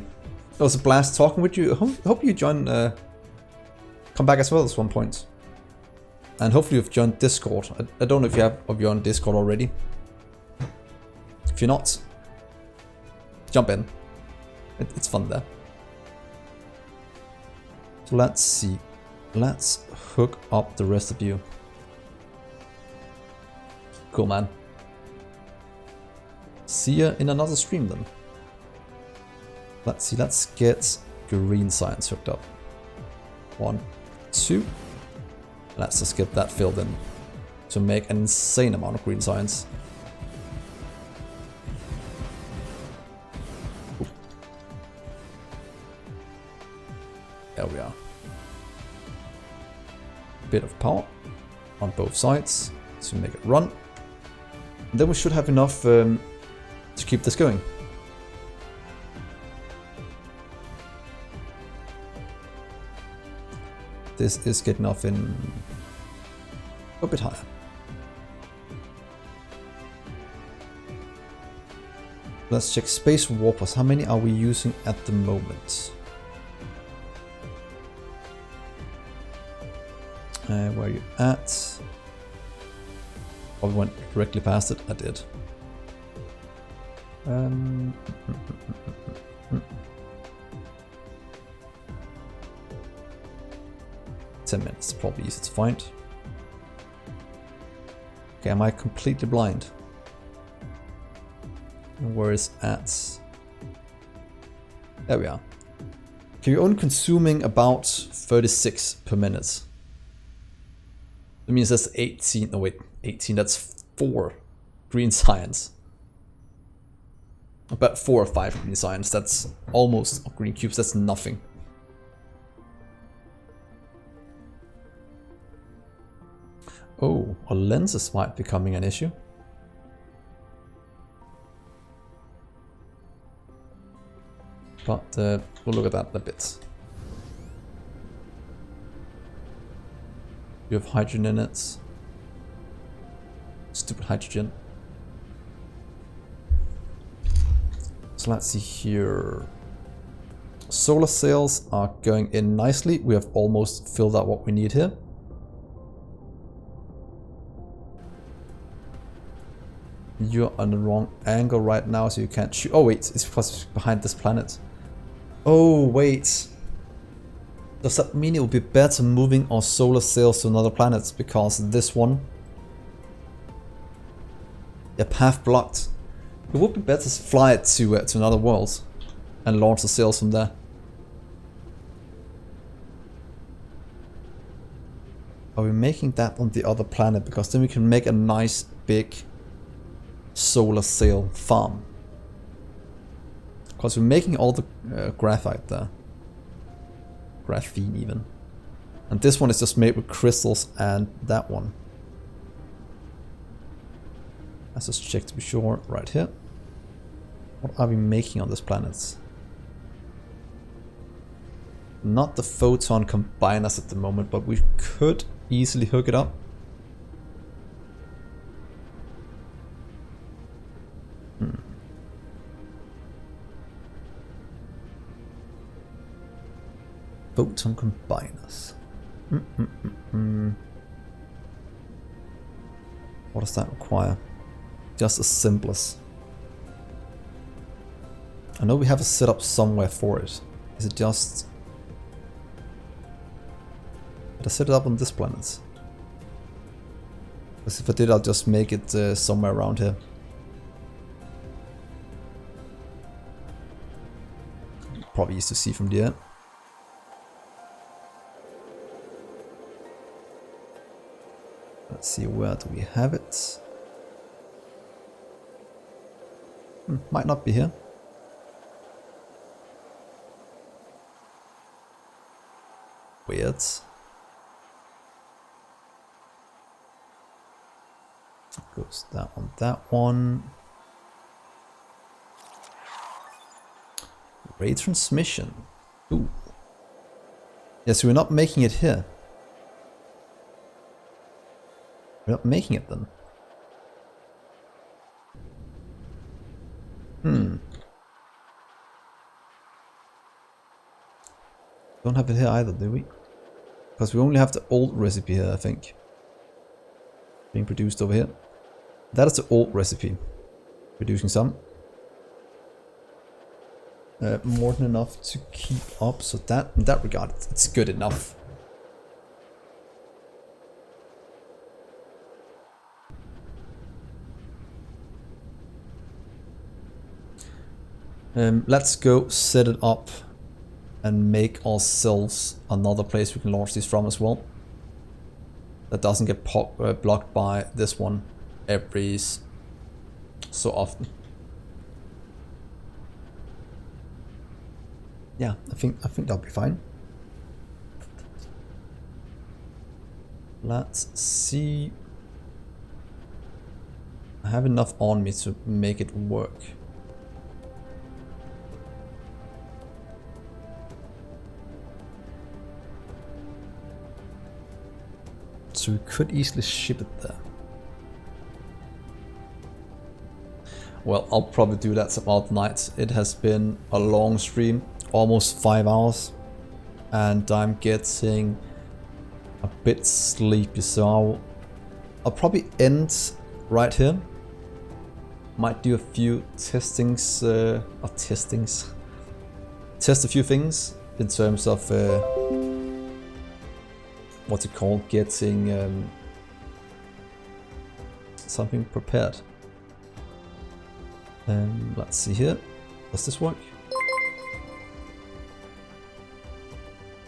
It was a blast talking with you. Hope you join, come back as well at one point. And hopefully you've joined Discord. I don't know if you're on Discord already. If you're not, jump in. It's fun there. So let's see. Let's hook up the rest of you. Cool, man. See ya in another stream then. Let's see, let's get green science hooked up. 1, 2. Let's just get that filled in to make an insane amount of green science. Ooh. There we are. Bit of power on both sides to make it run. And then we should have enough to keep this going. This is getting off in a bit higher. Let's check space warpers. How many are we using at the moment? Where are you at? Probably went directly past it. I did. 10 minutes, probably easy to find. Okay, am I completely blind? Where is at? There we are. Okay, you're only consuming about 36 per minute. That means that's 18, no wait, 18, that's 4 green science. About 4 or 5 green science, that's almost green cubes, that's nothing. Oh, our lenses might be becoming an issue. But we'll look at that in a bit. You have hydrogen in it. Stupid hydrogen. So let's see here. Solar cells are going in nicely. We have almost filled out what we need here. You're on the wrong angle right now, so you can't shoot. Oh wait, it's because it's behind this planet. Oh wait. Does that mean it would be better moving our solar sails to another planet because this one, a path blocked? It would be better to fly it to another world and launch the sails from there. Are we making that on the other planet? Because then we can make a nice big solar sail farm. Because we're making all the graphite there. Graphene even. And this one is just made with crystals and that one. Let's just check to be sure right here. What are we making on this planet? Not the photon combiners at the moment, but we could easily hook it up. Photon combiners. What does that require? Just as simple as I know we have a setup somewhere for it. Is it just... Did I set it up on this planet? Because if I did, I'll just make it somewhere around here. Probably easy to see from the air. Let's see, where do we have it? Might not be here. Weird. Goes that one, that one. Ray transmission. Ooh. Yeah, so we're not making it here. We're not making it then. Don't have it here either, do we? Because we only have the old recipe here, I think. Being produced over here. That is the old recipe. Producing some. More than enough to keep up, so that in that regard, it's good enough. Let's go set it up and make ourselves another place we can launch these from as well. That doesn't get blocked by this one every so often. Yeah, I think that'll be fine. Let's see. I have enough on me to make it work. So we could easily ship it there. Well, I'll probably do that some other nights. It has been a long stream, almost 5 hours, and I'm getting a bit sleepy, so I'll probably end right here. Might do a few test a few things in terms of what's it called, getting something prepared. Let's see here. Does this work?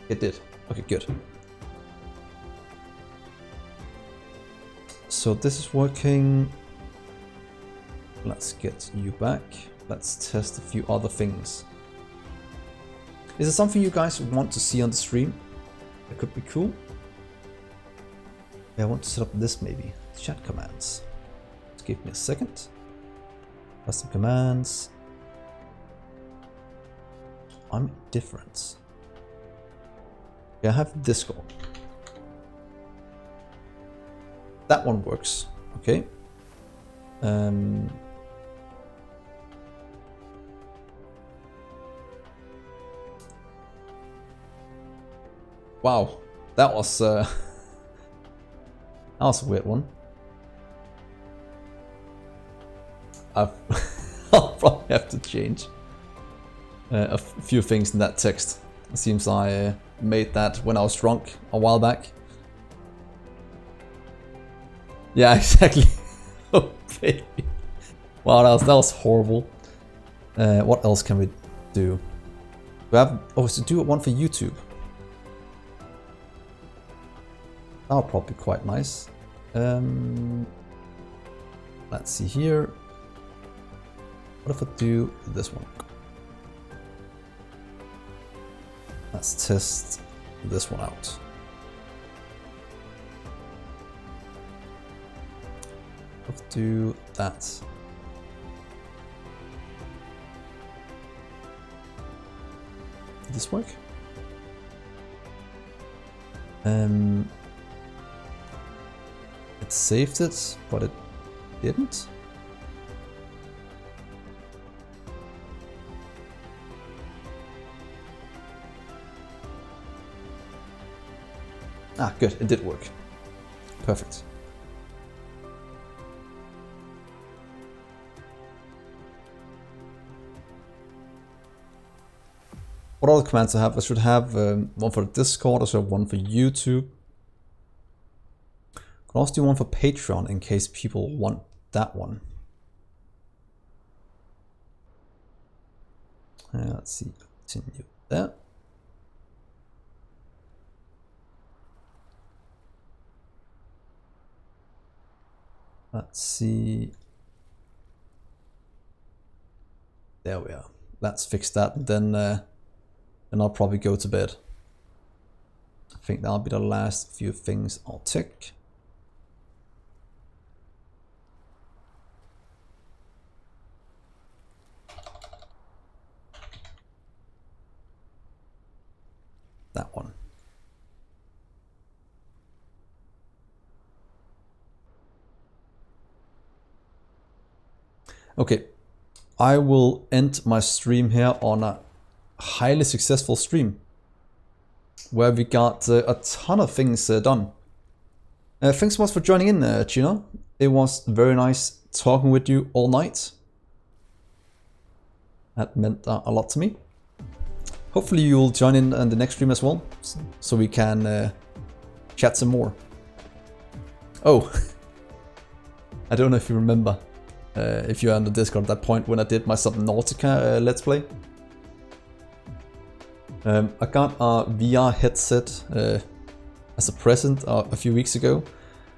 It did. Okay, good. So this is working. Let's get you back. Let's test a few other things. Is there something you guys want to see on the stream? That could be cool. Yeah, I want to set up this maybe. Chat commands. Just give me a second. Custom commands. I'm indifferent. Yeah, I have Discord. That one works. Okay. Wow, that was a weird one. I'll probably have to change a few things in that text. It seems I made that when I was drunk a while back. Yeah, exactly. Oh baby. Wow, that was horrible. What else can we do? We have so do one for YouTube. That'll probably be quite nice. Let's see here. What if I do this one? Let's test this one out. Let's do that. Did this work? It saved it, but it didn't. Ah, good, it did work. Perfect. What other commands I have? I should have one for Discord, I should have one for YouTube. Could also do one for Patreon in case people want that one. Let's see, continue there. Let's see. There we are. Let's fix that, and then I'll probably go to bed. I think that'll be the last few things I'll tick. That one. Okay, I will end my stream here on a highly successful stream where we got a ton of things done. Thanks so much for joining in, Gina. It was very nice talking with you all night. That meant a lot to me. Hopefully you'll join in on the next stream as well, so we can chat some more. Oh, I don't know if you remember, if you're on the Discord at that point when I did my Subnautica Let's Play. I got a VR headset as a present a few weeks ago,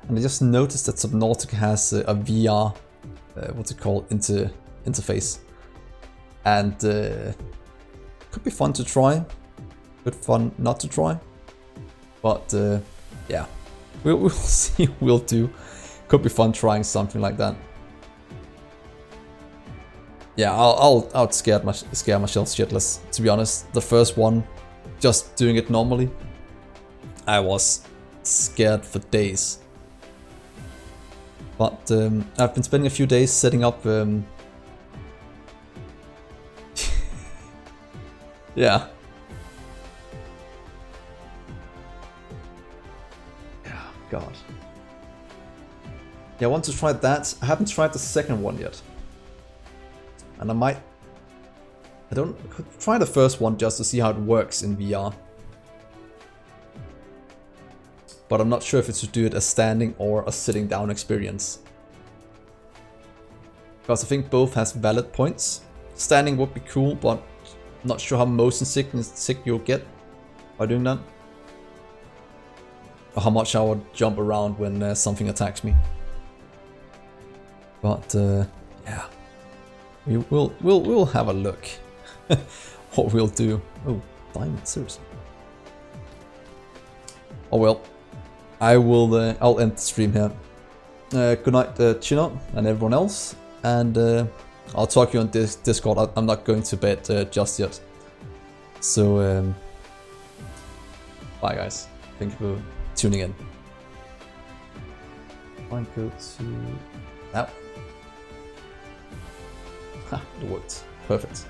and I just noticed that Subnautica has a VR, what's it called, interface, and could be fun to try, good fun not to try, but yeah, we'll see. We'll do. Could be fun trying something like that. Yeah, I'll scare myself shitless. To be honest, the first one, just doing it normally, I was scared for days. But I've been spending a few days setting up. Yeah. Yeah, God. Yeah, I want to try that. I haven't tried the second one yet. And I could try the first one just to see how it works in VR. But I'm not sure if it's to do it a standing or a sitting down experience. Because I think both has valid points. Standing would be cool, but I'm not sure how motion sick you'll get by doing that. Or how much I would jump around when something attacks me. But yeah. We'll have a look. What we'll do. Oh, diamond, seriously. Oh well. I'll end the stream here. Good night, Chino and everyone else, and I'll talk to you on Discord. I'm not going to bed just yet. So bye guys. Thank you for tuning in. I go to that. Ha, it worked. Perfect.